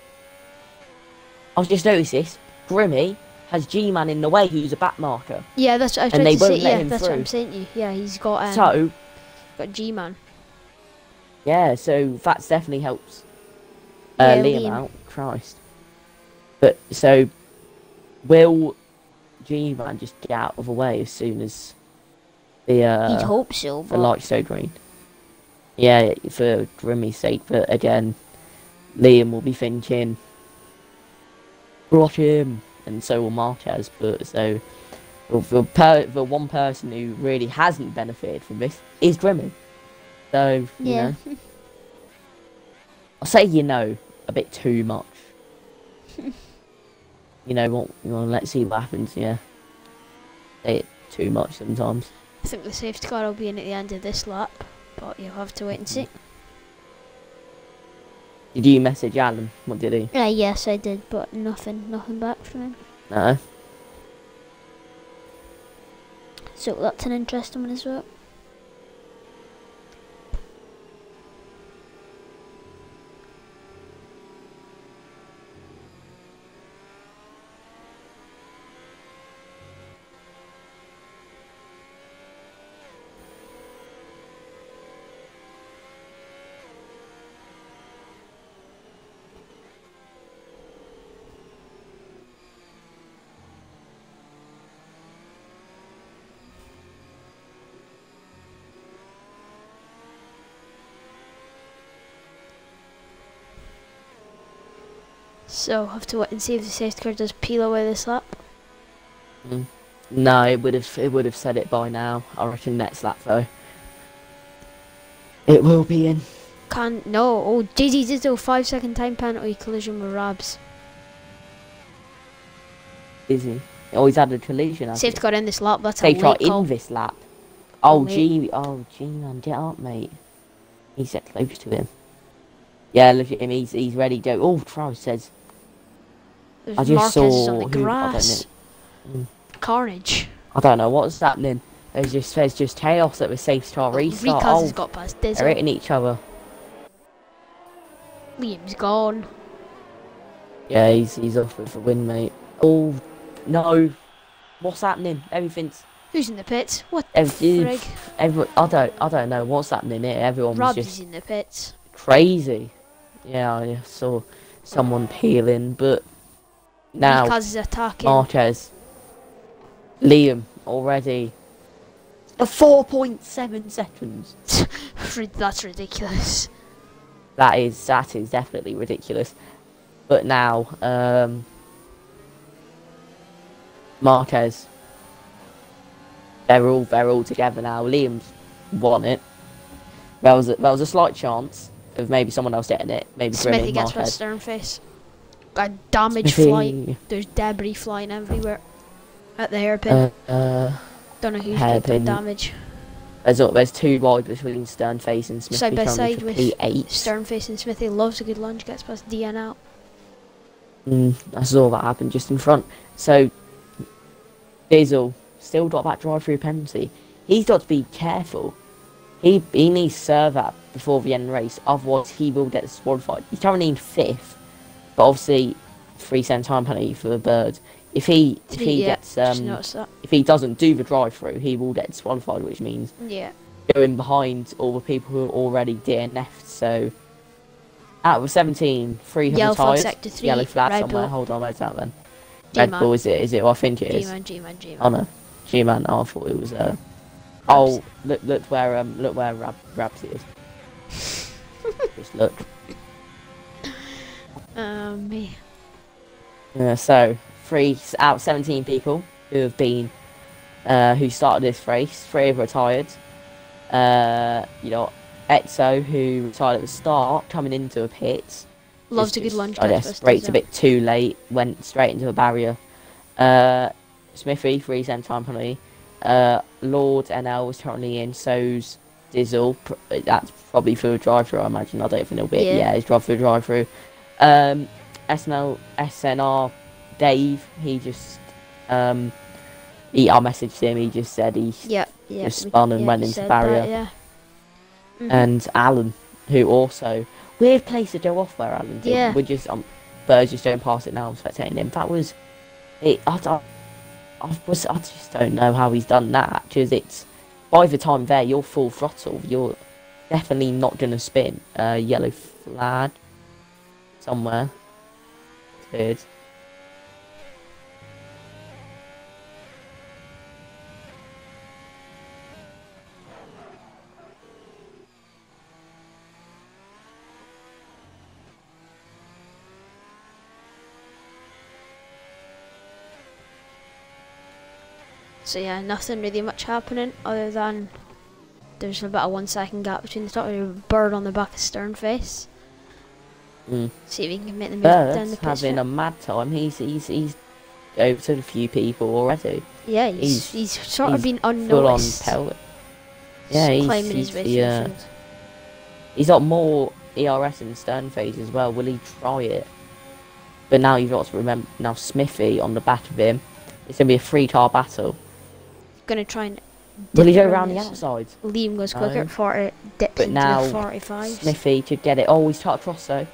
I've just noticed this. Grimmy has G-Man in the way, who's a back marker. Yeah, that's what I was And trying they to say. won't let Yeah, him that's what I'm through. saying to you. Yeah, he's got So, G-Man. yeah, so that's definitely helps Yeah, Liam out. Christ. But, so, will G-Man just get out of the way as soon as the, You'd hope so, the but lights go green? Yeah, for Grimmy's sake, but again, Liam will be thinking, rush him, and so will Marquez, but so, the one person who really hasn't benefited from this is Grimmy. So, you yeah. know. I'll say a bit too much. You know what? Let's see what happens. Yeah, say it too much sometimes. I think the safety car will be in at the end of this lap, but you'll have to wait and see. Did you message Alan? What did he? Yes, I did, but nothing back from him. No. So that's an interesting one as well. So have to wait and see if the safety car does peel away this lap. No, it would have said it by now. I reckon next lap though. It will be in. No. Oh, JD Ditto 5-second time penalty collision with Rabs. Is he? Oh, he's had a collision. Safety car in this lap. That's a Safety car late call. in this lap. Oh, Late. Man, get up, mate. He's that close to him. Yeah, look at him. He's ready to go. Oh, Travis says. There's I just Marquez saw is on the who- I don't grass. Carnage. I don't know what's happening. There's just chaos at the safety car restart. Ricaz has got past They're Dizzle. hitting each other. Liam's gone. Yeah, he's off with the win, mate. Oh no, what's happening? Everything's Who's in the pits? What the every, frig? I don't know what's happening here. Everyone's Rabs just is in the pits. crazy. Yeah, I saw someone peeling, but now Ricaz is attacking. Marquez, Liam already. 4.7 seconds. That's ridiculous. That is definitely ridiculous. But now, Marquez, they're all together now. Liam's won it. There was a slight chance of maybe someone else getting it. Maybe Smithy Grimmy, gets past Marhead. stern face. Got damage Smithy. flying. There's debris flying everywhere. At the hairpin. Don't know who's picked up damage. There's 2 wide between Sternface and Smithy. Side by side with P8. Sternface and Smithy. Loves a good lunge, gets past DN out. I saw that happen just in front. So, Diesel still got that drive-through penalty. He's got to be careful. He needs to serve that before the end of the race, otherwise he will get disqualified. He's currently in 5th, but obviously 3-cent time penalty for the bird. If he doesn't do the drive-through, he will get disqualified, which means going behind all the people who are already DNF'd. So out of 17, 3 have retired. Yellow flag somewhere. Hold on, where's that then? Red Bull, is it? I think it is. G-Man. Oh no, G-Man. Oh, I thought it was Oh, look where Rabs is. Just look. Me. Yeah, so 3 out of 17 people who have been who started this race, 3 have retired. You know, Etzo, who retired at the start, coming into a pit. Loves a good lunge. I guess braked a bit too late, went straight into a barrier. Smithy, 3-cent time penalty. Lord NL was currently in, so's Dizzle. That's probably through a drive-through, I imagine. I don't think it'll be. Yeah, he's drive through a drive-through. SNR Dave, he just I messaged him. He just said he just spun and went into the barrier. And Alan, who also weird place to go off where Alan did. Yeah. We're just birds just don't pass it now. I'm spectating him. That was it. I just don't know how he's done that, because it's by the time there you're full throttle, you're definitely not gonna spin. Yellow flag somewhere. Good. So yeah, nothing really much happening other than there's about a 1 second gap between the top of the bird on the back of stern face. See if we can make the move down the pitch. Bird's having a mad time. He's overtook a few people already. Yeah, he's sort of been unnoticed. Full on pellet. Yeah, he's got more ERS in stern face as well. Will he try it? But now you've got to remember, now Smithy on the back of him. It's gonna be a 3-car battle. Gonna try and. Will he go around the outside? Liam goes quicker at 40, dips but into now the 45. Smithy to get it. Oh, he's tried across though.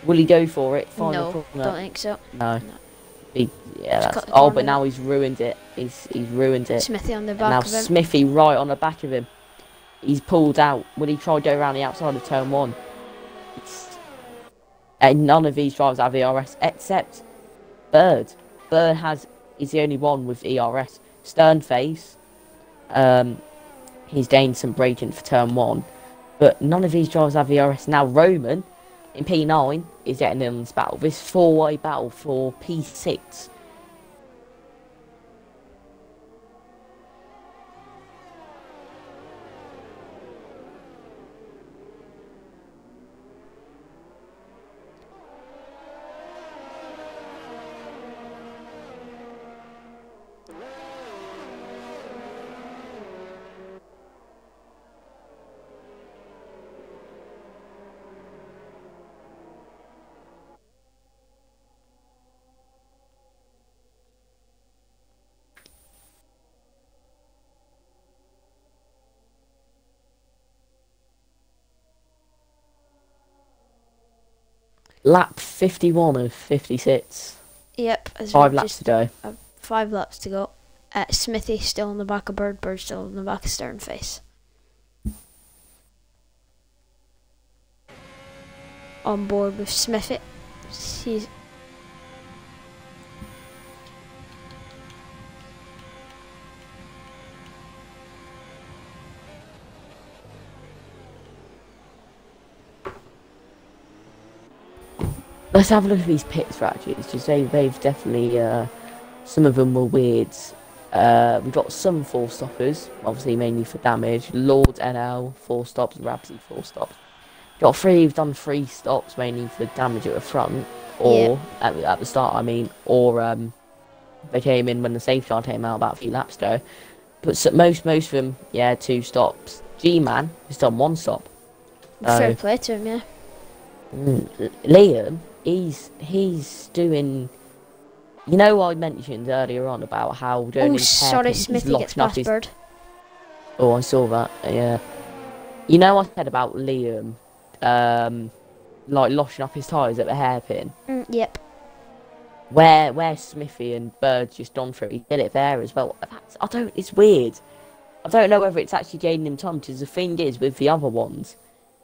Will he go for it? Final No, don't think so. No. But now he's ruined it. He's ruined it. Smithy on the back of him. Now Smithy right on the back of him. He's pulled out. Will he try to go around the outside of turn 1? And none of these drivers have ERS except Bird. Bird is the only one with ERS. Sternface, he's gained some braking for turn 1, but none of these drivers have ERS. Now Roman in P9 is getting in this battle. This 4-way battle for P6. Lap 51 of 56. Yep. 5 laps to go. 5 laps to go. Smithy still on the back of Bird. Bird still on the back of Sternface. On board with Smithy. Let's have a look at these pit strategies. Just they've definitely some of them were weird. We've got some 4-stoppers, obviously mainly for damage. Lord NL 4 stops, Rabsy 4 stops. got three. We've done 3 stops mainly for damage at the front, or at the start. I mean, or they came in when the safety car came out about a few laps ago. But so, most of them, yeah, 2 stops. G-Man has done 1 stop. Fair play to him, yeah. Liam, he's doing. You know, I mentioned earlier on about how doing. Oh, sorry, Smithy gets past Bird. Oh, I saw that. Yeah. You know, I said about Liam, like loshing up his tyres at the hairpin. Yep. Where Smithy and Bird just gone through, he did it there as well. It's weird. I don't know whether it's actually gaining him time, because the thing is, with the other ones,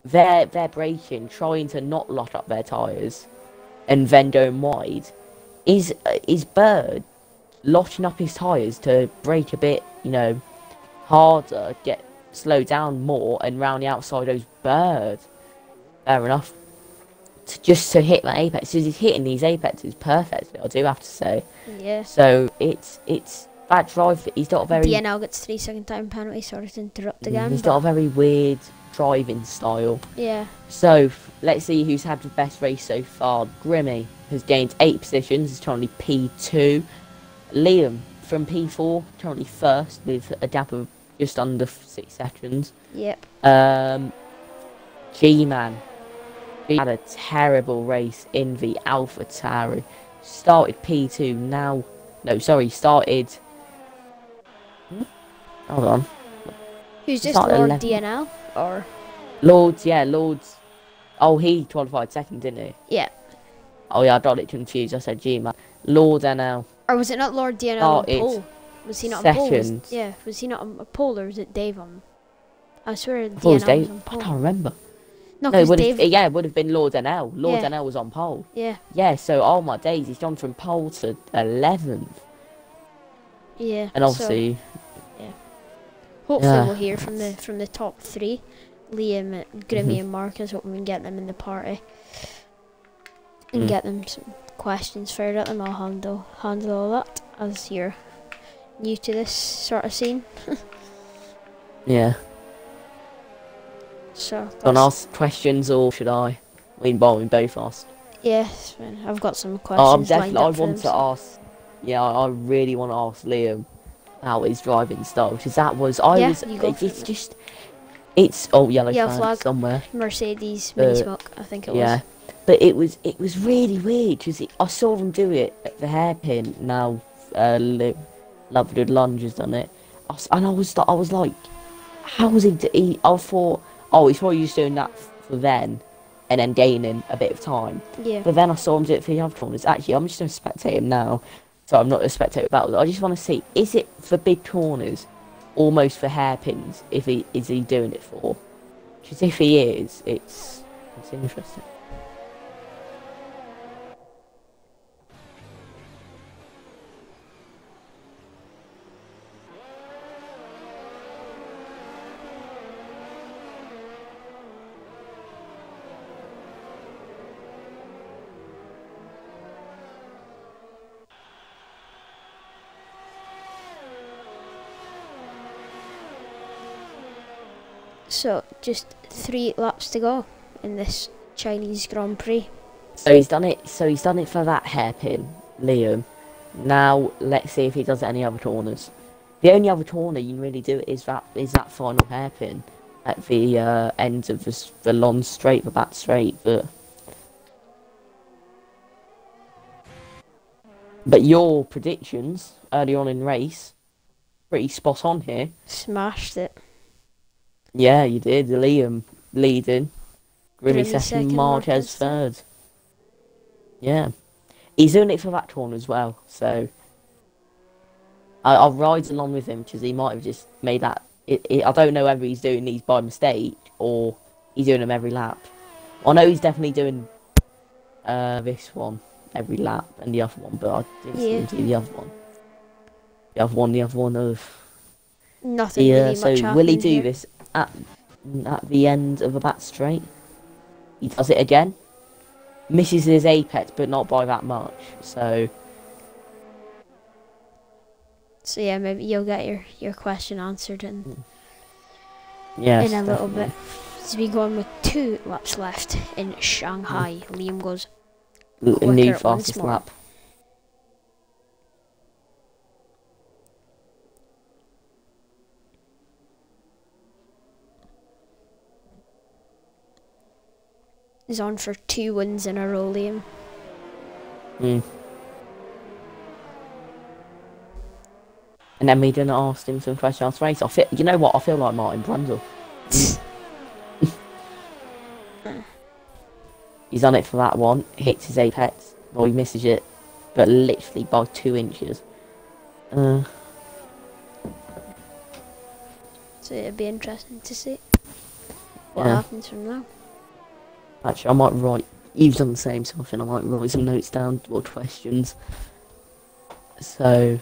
they're braking, trying to not lock up their tyres, and then going wide. Is Bird locking up his tyres to brake a bit, you know, harder, slow down more, and round the outside goes Bird. Fair enough. Just to hit that apex, because he's hitting these apexes perfectly, I do have to say. Yeah. So it's that drive. He's got a very. DNL gets 3-second time penalty. Sorry to interrupt again. He's got a very weird driving style. Yeah. So let's see who's had the best race so far. Grimmy has gained 8 positions. Is currently P2. Liam from P4, currently first with a gap of just under 6 seconds. Yep. G-Man. He had a terrible race in the Alpha Tauri. Started P2, now... No, sorry, started... Hold on. Who's just Lord 11. DNL? Or... Lords, yeah, Lords. Oh, he qualified second, didn't he? Yeah. Oh, yeah, I got it confused. I said G-Man. Lord NL. Or was it not Lord DNL on pole? Was he not on pole? Yeah, was he not on a pole, or was it Dave on... I swear DNL was on pole. I can't remember. No, it would have been Lord NL. Lord NL was on pole. Yeah. Yeah, so, oh my days, he's gone from pole to 11th. Yeah. And obviously... So, yeah. Hopefully we'll hear from the top 3. Liam, Grimmy and Marcus, hoping we can get them in the party. And get them some questions fired at them. I'll handle all that, as you're new to this sort of scene. Yeah. So, don't ask questions, or should I? We both asked. Yes, I've got some questions. I want to ask. Yeah, I really want to ask Liam how his driving style, because it's yellow flag somewhere. Mercedes mini smoke, I think it was. Yeah, but it was really weird, because I saw him do it at the hairpin. Now, Lovegood Lunge has done it, and I was like, how was he? I thought, oh, he's probably just doing that for then, and then gaining a bit of time. Yeah. But then I saw him do it for the other corners. Actually, I'm just going to spectate him now. So I'm not a spectator about it. I just want to see, is it for big corners, almost for hairpins? Is he doing it for? Because if he is, it's interesting. So, just 3 laps to go in this Chinese Grand Prix. So he's done it for that hairpin, Liam. Now, let's see if he does any other corners. The only other corner you can really do is that final hairpin at the end of the long straight, the back straight. But your predictions early on in race, pretty spot on here. Smashed it. Yeah, you did. Liam leading. Grimmy second, Marquez third. Yeah. He's doing it for that corner as well, so... I'll ride along with him, because he might have just made that... I don't know whether he's doing these by mistake, or he's doing them every lap. I know he's definitely doing this one every lap, and the other one, but I didn't see the other one. The other one of... Nothing really much so will he do here. this at the end of a back straight? He does it again. Misses his apex, but not by that much. So yeah, maybe you'll get your question answered in a little bit. He's been going with 2 laps left in Shanghai. Liam goes A new quicker once fastest more. lap. He's on for 2 wins in a row, Liam. Mm. And then we didn't ask him some questions after race. You know what? I feel like Martin Brundle. He's on it for that one. Hits his apex. Well, he misses it, but literally by 2 inches. So it'd be interesting to see what happens from now. Actually, I might write. You've done the same sort of thing. I might write some notes down or questions. So.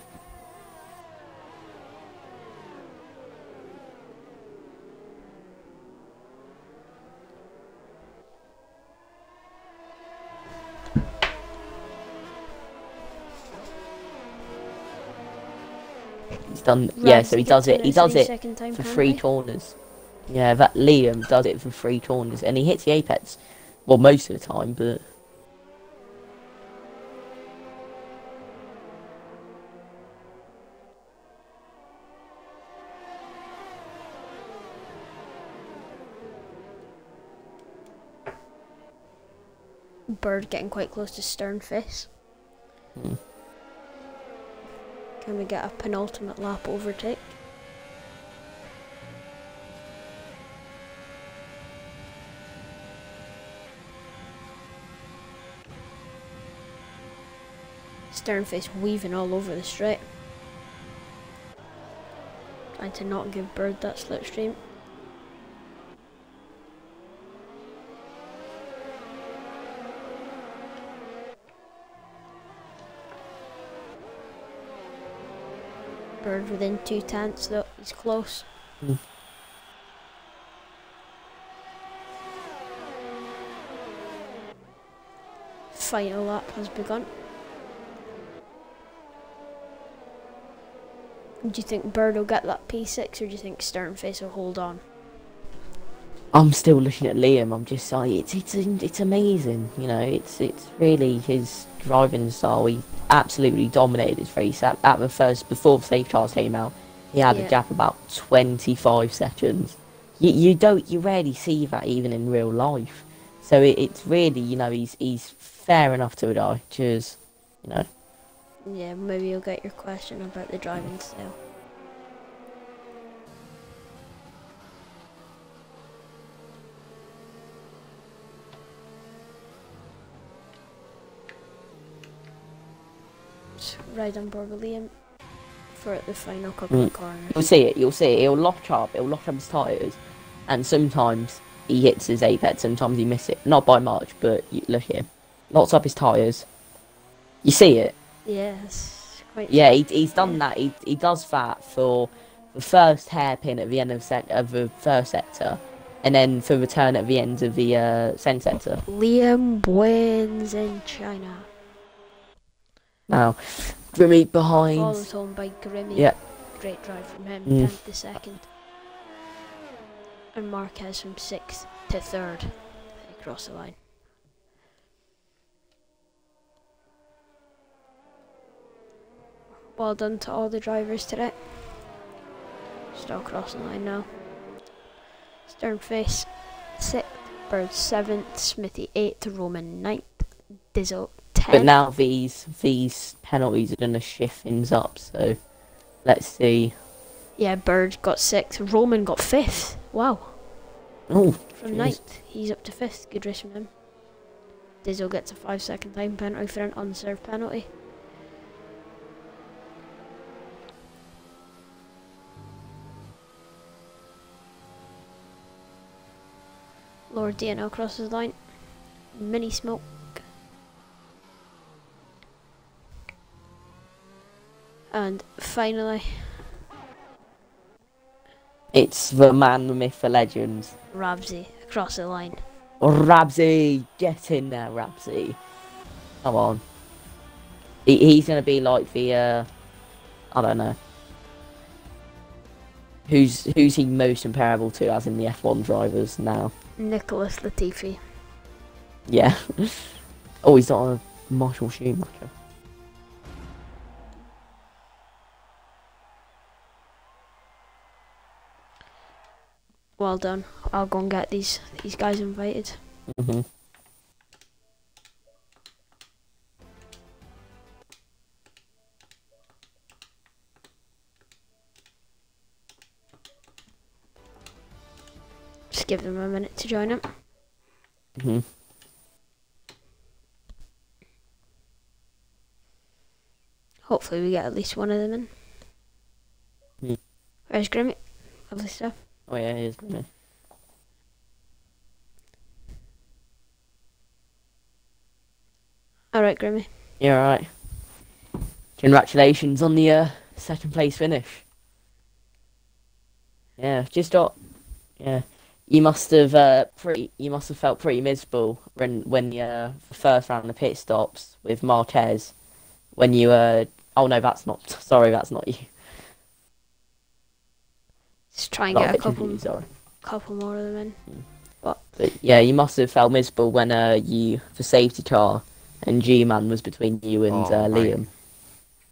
He's done. Yeah, so he does it. He does it for 3 corners. Yeah, that Liam does it for 3 corners, and he hits the apex. Well, most of the time, but. Bird getting quite close to stern face. Can we get a penultimate lap overtake? Stern face weaving all over the straight. Trying to not give Bird that slipstream. Bird within 2 tenths though, he's close. Final lap has begun. Do you think Bird will get that P6 or do you think Sternface will hold on? I'm still looking at Liam. I'm just like, it's amazing. You know, it's really his driving style. He absolutely dominated his race at the first, before the safety cars came out. He had a gap about 25 seconds. You rarely see that even in real life. So it's really, you know, he's fair enough to a guy. Cheers, you know. Yeah, maybe you'll get your question about the driving style. Right on board with Liam for the final couple of corners. You'll see it. He'll lock up his tyres, and sometimes he hits his apex, sometimes he misses it. Not by much, but look at him. Locks up his tyres. You see it? Yes. Yeah, he's done that. He does that for the first hairpin at the end of the first sector, and then for the turn at the end of the second sector. Liam wins in China. Now, Grimmy behind. Followed home by Grimmy. Yeah. Great drive from him. 10th to 2nd. And Marquez from 6th to 3rd. Across the line. Well done to all the drivers today. Still crossing the line now. Sternface 6th, Bird 7th, Smithy 8th, Roman 9th, Dizzle 10th. But now these penalties are going to shift things up, so let's see. Yeah, Bird got 6th, Roman got 5th. Wow. Oh, From 9th, he's up to 5th. Good race from him. Dizzle gets a 5-second time penalty for an unserved penalty. Lord DNL crosses the line. Mini smoke. And finally, it's the man, the myth, the legend. Rabsy across the line. Rabsy, get in there, Rabsy. Come on. He's going to be like the, I don't know. Who's he most comparable to, as in the F1 drivers now? Nicholas Latifi. Yeah. Oh, he's not a Michael Schumacher. Well done. I'll go and get these guys invited. Mm-hmm. Just give them a minute to join up. Mm-hmm. Hopefully we get at least one of them in. Mm. Where's Grimmy? Lovely stuff. Oh yeah, he is, isn't he? Alright, Grimmy. Yeah, alright. Congratulations on the second place finish. Yeah, just got. Yeah, you must have felt pretty miserable when the first round of pit stops with Marquez, when you oh no, that's not. Sorry, that's not you. Just try and Not get a bit confused, sorry. couple more of them in. But yeah, you must have felt miserable when the safety car and G-Man was between you and Liam.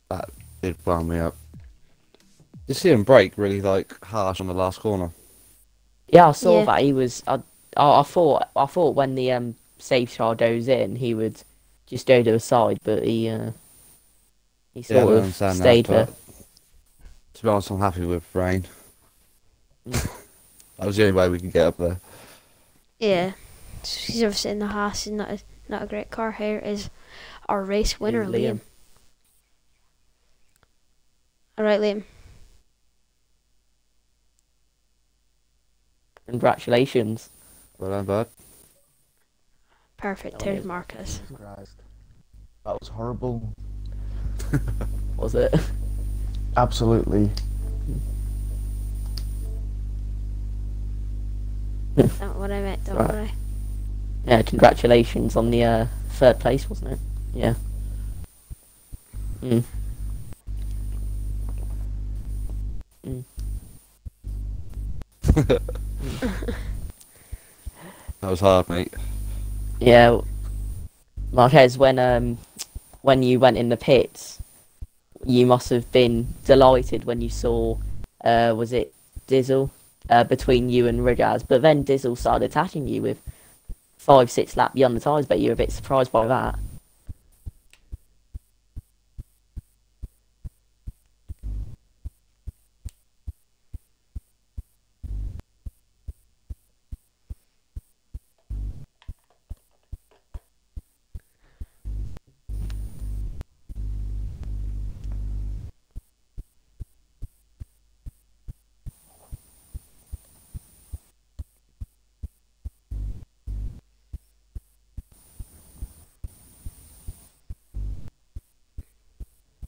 That did wound me up. You see him brake really like harsh on the last corner. Yeah, I saw Yeah. that he was. I thought when the safety car goes in, he would just go to the side, but he sort I of understand stayed there. but to be honest, I'm happy with rain. That was the only way we could get up there. Yeah. He's obviously in the Haas. Is not a great car. Here is our race winner, Liam. Alright, Liam. Congratulations. Well done, bud. Perfect. Oh, There's yeah. Marcus. Christ. That was horrible. Was it? Absolutely. That's not what I meant, don't Right. worry. Yeah, congratulations on the third place, wasn't it? Yeah. Mm. Mm. That was hard, mate. Yeah, Marquez, when you went in the pits, you must have been delighted when you saw, was it Dizzle, between you and Rigaz, but then Dizzle started attacking you with 5-6 lap beyond the tyres, but you were a bit surprised by that.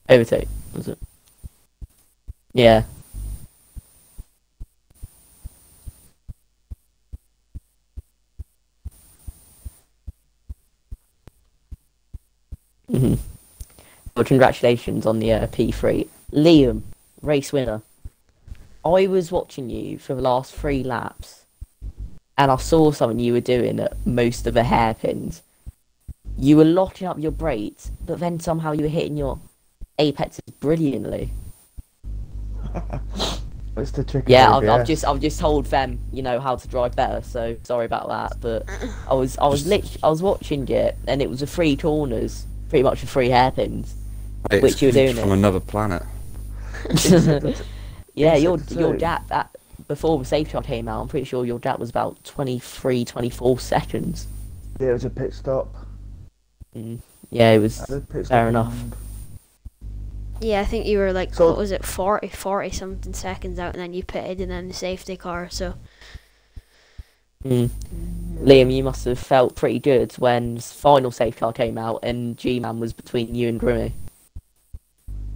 Overtake, was it? Yeah. Mhm. Well, congratulations on the P3. Liam, race winner. I was watching you for the last 3 laps, and I saw something you were doing at most of the hairpins. You were locking up your brakes, but then somehow you were hitting your apexes brilliantly. It's the trick. Yeah, of I've ABS. just told them, how to drive better. So sorry about that, but I was watching it, and it was a 3 corners, pretty much a 3 hairpins. Mate, Which it's you were doing from it. another planet. Yeah, It's your a- gap before the safety car came out, I'm pretty sure your gap was about 23, 24 seconds. Yeah, it was a pit stop. Yeah, it was I did pit fair stop enough. and- Yeah, I think you were like, So- what was it, 40 something seconds out, and then you pitted, and then the safety car, so. Liam, you must have felt pretty good when final safety car came out and G-Man was between you and Grimmy.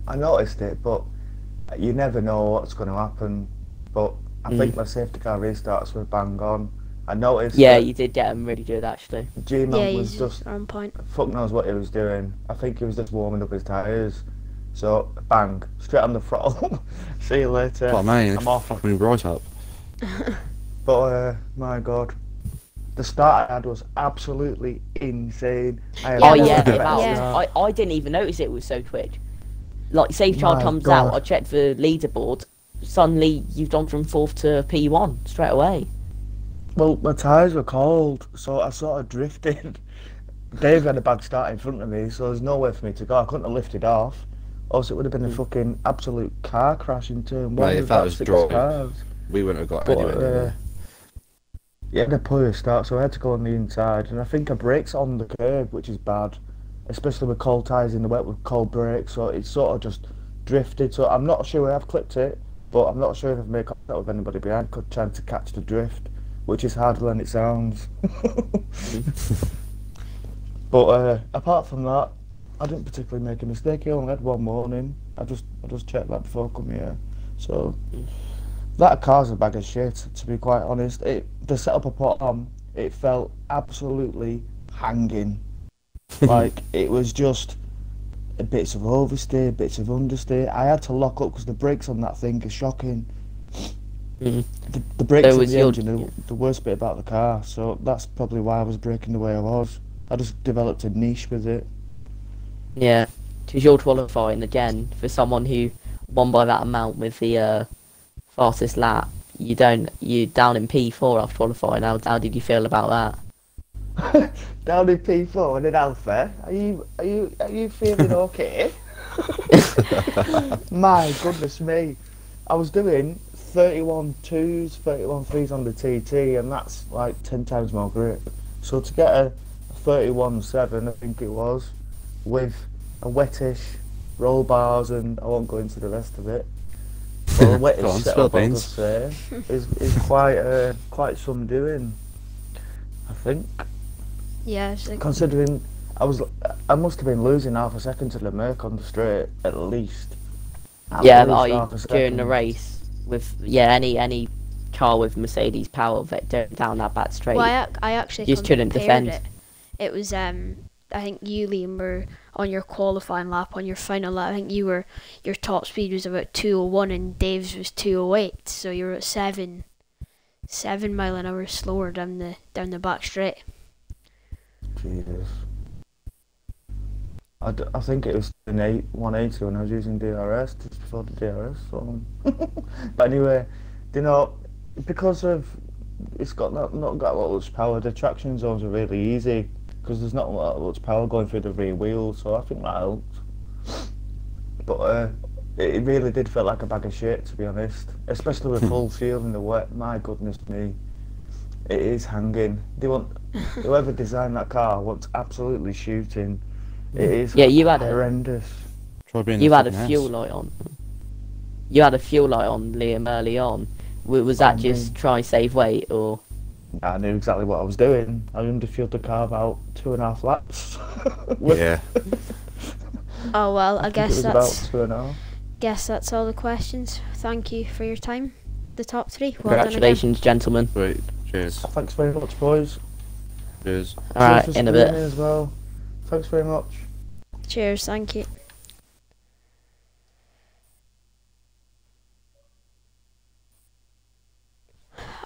I noticed it, but you never know what's going to happen. But I think my safety car restarts were bang on. I noticed. Yeah, that you did get them really good, actually. G-Man Yeah, was he's just on point. fuck knows what he was doing. I think he was just warming up his tyres. So bang, straight on the throttle. See you later. Oh man, I'm off. fucking me right up. But my God, the start I had was absolutely insane. I had Yeah, Oh never yeah, had a it better was. start. I didn't even notice it was so quick. Like, Safe Child My comes God. out, I check the leaderboard, suddenly you've gone from 4th to P1 straight away. Well, my tyres were cold, so I sort of drifted. Dave had a bad start in front of me, so there's nowhere for me to go. I couldn't have lifted off. Else it would have been a fucking absolute car crash in turn one Mate, with if that about was 6 dry, cars. we wouldn't have got But anywhere near there. yeah, the poor start, so I had to go on the inside, and I think I brakes on the curb, which is bad, especially with cold tyres in the wet with cold brakes. So it sort of just drifted. So I'm not sure I've clipped it, but I'm not sure if I've made contact with anybody behind, trying to catch the drift, which is harder than it sounds. But apart from that, I didn't particularly make a mistake. I only had one warning. I just checked that before I come here. So that car's a bag of shit, to be quite honest. The setup I put on, it felt absolutely hanging. Like it was just bits of oversteer, bits of understeer. I had to lock up because the brakes on that thing are shocking. Mhm. The brakes So on was the your- engine are the worst bit about the car. So that's probably why I was braking the way I was. I just developed a niche with it. Yeah, because you're qualifying again for someone who won by that amount with the fastest lap. You down in P4 after qualifying. How did you feel about that? Down in P4 and in Alpha. Are you feeling okay? My goodness me. I was doing 31 2s, 31 3s on the TT, and that's like 10 times more grip. So to get a 31 7, I think it was, with a wettish roll bars, and I won't go into the rest of it. Well, a Go wettish on, setup, spill I'll beans. just say, is quite some doing, I think. Yeah, it's like, Considering I must have been losing half a second to the Merc on the straight, at least. At Yeah, least but half a during the second. race with any car with Mercedes power down that back straight. well, I actually You just couldn't compared defend. it. It was I think you, Liam, were on your qualifying lap. On your final lap, I think your top speed was about 201 and Dave's was 208. So you were at 7 mile an hour slower down the back straight. Jesus. I think it was an 180 when I was using DRS, just before the DRS. So. But anyway, you know, because of it's got not got much power, the traction zones are really easy because there's not much power going through the rear wheels, so I think that helped. But it really did feel like a bag of shit, to be honest, especially with full fuel in the wet. My goodness me, it is hanging. Whoever designed that car wants absolutely shooting. It is Yeah, you had horrendous. Try being you the had a fucking fuel ass. light on. You had a fuel light on, Liam, early on. Was that Oh, just me. try save weight or? I knew exactly what I was doing. I underfueled the car about 2.5 laps. Yeah. Oh well, I think guess it was that's about 2.5. that's all the questions. Thank you for your time. The top 3. Well done again. Congratulations, gentlemen. Sweet. Cheers. Thanks very much, boys. Cheers. Alright, Cheers for in a screening bit. as well. Thanks very much. Cheers. Thank you.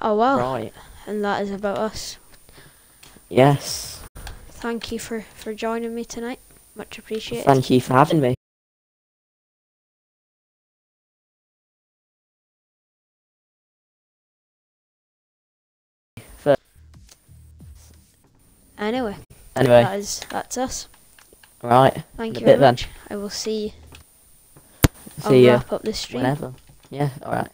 Oh well, Right. and that is about us. Yes. Thank you for joining me tonight. Much appreciated. Thank you for having me. Anyway, Anyway, that's us. right. Thank In you a bit very then. much. I will see you. See I'll you wrap up this stream. whenever. Yeah. All right.